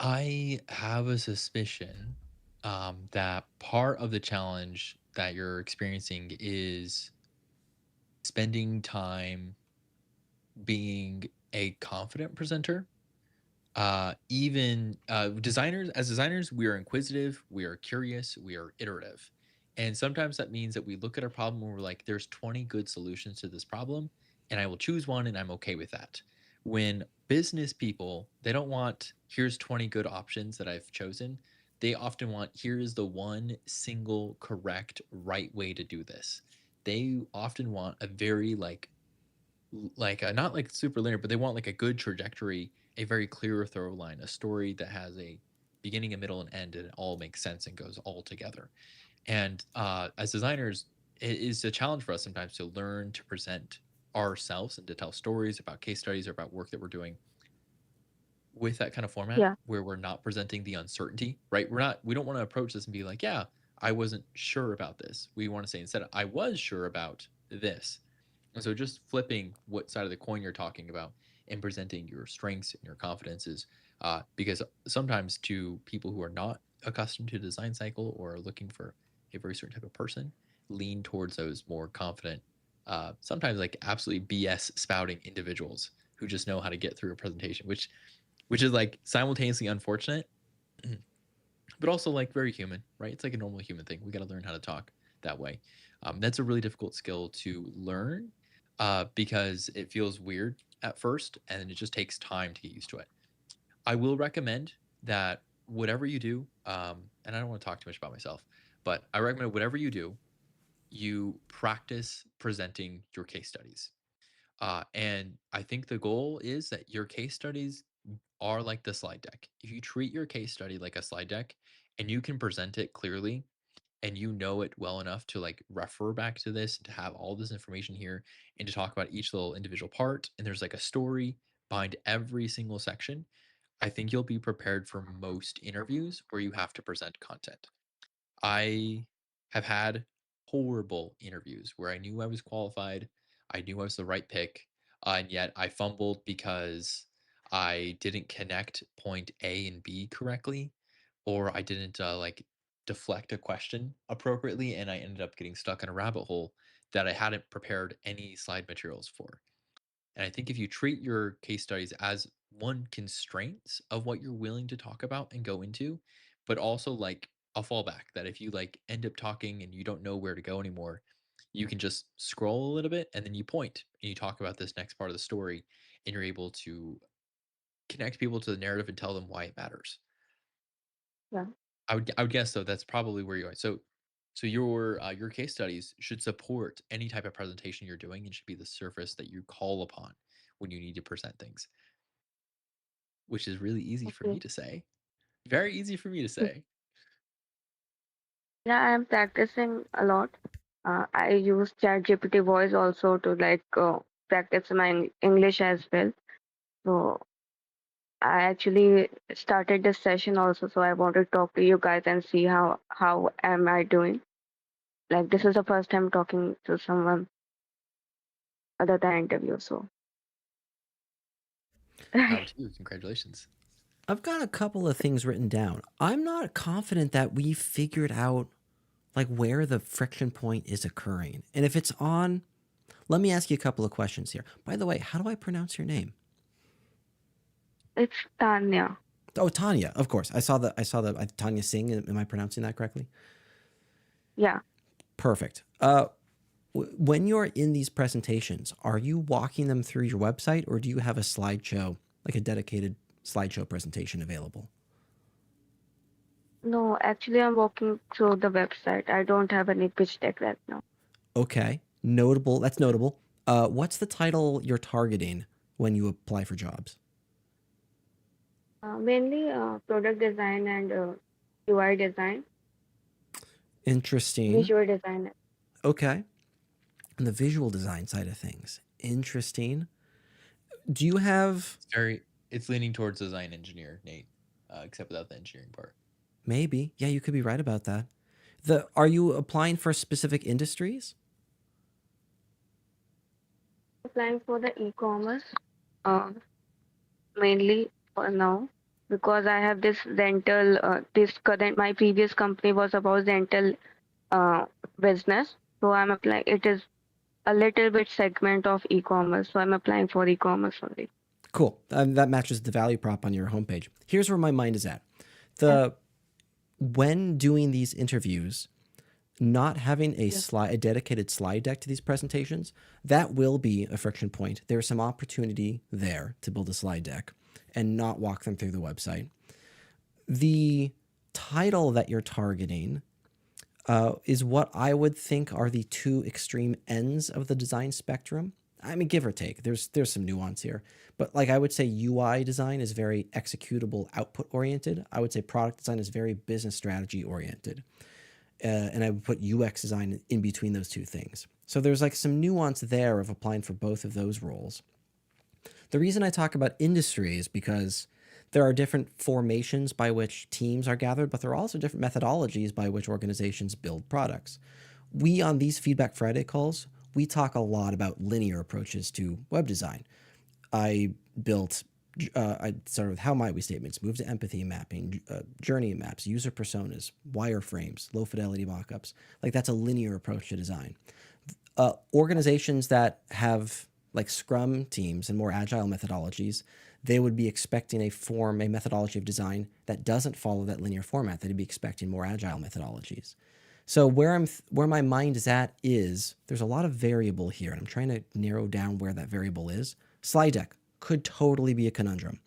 I have a suspicion that part of the challenge that you're experiencing is spending time being a confident presenter. Even designers, we are inquisitive, we are curious, we are iterative. And sometimes that means that we look at a problem and we're like, there's 20 good solutions to this problem, and I will choose one and I'm okay with that. When business people, they don't want, here's 20 good options that I've chosen. They often want, here's the one single correct right way to do this. They often want a very not like super linear, but they want like a good trajectory, a very clear through line, a story that has a beginning, a middle, and end, and it all makes sense and goes all together. And as designers, it is a challenge for us sometimes to learn to present ourselves and to tell stories about case studies or about work that we're doing with that kind of format Yeah. where we're not presenting the uncertainty, right? We don't want to approach this and be like, yeah, I wasn't sure about this. We want to say instead, I was sure about this. And so just flipping what side of the coin you're talking about and presenting your strengths and your confidences, because sometimes to people who are not accustomed to the design cycle or are looking for a very certain type of person, lean towards those more confident, sometimes like absolutely BS spouting individuals who just know how to get through a presentation, which is like simultaneously unfortunate, but also like very human, right? It's like a normal human thing. We got to learn how to talk that way. That's a really difficult skill to learn because it feels weird at first and it just takes time to get used to it. I will recommend that whatever you do, and I don't want to talk too much about myself, but I recommend whatever you do, you practice presenting your case studies. And I think the goal is that your case studies are like the slide deck. If you treat your case study like a slide deck and you can present it clearly and you know it well enough to like refer back to this and to have all this information here and to talk about each little individual part, and there's like a story behind every single section, I think you'll be prepared for most interviews where you have to present content. I have had horrible interviews where I knew I was qualified, I knew I was the right pick, and yet I fumbled because I didn't connect point A and B correctly, or I didn't like deflect a question appropriately, and I ended up getting stuck in a rabbit hole that I hadn't prepared any slide materials for. And I think if you treat your case studies as one constraints of what you're willing to talk about and go into, but also like a fallback that if you like end up talking and you don't know where to go anymore, you can just scroll a little bit and then you point and you talk about this next part of the story and you're able to connect people to the narrative and tell them why it matters. Yeah. I would guess though that's probably where you're going. So your case studies should support any type of presentation you're doing and should be the surface that you call upon when you need to present things, which is really easy for me Okay. to say. Very easy for me to say. Yeah, I am practicing a lot. I use ChatGPT voice also to like practice my English as well. So I actually started this session also, so I want to talk to you guys and see how am I doing. Like this is the first time talking to someone other than interview. So How to? Congratulations. I've got a couple of things written down. I'm not confident that we figured out like where the friction point is occurring. And if it's on, let me ask you a couple of questions here. By the way, how do I pronounce your name? it's Tanya. Oh, Tanya, of course. I saw the Tanya Singh. Am I pronouncing that correctly? Yeah. Perfect. When you're in these presentations, are you walking them through your website or do you have a slideshow, like a dedicated slideshow presentation available? No, actually, I'm walking through the website. I don't have any pitch deck right now. Okay. Notable. That's notable. What's the title you're targeting when you apply for jobs? Mainly product design and UI design, Interesting. visual design. Okay. And the visual design side of things. Interesting. Do you have It's leaning towards design engineer, Nate, except without the engineering part. maybe? Yeah, you could be right about that. Are you applying for specific industries? Applying for the e-commerce, uh, mainly for now, because I have this rental. This current my previous company was about rental uh, business, so I'm applying. It is a little bit segment of e-commerce, so I'm applying for e-commerce only. Cool. That matches the value prop on your homepage. Here's where my mind is at. When doing these interviews, not having a dedicated slide deck to these presentations, that will be a friction point. There's some opportunity there to build a slide deck and not walk them through the website. The title that you're targeting is what I would think are the two extreme ends of the design spectrum. I mean, give or take. There's some nuance here, but like I would say, UI design is very executable, output oriented. I would say product design is very business strategy oriented. and I would put UX design in between those two things. So there's like some nuance there of applying for both of those roles. The reason I talk about industry is because there are different formations by which teams are gathered, but there are also different methodologies by which organizations build products. We, on these Feedback Friday calls, we talk a lot about linear approaches to web design. I built, I started with how might we statements, moved to empathy mapping, journey maps, user personas, wireframes, low fidelity mockups. Like that's a linear approach to design. Organizations that have like Scrum teams and more agile methodologies, they would be expecting a methodology of design that doesn't follow that linear format. They'd be expecting more agile methodologies. So where my mind is at is there's a lot of variable here, and I'm trying to narrow down where that variable is. Slide deck could totally be a conundrum.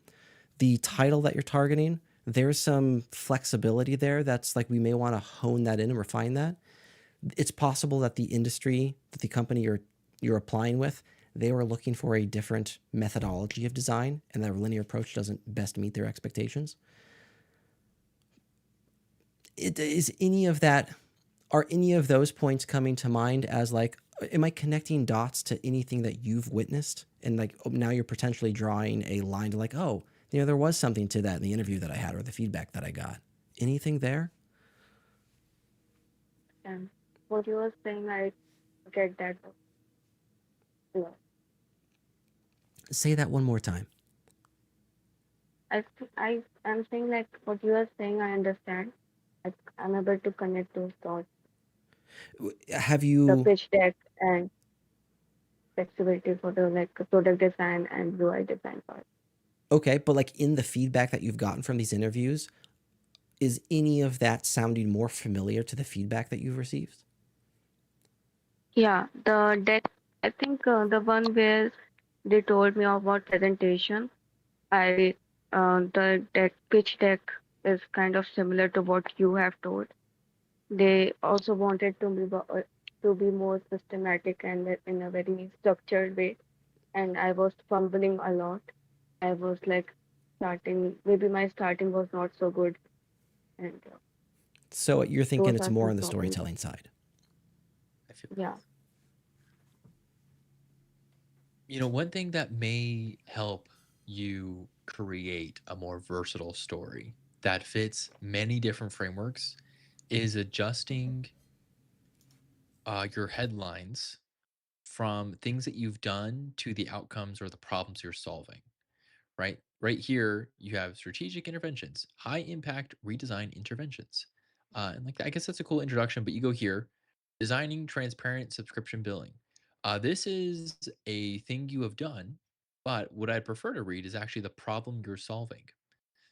The title that you're targeting, there's some flexibility there that's like we may want to hone that in and refine that. It's possible that the industry, that the company you're applying with, they were looking for a different methodology of design, and their linear approach doesn't best meet their expectations. Is any of that, are any of those points coming to mind as like, am I connecting dots to anything that you've witnessed? And like now you're potentially drawing a line to like, oh, there was something to that in the interview that I had or the feedback that I got. Anything there? And what you were saying, I get that. Yeah. Say that one more time. I'm saying like what you are saying, I understand. Like I'm able to connect those dots. Have The you, pitch deck and flexibility for the like product design and UI design part. okay, but like in the feedback that you've gotten from these interviews, is any of that sounding more familiar to the feedback that you've received? Yeah, the deck. I think the one where they told me about presentation. I the deck pitch deck is kind of similar to what you have told. They also wanted to be more systematic and in a very structured way. And I was fumbling a lot. I was like starting. Maybe my starting was not so good, and So you're thinking those it's are more some on the problems. storytelling side. I feel Yeah. one thing that may help you create a more versatile story that fits many different frameworks is adjusting your headlines from things that you've done to the outcomes or the problems you're solving. Right here, you have strategic interventions, high impact redesign interventions. And like I guess that's a cool introduction, but you go here, designing transparent subscription billing. This is a thing you have done, but what I'd prefer to read is actually the problem you're solving.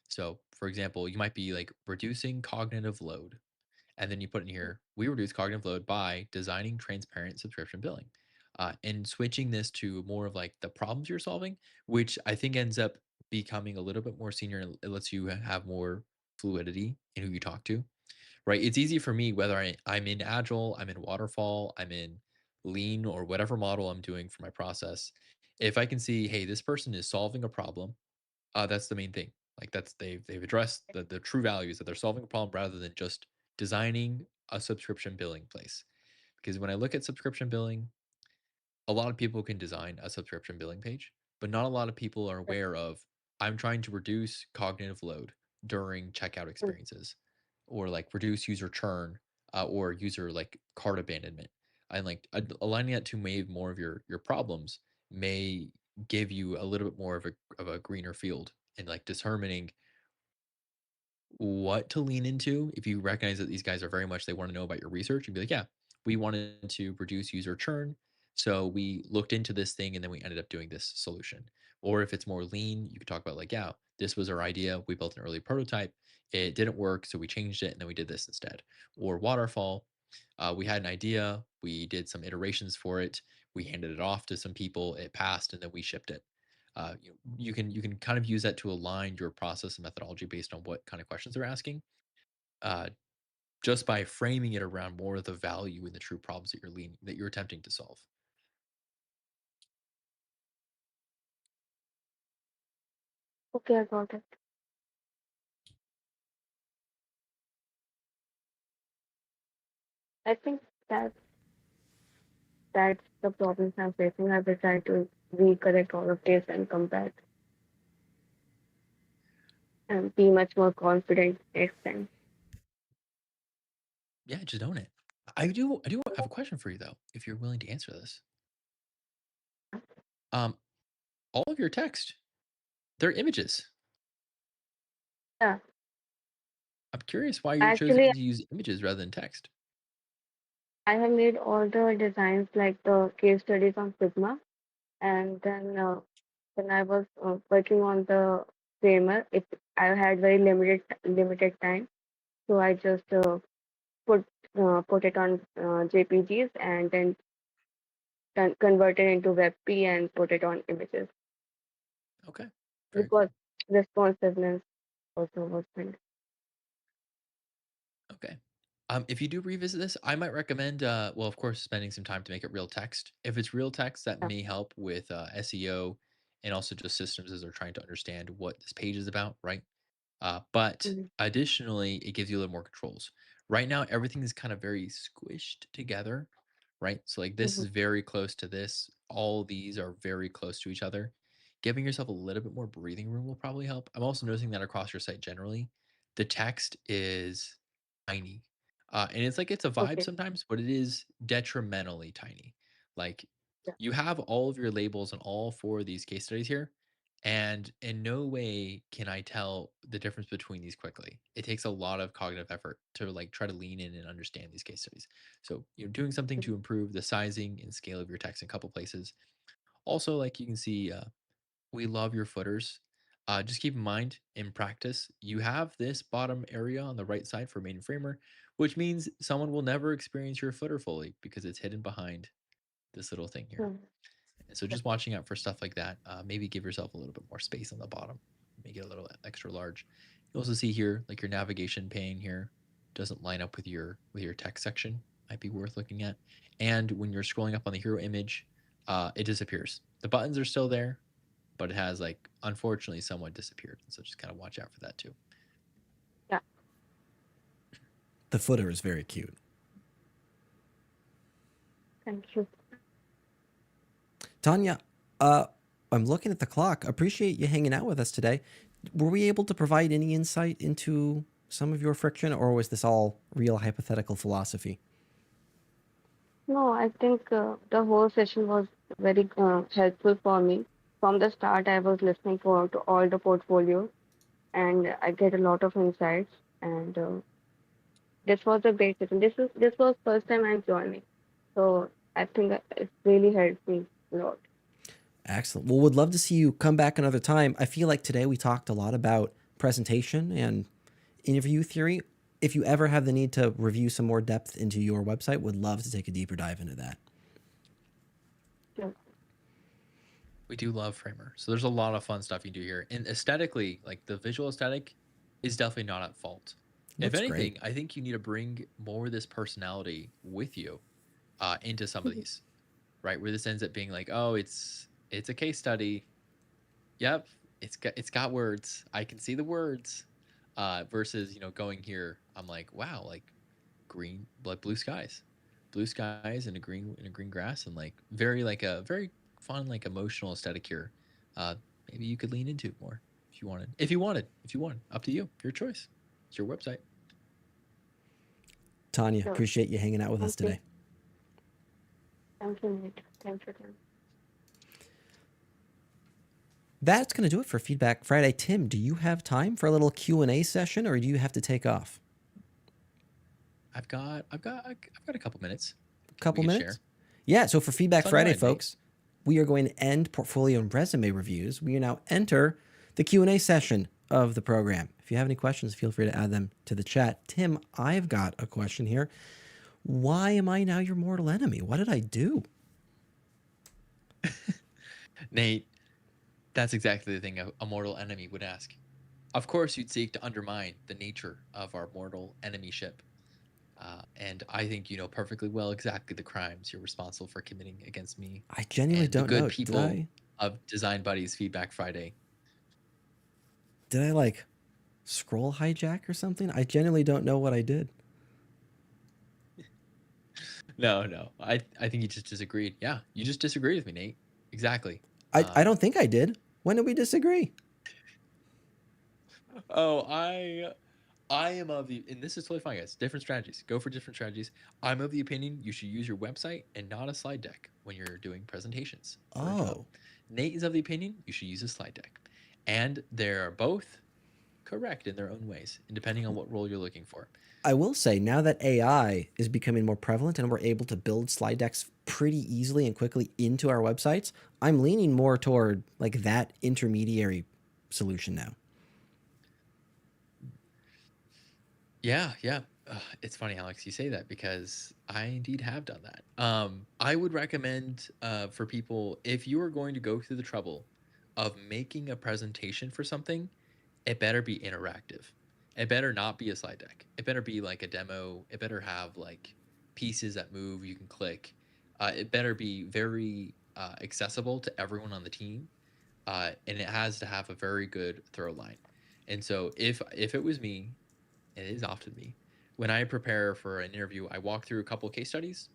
So, for example, you might be like reducing cognitive load. And then you put in here, we reduce cognitive load by designing transparent subscription billing. And switching this to more of like the problems you're solving, which I think ends up becoming a little bit more senior and it lets you have more fluidity in who you talk to, right? It's easy for me, whether I'm in Agile, I'm in Waterfall, I'm in Lean, or whatever model I'm doing for my process. If I can see, hey, this person is solving a problem, that's the main thing. Like that's they've addressed the true values that they're solving a problem rather than just designing a subscription billing place. Because when I look at subscription billing, a lot of people can design a subscription billing page, but not a lot of people are aware of I'm trying to reduce cognitive load during checkout Mm. experiences or like reduce user churn or user like cart abandonment. And like aligning that to maybe more of your problems may give you a little bit more of a greener field and like determining what to lean into if you recognize that these guys are very much they want to know about your research and be like, yeah, we wanted to reduce user churn. So we looked into this thing and then we ended up doing this solution. Or if it's more lean, you could talk about like, yeah, this was our idea. We built an early prototype. It didn't work. So we changed it and then we did this instead. Or waterfall, we had an idea. We did some iterations for it. We handed it off to some people. It passed and then we shipped it. You can kind of use that to align your process and methodology based on what kind of questions they're asking, uh, just by framing it around more of the value and the true problems that you're attempting to solve. Okay, I got it. I think that's the problems I'm facing. I will try to recorrect all of this and come back and be much more confident next time. Yeah, just own it. I do have a question for you though, if you're willing to answer this. Um, all of your text, they're images. Yeah, I'm curious why you're choosing actually, to use images rather than text. I have made all the designs like the case studies on Figma, and then when I was working on the framer, I had very limited time, so I just put put it on JPGs and then convert it into WebP and put it on images Okay, very because cool. responsiveness also was thing. Okay. If you do revisit this, I might recommend, well, of course, spending some time to make it real text. If it's real text, that Yeah. may help with SEO and also just systems as they're trying to understand what this page is about, right? But Mhm. additionally, it gives you a little more controls. Right now, everything is kind of very squished together, right? So, like, this Mhm. is very close to this. All these are very close to each other. Giving yourself a little bit more breathing room will probably help. I'm also noticing that across your site generally, the text is tiny. And it's like it's a vibe Okay. sometimes, but it is detrimentally tiny. Like, Yeah. you have all of your labels on all four of these case studies here, and in no way can I tell the difference between these quickly. It takes a lot of cognitive effort to like try to lean in and understand these case studies. So you're doing something Mhm. to improve the sizing and scale of your text in a couple places. Also, like you can see, we love your footers. Just keep in mind in practice, you have this bottom area on the right side for main framer, which means someone will never experience your footer fully because it's hidden behind this little thing here. Mhm. And so just watching out for stuff like that. Maybe give yourself a little bit more space on the bottom. Make it a little extra large. You also see here, like your navigation pane here doesn't line up with your text section. Might be worth looking at. And when you're scrolling up on the hero image, it disappears. The buttons are still there, but it has like unfortunately somewhat disappeared. So just kind of watch out for that too. Yeah. The footer is very cute. Thank you. Tanya, I'm looking at the clock. Appreciate you hanging out with us today. Were we able to provide any insight into some of your friction, or was this all real hypothetical philosophy? No, I think the whole session was very helpful for me. From the start, I was listening for to all the portfolios, and I get a lot of insights. And this was a great session. This was first time I'm joining, so I think it really helped me a lot. Excellent. Well, would love to see you come back another time. I feel like today we talked a lot about presentation and interview theory. If you ever have the need to review some more depth into your website, would love to take a deeper dive into that. Sure. We do love Framer. So there's a lot of fun stuff you do here. And aesthetically, like the visual aesthetic is definitely not at fault. If Looks great. anything, I think you need to bring more of this personality with you into some of these, right? Where this ends up being like, oh, it's a case study. Yep, it's got words. I can see the words. Versus, going here, I'm like, wow, like green, like blue skies and a green grass, and like a very fun, like emotional aesthetic here. Uh, Maybe you could lean into it more if you wanted. Up to you. Your choice. It's your website. Tanya, Sure. appreciate you hanging out with us Thank you. today. Thank you, Nate. Thanks for time. That's going to do it for Feedback Friday. Tim, do you have time for a little Q&A session, or do you have to take off? I've got a couple minutes. Couple We could minutes? share. Yeah, so for Feedback It's on your Friday, mind, Nate. folks, we are going to end portfolio and resume reviews. We are now enter the Q&A session of the program. If you have any questions, feel free to add them to the chat. Tim, I've got a question here. Why am I now your mortal enemy? What did I do? Nate, that's exactly the thing a mortal enemy would ask. Of course, you'd seek to undermine the nature of our mortal enemyship. And I think you know perfectly well exactly the crimes you're responsible for committing against me I genuinely and the don't good know. people of Design Buddies Feedback Friday. Did I like scroll hijack or something? I genuinely don't know what I did. No, no. I think you just disagreed. Yeah, you just disagreed with me, Nate. Exactly. I don't think I did. When did we disagree? Oh, I am of the, and this is totally fine, guys. Different strategies. Go for different strategies. I'm of the opinion you should use your website and not a slide deck when you're doing presentations for a job. Oh, Nate is of the opinion you should use a slide deck. And they're both correct in their own ways, and depending on what role you're looking for. I will say now that AI is becoming more prevalent and we're able to build slide decks pretty easily and quickly into our websites, I'm leaning more toward like that intermediary solution now. Yeah, yeah. It's funny, Alex, you say that because I indeed have done that. I would recommend for people, if you are going to go through the trouble of making a presentation for something, it better be interactive. It better not be a slide deck. It better be like a demo. It better have like pieces that move you can click. It better be very accessible to everyone on the team, and it has to have a very good throw line. And so if it was me, and it is often me, when I prepare for an interview, I walk through a couple of case studies.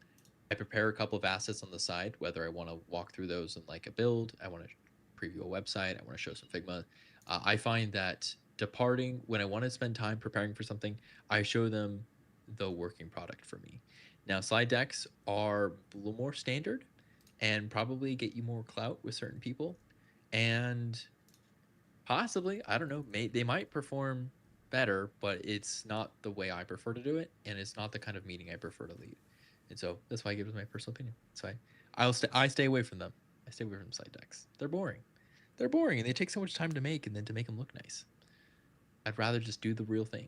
I prepare a couple of assets on the side, whether I want to walk through those in like a build, I want to preview a website, I want to show some Figma. I find that departing, when I want to spend time preparing for something, I show them the working product for me. Now, slide decks are a little more standard and probably get you more clout with certain people. And possibly, I don't know, they might perform better, but it's not the way I prefer to do it, and it's not the kind of meeting I prefer to lead. And so that's why I give it my personal opinion. So I stay away from them. I stay away from slide decks. They're boring. They're boring, and they take so much time to make, and then to make them look nice. I'd rather just do the real thing.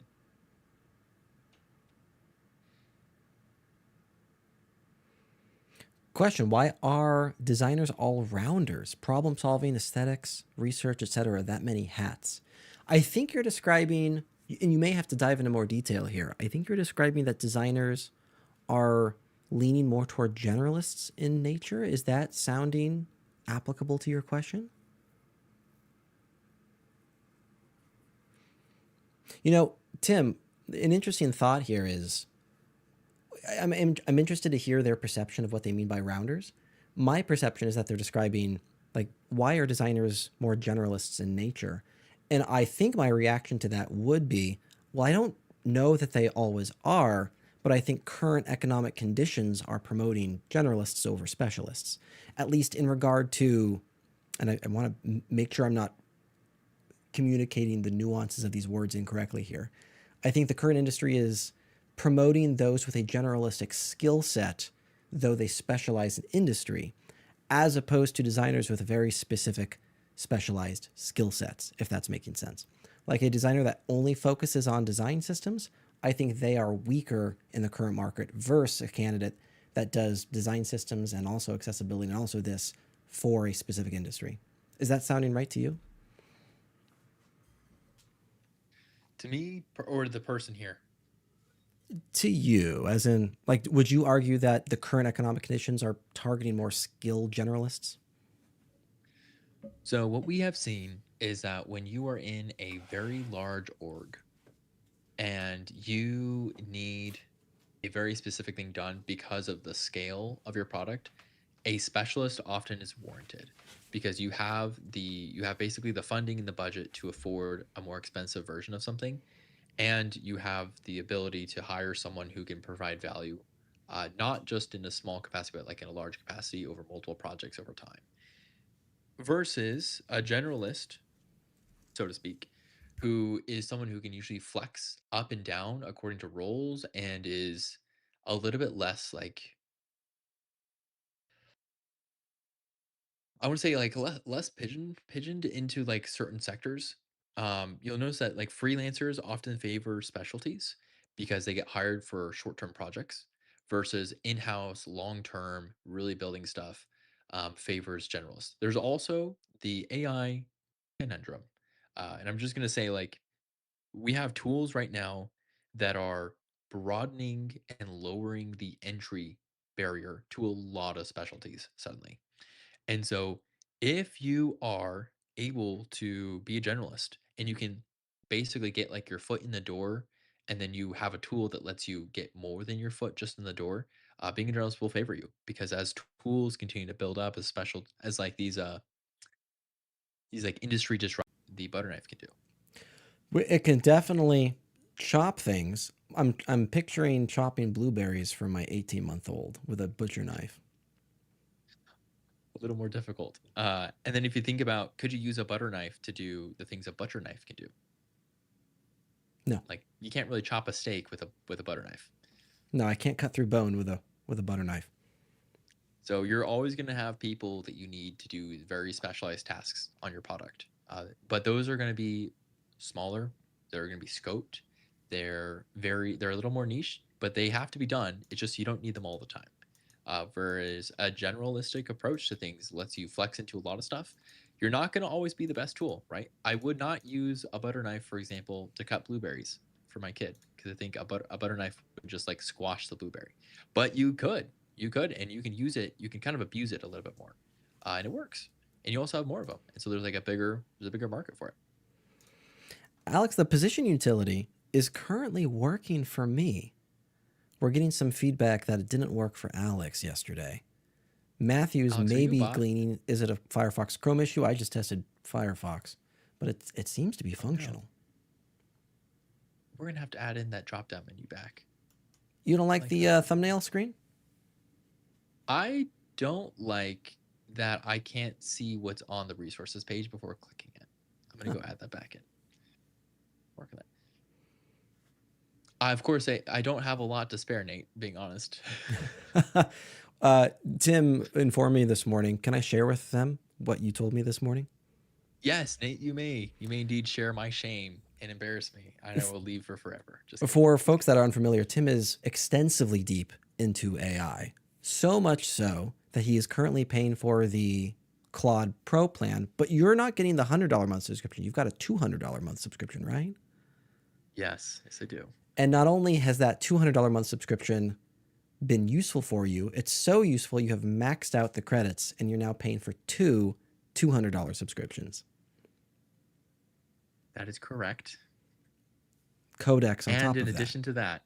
Question: why are designers all rounders? Problem solving, aesthetics, research, etc. That many hats. I think you're describing, and you may have to dive into more detail here. I think you're describing that designers are leaning more toward generalists in nature. Is that sounding applicable to your question? You know, Tim, an interesting thought here is I'm interested to hear their perception of what they mean by rounders. My perception is that they're describing like why are designers more generalists in nature? And I think my reaction to that would be, well, I don't know that they always are, but I think current economic conditions are promoting generalists over specialists, at least in regard to, and I want to make sure I'm not communicating the nuances of these words incorrectly here. I think the current industry is promoting those with a generalistic skill set, though they specialize in industry, as opposed to designers with very specific specialized skill sets, if that's making sense. Like a designer that only focuses on design systems, I think they are weaker in the current market versus a candidate that does design systems and also accessibility and also this for a specific industry. Is that sounding right to you? To me, or the person here? To you, as in, like, would you argue that the current economic conditions are targeting more skilled generalists? So what we have seen is that when you are in a very large org and you need a very specific thing done because of the scale of your product, a specialist often is warranted because you have basically the funding and the budget to afford a more expensive version of something, and you have the ability to hire someone who can provide value, not just in a small capacity, but like in a large capacity over multiple projects over time. Versus a generalist, so to speak, who is someone who can usually flex up and down according to roles and is a little bit less like, I want to say like less pigeoned into like certain sectors. You'll notice that like freelancers often favor specialties because they get hired for short-term projects versus in-house, long-term, really building stuff favors generalists. There's also the AI conundrum, and I'm just gonna say like we have tools right now that are broadening and lowering the entry barrier to a lot of specialties suddenly. And so if you are able to be a generalist and you can basically get like your foot in the door, and then you have a tool that lets you get more than your foot just in the door, being a generalist will favor you because as tools continue to build up, as special as like these like industry disruptions, the butter knife can do. It can definitely chop things. I'm picturing chopping blueberries for my 18-month-old with a butcher knife. A little more difficult. And then if you think about, could you use a butter knife to do the things a butter knife can do? No. Like you can't really chop a steak with a butter knife. No, I can't cut through bone with a butter knife. So you're always going to have people that you need to do very specialized tasks on your product. But those are going to be smaller. They're going to be scoped. They're a little more niche, but they have to be done. It's just you don't need them all the time. Whereas a generalistic approach to things lets you flex into a lot of stuff. You're not going to always be the best tool, right? I would not use a butter knife, for example, to cut blueberries for my kid because I think a butter knife would just like squash the blueberry. But you could, and you can use it. You can kind of abuse it a little bit more, and it works. And you also have more of them, and so there's a bigger market for it. Alex, the position utility is currently working for me. We're getting some feedback that it didn't work for Alex yesterday. Matthew's Alex, maybe gleaning, is it a Firefox Chrome issue? I just tested Firefox, but it seems to be functional. We're going to have to add in that drop-down menu back. You don't like the thumbnail screen? I don't like that I can't see what's on the resources page before clicking it. I'm going to go add that back in. Work on that. Of course, I don't have a lot to spare, Nate, being honest. Tim informed me this morning. Can I share with them what you told me this morning? Yes, Nate, you may. You may indeed share my shame and embarrass me. I will leave for forever. For folks that are unfamiliar, Tim is extensively deep into AI. So much so that he is currently paying for the Claude Pro plan, but you're not getting the $100 month subscription. You've got a $200 month subscription, right? Yes, I do. And not only has that $200 month subscription been useful for you, it's so useful you have maxed out the credits and you're now paying for two $200 subscriptions. That is correct. Codex on top of that. And in addition to that,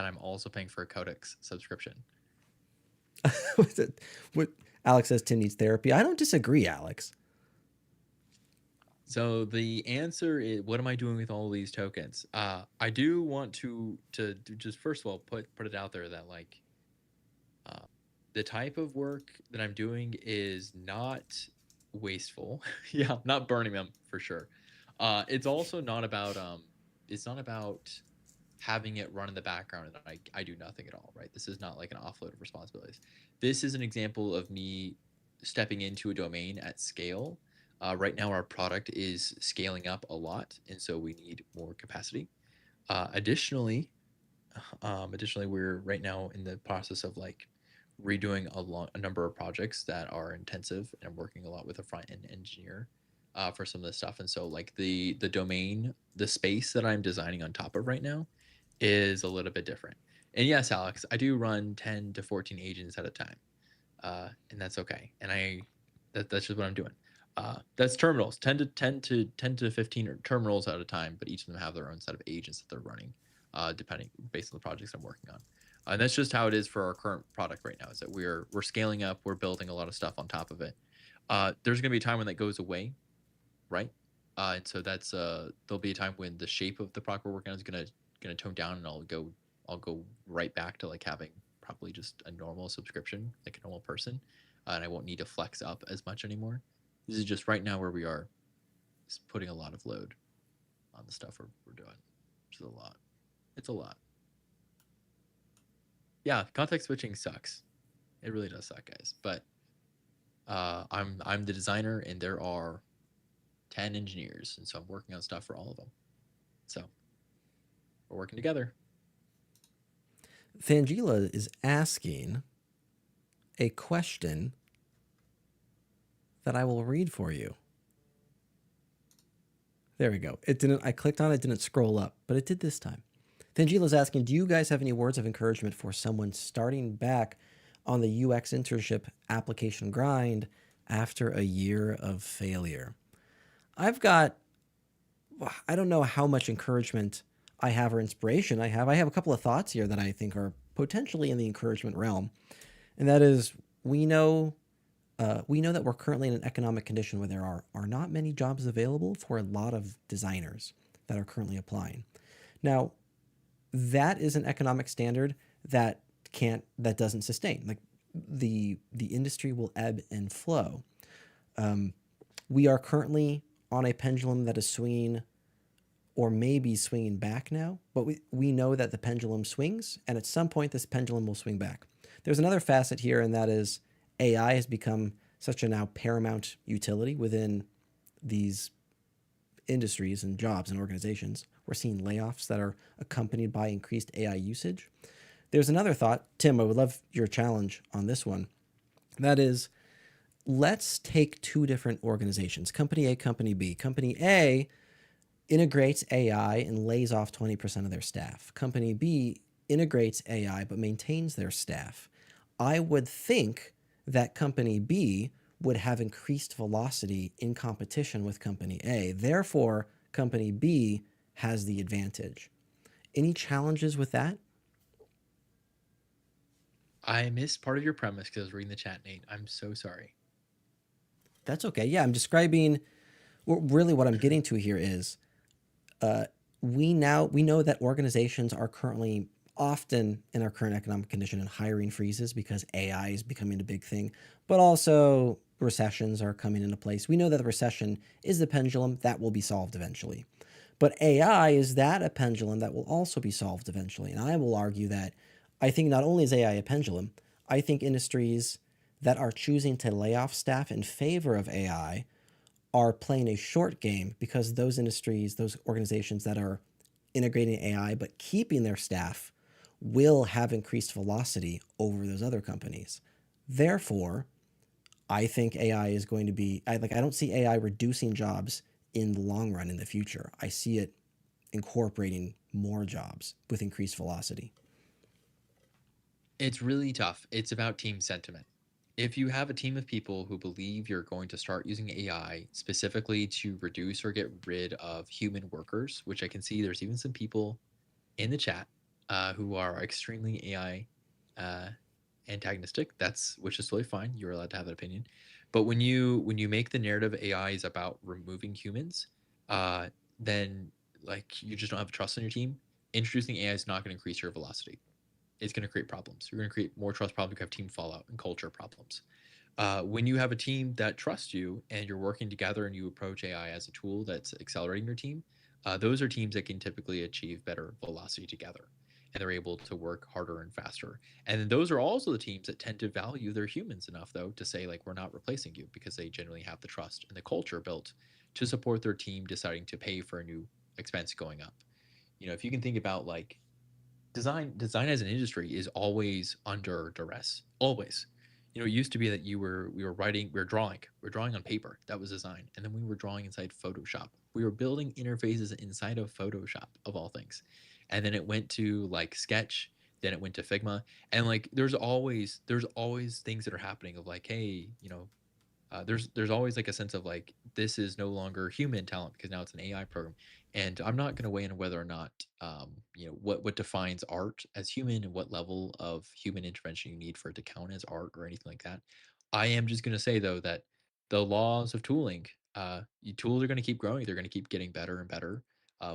I'm also paying for a Codex subscription. What Alex says Tim needs therapy. I don't disagree, Alex. So the answer is, what am I doing with all these tokens? I do want to just first of all put it out there that like the type of work that I'm doing is not wasteful. Yeah, not burning them for sure. It's also not about having it run in the background and I do nothing at all, right? This is not like an offload of responsibilities. This is an example of me stepping into a domain at scale. Right now, our product is scaling up a lot, and so we need more capacity. Additionally, we're right now in the process of like redoing a number of projects that are intensive, and I'm working a lot with a front-end engineer for some of this stuff. And so like the domain, the space that I'm designing on top of right now is a little bit different. And yes, Alex, I do run 10 to 14 agents at a time, and that's okay. And that's just what I'm doing. That's terminals, 10 to 15 terminals at a time, but each of them have their own set of agents that they're running, based on the projects I'm working on. And that's just how it is for our current product right now, is that we're scaling up, we're building a lot of stuff on top of it. There's going to be a time when that goes away, right? And so that's there'll be a time when the shape of the product we're working on is going to tone down, and I'll go right back to like having probably just a normal subscription, like a normal person, and I won't need to flex up as much anymore. This is just right now where we are, just putting a lot of load on the stuff we're doing, which is a lot. It's a lot. Yeah, context switching sucks. It really does suck, guys. But I'm the designer, and there are 10 engineers, and so I'm working on stuff for all of them. So we're working together. Thangela is asking a question that I will read for you. There we go. I clicked on it, didn't scroll up, but it did this time. Thangela is asking, do you guys have any words of encouragement for someone starting back on the UX internship application grind after a year of failure? I don't know how much encouragement I have or inspiration I have. I have a couple of thoughts here that I think are potentially in the encouragement realm, and that is we know we know that we're currently in an economic condition where there are not many jobs available for a lot of designers that are currently applying. Now, that is an economic standard that that doesn't sustain. Like the industry will ebb and flow. We are currently on a pendulum that is swinging or maybe swinging back now, but we know that the pendulum swings, and at some point this pendulum will swing back. There's another facet here, and that is AI has become such a now paramount utility within these industries and jobs and organizations. We're seeing layoffs that are accompanied by increased AI usage. There's another thought, Tim, I would love your challenge on this one. That is, let's take two different organizations, Company A, Company B. Company A integrates AI and lays off 20% of their staff. Company B integrates AI but maintains their staff. I would think that Company B would have increased velocity in competition with Company A. Therefore, Company B has the advantage. Any challenges with that? I missed part of your premise because I was reading the chat, Nate. I'm so sorry. That's okay. Yeah, I'm describing really what I'm getting to here is we know that organizations are currently often in our current economic condition in hiring freezes because AI is becoming a big thing, but also recessions are coming into place. We know that the recession is the pendulum that will be solved eventually. But AI, is that a pendulum that will also be solved eventually? And I will argue that I think not only is AI a pendulum, I think industries that are choosing to lay off staff in favor of AI are playing a short game because those industries, those organizations that are integrating AI but keeping their staff will have increased velocity over those other companies. Therefore, I think AI is going to be I don't see AI reducing jobs in the long run in the future. I see it incorporating more jobs with increased velocity. It's really tough. It's about team sentiment. If you have a team of people who believe you're going to start using AI specifically to reduce or get rid of human workers, which I can see there's even some people in the chat who are extremely AI antagonistic. Which is totally fine. You're allowed to have that opinion. But when you make the narrative AI is about removing humans, then like you just don't have trust in your team. Introducing AI is not going to increase your velocity. It's going to create problems. You're going to create more trust problems. You have team fallout and culture problems. When you have a team that trusts you and you're working together and you approach AI as a tool that's accelerating your team, those are teams that can typically achieve better velocity together. And they're able to work harder and faster. And then those are also the teams that tend to value their humans enough, though, to say, like, we're not replacing you because they generally have the trust and the culture built to support their team deciding to pay for a new expense going up. If you can think about like design as an industry is always under duress, always. It used to be that we were drawing on paper. That was design. And then we were drawing inside Photoshop. We were building interfaces inside of Photoshop, of all things. And then it went to like Sketch, then it went to Figma, and like there's always things that are happening of like, hey, there's always like a sense of like this is no longer human talent because now it's an AI program. And I'm not going to weigh in on whether or not what defines art as human and what level of human intervention you need for it to count as art or anything like that. I am just going to say though that the laws of tooling, tools are going to keep growing. They're going to keep getting better and better,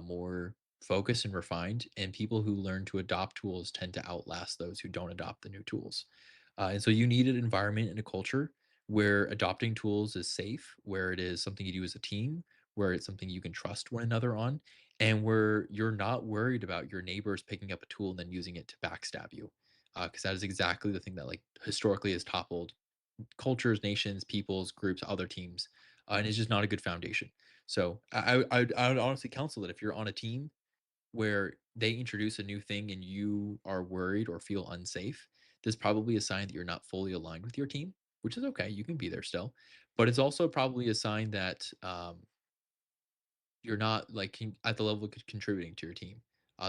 more focused and refined. And people who learn to adopt tools tend to outlast those who don't adopt the new tools. And so you need an environment and a culture where adopting tools is safe, where it is something you do as a team, where it's something you can trust one another on, and where you're not worried about your neighbors picking up a tool and then using it to backstab you. Because that is exactly the thing that like historically has toppled cultures, nations, peoples, groups, other teams, and it's just not a good foundation. So I would honestly counsel that if you're on a team where they introduce a new thing and you are worried or feel unsafe, there's probably a sign that you're not fully aligned with your team, which is okay. You can be there still, but it's also probably a sign that you're not like at the level of contributing to your team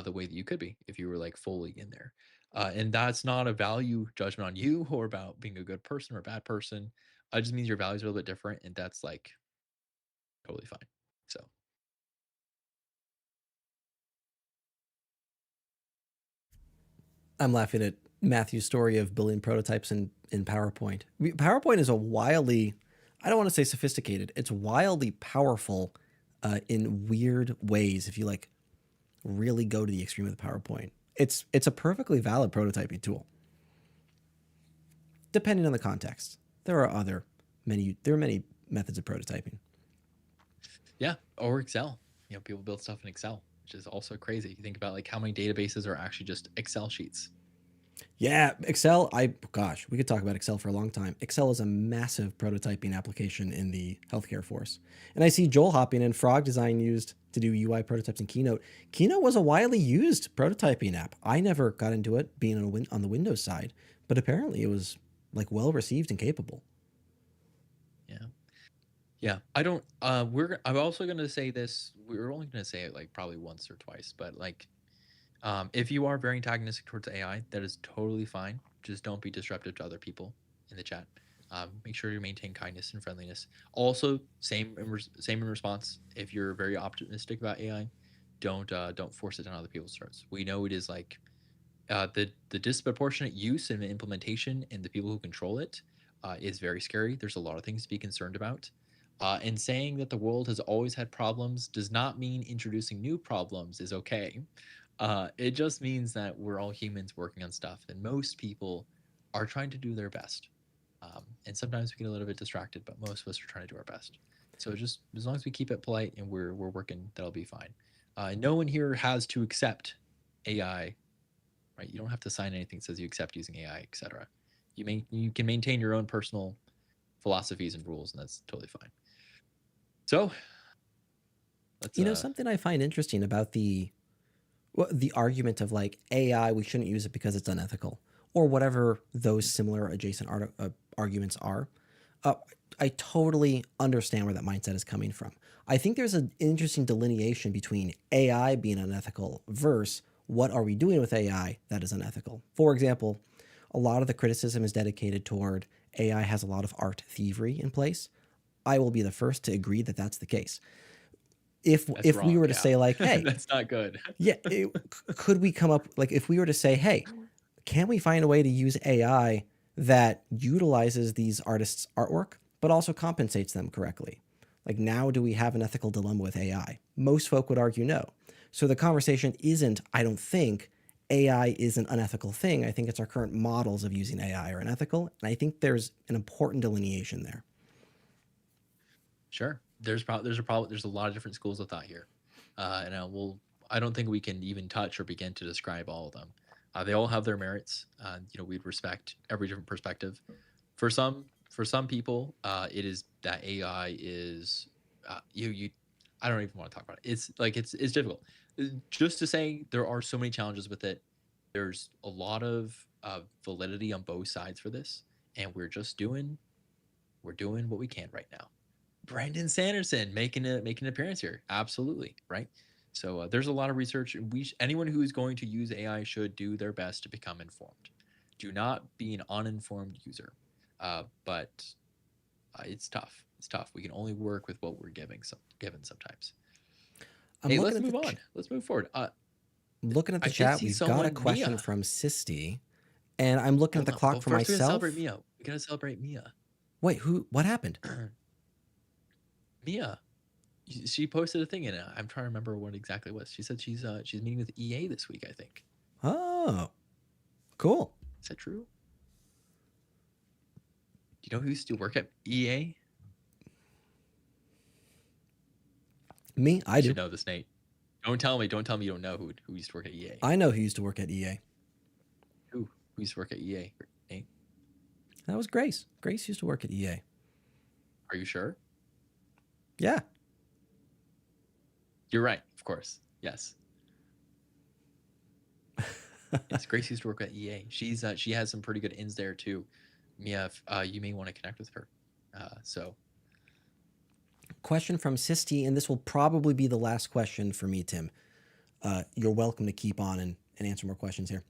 the way that you could be if you were like fully in there. And that's not a value judgment on you or about being a good person or a bad person. It just means your values are a little bit different, and that's like totally fine. So. I'm laughing at Matthew's story of building prototypes in PowerPoint. PowerPoint is a wildly, I don't want to say sophisticated, it's wildly powerful in weird ways if you like really go to the extreme of the PowerPoint. It's a perfectly valid prototyping tool, depending on the context. There are many methods of prototyping. Yeah, or Excel. People build stuff in Excel, which is also crazy. You think about like how many databases are actually just Excel sheets. Yeah, Excel, we could talk about Excel for a long time. Excel is a massive prototyping application in the healthcare force. And I see Joel hopping in, Frog Design used to do UI prototypes in Keynote. Keynote was a widely used prototyping app. I never got into it being on the Windows side, but apparently it was like well received and capable. Yeah, I don't. I'm also gonna say this. We're only gonna say it like probably once or twice, but like, if you are very antagonistic towards AI, that is totally fine. Just don't be disruptive to other people in the chat. Make sure you maintain kindness and friendliness. Also, same in response. If you're very optimistic about AI, don't force it down other people's throats. We know it is like the disproportionate use and implementation and the people who control it is very scary. There's a lot of things to be concerned about. And saying that the world has always had problems does not mean introducing new problems is okay. It just means that we're all humans working on stuff, and most people are trying to do their best. And sometimes we get a little bit distracted, but most of us are trying to do our best. So just as long as we keep it polite and we're working, that'll be fine. No one here has to accept AI, right? You don't have to sign anything that says you accept using AI, etc. You can maintain your own personal philosophies and rules, and that's totally fine. So, something I find interesting about the argument of like AI, we shouldn't use it because it's unethical, or whatever those similar adjacent arguments are. I totally understand where that mindset is coming from. I think there's an interesting delineation between AI being unethical versus what are we doing with AI that is unethical. For example, a lot of the criticism is dedicated toward AI has a lot of art thievery in place. I will be the first to agree that that's the case. If we were to say like, hey, that's not good. Could we come up, like if we were to say, hey, can we find a way to use AI that utilizes these artists' artwork, but also compensates them correctly? Like now, do we have an ethical dilemma with AI? Most folk would argue no. So the conversation isn't, I don't think, AI is an unethical thing. I think it's our current models of using AI are unethical. And I think there's an important delineation there. Sure. There's a lot of different schools of thought here. And I don't think we can even touch or begin to describe all of them. They all have their merits. We'd respect every different perspective. For some people, it is that AI is I don't even want to talk about it. It's like it's difficult. Just to say there are so many challenges with it. There's a lot of validity on both sides for this, and we're doing what we can right now. Brandon Sanderson making an appearance here. Absolutely, right? So there's a lot of research. Anyone who is going to use AI should do their best to become informed. Do not be an uninformed user. But it's tough. It's tough. We can only work with what we're given sometimes. Hey, let's move on. Let's move forward. Looking at the chat, we've got a question Mia. From Sisty, and I'm looking at the clock for myself. We gotta celebrate Mia. Wait, what happened? Mia, she posted a thing in it. I'm trying to remember what exactly it was. She said she's meeting with EA this week, I think. Oh, cool. Is that true? Do you know who used to work at EA? Me? I do. You should know this, Nate. Don't tell me you don't know who used to work at EA. I know who used to work at EA. Who used to work at EA, Nate? That was Grace. Grace used to work at EA. Are you sure? Yeah. You're right, of course. Yes. Yes, Grace used to work at EA. She has some pretty good ins there too. Mia, you may want to connect with her. Question from Sisty, and this will probably be the last question for me, Tim. You're welcome to keep on and answer more questions here.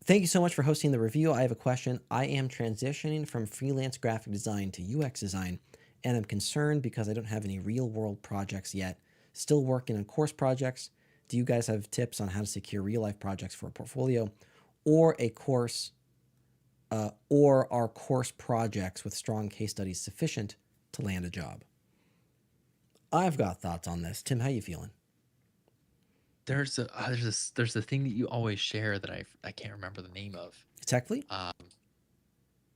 Thank you so much for hosting the review. I have a question. I am transitioning from freelance graphic design to UX design, and I'm concerned because I don't have any real-world projects yet. Still working on course projects. Do you guys have tips on how to secure real-life projects for a portfolio? or a course, or are course projects with strong case studies sufficient to land a job? I've got thoughts on this. Tim, how you feeling? There's a thing that you always share that I can't remember the name of. Tech Fleet?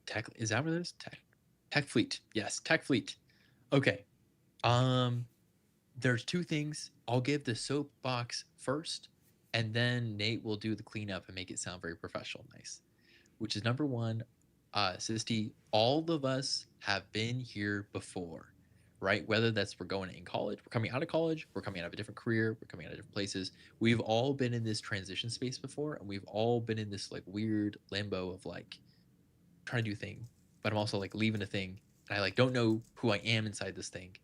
Tech, is that what it is? Tech Fleet. Yes, Tech Fleet. Okay. There's two things. I'll give the soapbox first, and then Nate will do the cleanup and make it sound very professional, nice. Which is number one, Sisti, all of us have been here before, right? Whether that's we're going in college, we're coming out of college, we're coming out of a different career, we're coming out of different places. We've all been in this transition space before, and we've all been in this like weird limbo of like trying to do a thing, but I'm also like leaving a thing, and I like don't know who I am inside this thing.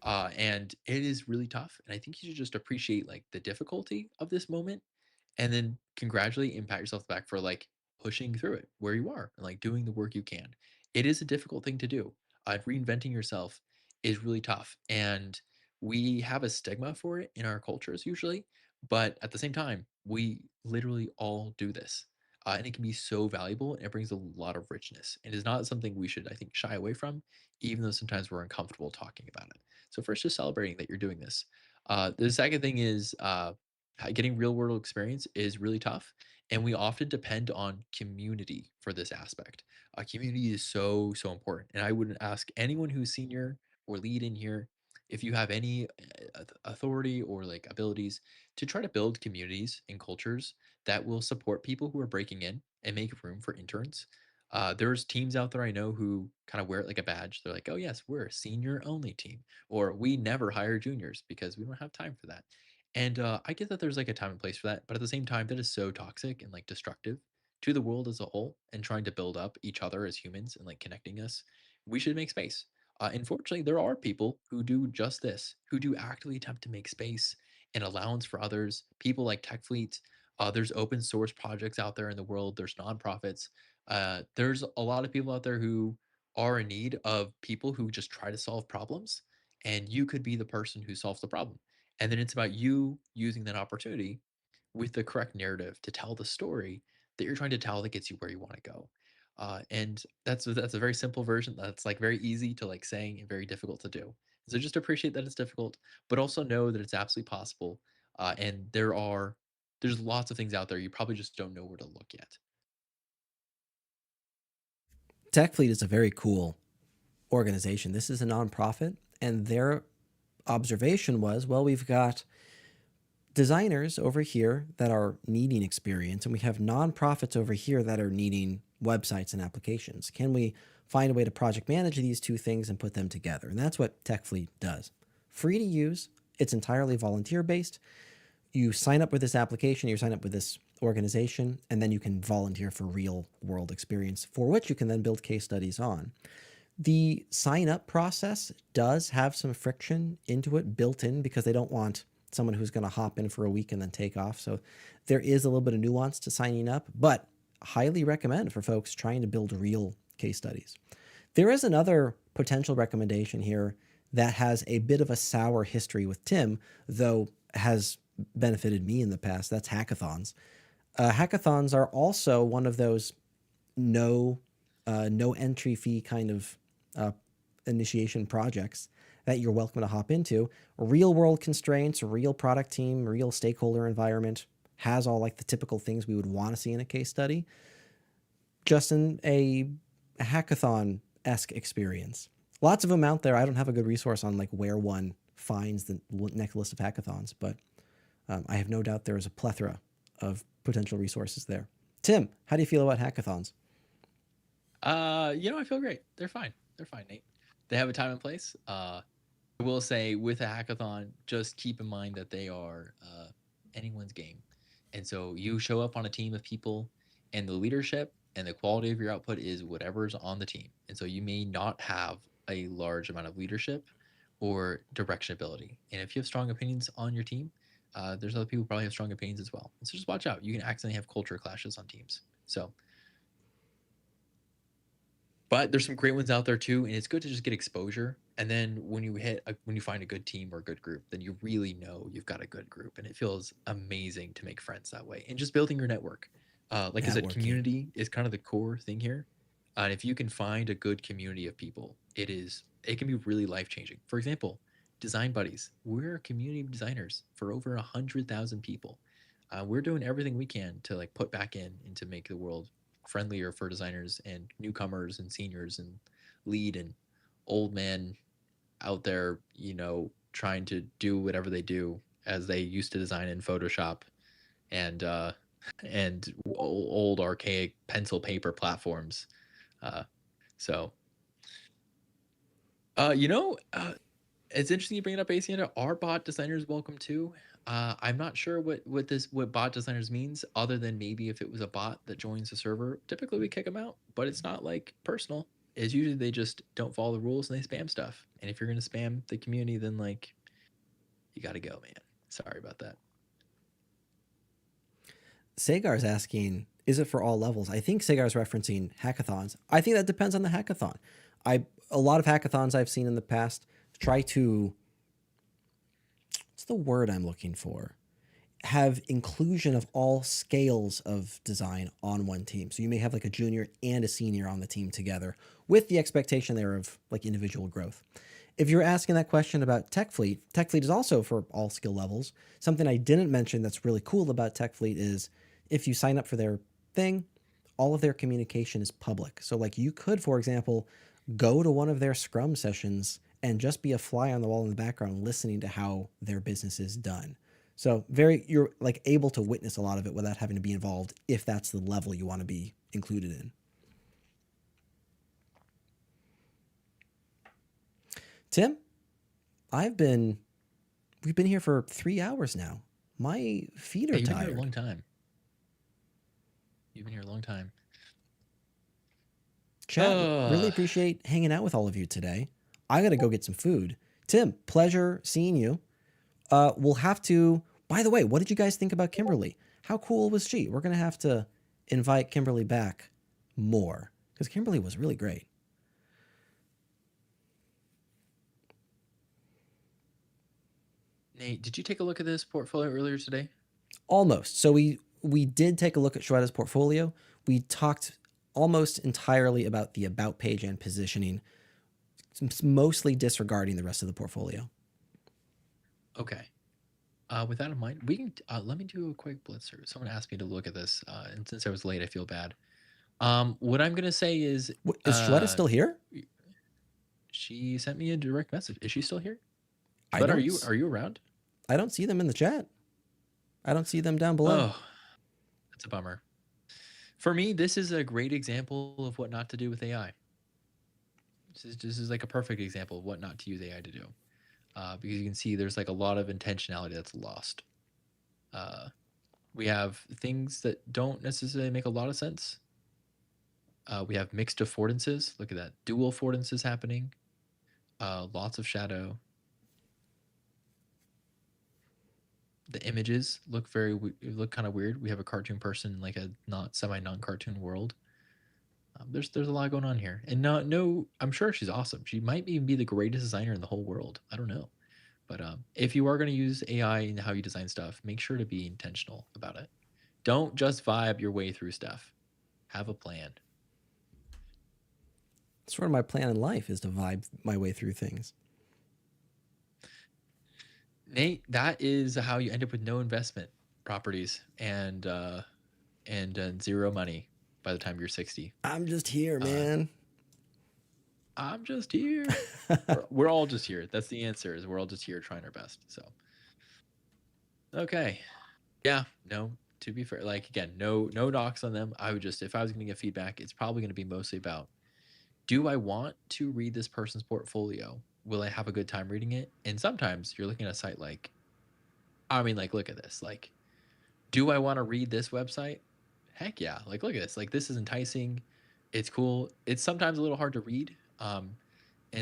And it is really tough. And I think you should just appreciate like the difficulty of this moment and then congratulate and pat yourself back for like pushing through it where you are and like doing the work you can. It is a difficult thing to do. Reinventing yourself is really tough. And we have a stigma for it in our cultures usually. But at the same time, we literally all do this. And it can be so valuable and it brings a lot of richness. And is not something we should, I think, shy away from, even though sometimes we're uncomfortable talking about it. So, first, just celebrating that you're doing this. The second thing is getting real world experience is really tough. And we often depend on community for this aspect. Community is so, so important. And I would ask anyone who's senior or lead in here if you have any authority or like abilities to try to build communities and cultures that will support people who are breaking in and make room for interns. There's teams out there I know who kind of wear it like a badge. They're like, oh, yes, we're a senior only team, or we never hire juniors because we don't have time for that. And I get that there's like a time and place for that, but at the same time, that is so toxic and like destructive to the world as a whole and trying to build up each other as humans and like connecting us. We should make space. Unfortunately, there are people who do just this, who do actively attempt to make space and allowance for others. People like Tech Fleet. There's open source projects out there in the world. There's nonprofits. There's a lot of people out there who are in need of people who just try to solve problems. And you could be the person who solves the problem. And then it's about you using that opportunity with the correct narrative to tell the story that you're trying to tell that gets you where you want to go. And that's a very simple version. That's like very easy to like saying and very difficult to do. So just appreciate that it's difficult, but also know that it's absolutely possible. And there's lots of things out there. You probably just don't know where to look yet. Tech Fleet is a very cool organization. This is a nonprofit, and their observation was, well, we've got designers over here that are needing experience, and we have nonprofits over here that are needing websites and applications. Can we find a way to project manage these two things and put them together? And that's what Tech Fleet does. Free to use. It's entirely volunteer based. You sign up with this application, you sign up with this organization, and then you can volunteer for real world experience for which you can then build case studies on. The sign up process does have some friction into it built in because they don't want someone who's going to hop in for a week and then take off. So there is a little bit of nuance to signing up, but highly recommend for folks trying to build real case studies. There is another potential recommendation here that has a bit of a sour history with Tim, though has benefited me in the past. That's hackathons. Hackathons are also one of those no entry fee kind of initiation projects that you're welcome to hop into. Real world constraints, real product team, real stakeholder environment, has all like the typical things we would want to see in a case study. Just in a hackathon-esque experience. Lots of them out there. I don't have a good resource on like where one finds the next list of hackathons, but I have no doubt there is a plethora of potential resources there. Tim, how do you feel about hackathons? I feel great. They're fine. They're fine, Nate. They have a time and place. I will say with a hackathon, just keep in mind that they are anyone's game. And so you show up on a team of people, and the leadership and the quality of your output is whatever's on the team. And so you may not have a large amount of leadership or direction ability. And if you have strong opinions on your team, there's other people who probably have strong opinions as well. And so just watch out. You can accidentally have culture clashes on teams. So, but there's some great ones out there too, and it's good to just get exposure. And then when you find a good team or a good group, then you really know you've got a good group, and it feels amazing to make friends that way. And just building your network. Like I said, Networking. community is kind of the core thing here. And if you can find a good community of people, it can be really life changing. For example, design buddies. We're community designers for over 100,000 people. We're doing everything we can to like put back in and to make the world friendlier for designers and newcomers and seniors and lead and old men out there, trying to do whatever they do as they used to design in Photoshop and old archaic pencil paper platforms. Uh, so, uh, you know, uh, it's interesting you bring it up, Asiana. Are bot designers welcome too? I'm not sure what bot designers means, other than maybe if it was a bot that joins the server. Typically, we kick them out, but it's not like personal. It's usually they just don't follow the rules and they spam stuff. And if you're gonna spam the community, then like you got to go, man. Sorry about that. Sagar's asking, is it for all levels? I think Sagar's referencing hackathons. I think that depends on the hackathon. A lot of hackathons I've seen in the past try to, what's the word I'm looking for? Have inclusion of all scales of design on one team. So you may have like a junior and a senior on the team together with the expectation there of like individual growth. If you're asking that question about Tech Fleet is also for all skill levels. Something I didn't mention that's really cool about Tech Fleet is if you sign up for their thing, all of their communication is public. So like you could, for example, go to one of their Scrum sessions and just be a fly on the wall in the background listening to how their business is done. So you're like able to witness a lot of it without having to be involved if that's the level you want to be included in. Tim, we've been here for 3 hours now. My feet are You've been tired. here a long time. You've been here a long time. Chat, really appreciate hanging out with all of you today. I got to go get some food. Tim, pleasure seeing you. We'll have to, by the way, what did you guys think about Kimberly? How cool was she? We're going to have to invite Kimberly back more because Kimberly was really great. Nate, did you take a look at this portfolio earlier today? Almost. So we did take a look at Shweta's portfolio. We talked almost entirely about the about page and positioning, mostly disregarding the rest of the portfolio. Okay. With that in mind, we can let me do a quick blitzer. Someone asked me to look at this, and since I was late, I feel bad. What I'm gonna say is Shweta still here? She sent me a direct message. Is she still here? I But don't are you around? I don't see them in the chat. I don't see them down below. Oh, that's a bummer. For me, this is a great example of what not to do with AI. This is like a perfect example of what not to use AI to do. Because you can see there's like a lot of intentionality that's lost. We have things that don't necessarily make a lot of sense. We have mixed affordances. Look at that. Dual affordances happening. Lots of shadow. The images look kind of weird. We have a cartoon person in like a non-cartoon world. There's a lot going on here, and I'm sure she's awesome. She might even be the greatest designer in the whole world. I don't know, but if you are going to use AI in how you design stuff, make sure to be intentional about it. Don't just vibe your way through stuff. Have a plan. Sort of my plan in life is to vibe my way through things. Nate, that is how you end up with no investment properties and zero money by the time you're 60. I'm just here, man. I'm just here. We're all just here. That's the answer. Is we're all just here trying our best. So, okay, yeah. No, to be fair, like again, no knocks on them. I would just, if I was going to get feedback, it's probably going to be mostly about, do I want to read this person's portfolio? Will I have a good time reading it? And sometimes you're looking at a site like, look at this. Like, do I want to read this website? Heck yeah. Like, look at this. Like, this is enticing. It's cool. It's sometimes a little hard to read. And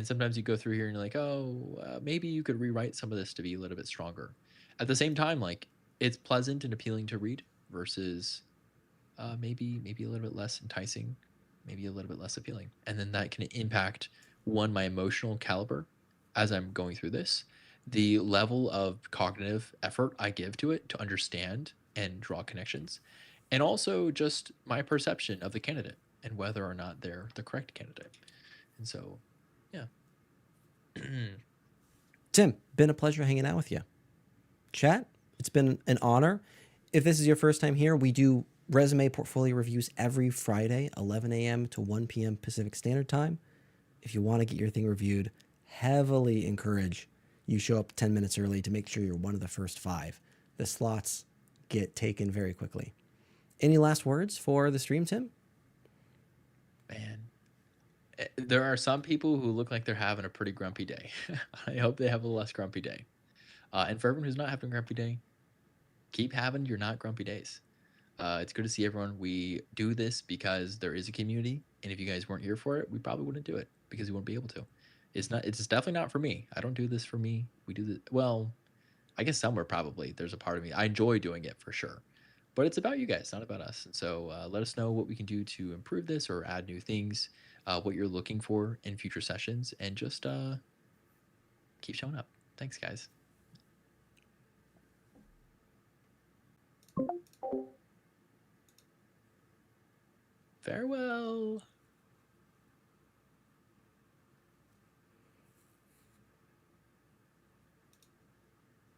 sometimes you go through here and you're like, maybe you could rewrite some of this to be a little bit stronger. At the same time, like, it's pleasant and appealing to read versus maybe a little bit less enticing, maybe a little bit less appealing. And then that can impact, one, my emotional caliber as I'm going through this, the level of cognitive effort I give to it to understand and draw connections, and also just my perception of the candidate and whether or not they're the correct candidate. And so, yeah. Tim, been a pleasure hanging out with you. Chat, it's been an honor. If this is your first time here, we do resume portfolio reviews every Friday, 11 a.m. to 1 p.m. Pacific Standard Time. If you want to get your thing reviewed, heavily encourage you show up 10 minutes early to make sure you're one of the first 5. The slots get taken very quickly. Any last words for the stream, Tim? Man, there are some people who look like they're having a pretty grumpy day. I hope they have a less grumpy day. And for everyone who's not having a grumpy day, keep having your not grumpy days. It's good to see everyone. We do this because there is a community, and if you guys weren't here for it, we probably wouldn't do it because we wouldn't be able to. It's definitely not for me. I don't do this for me. We do this. Well, I guess somewhere probably there's a part of me. I enjoy doing it for sure, but it's about you guys, not about us. And so let us know what we can do to improve this or add new things, what you're looking for in future sessions, and just keep showing up. Thanks, guys. Farewell.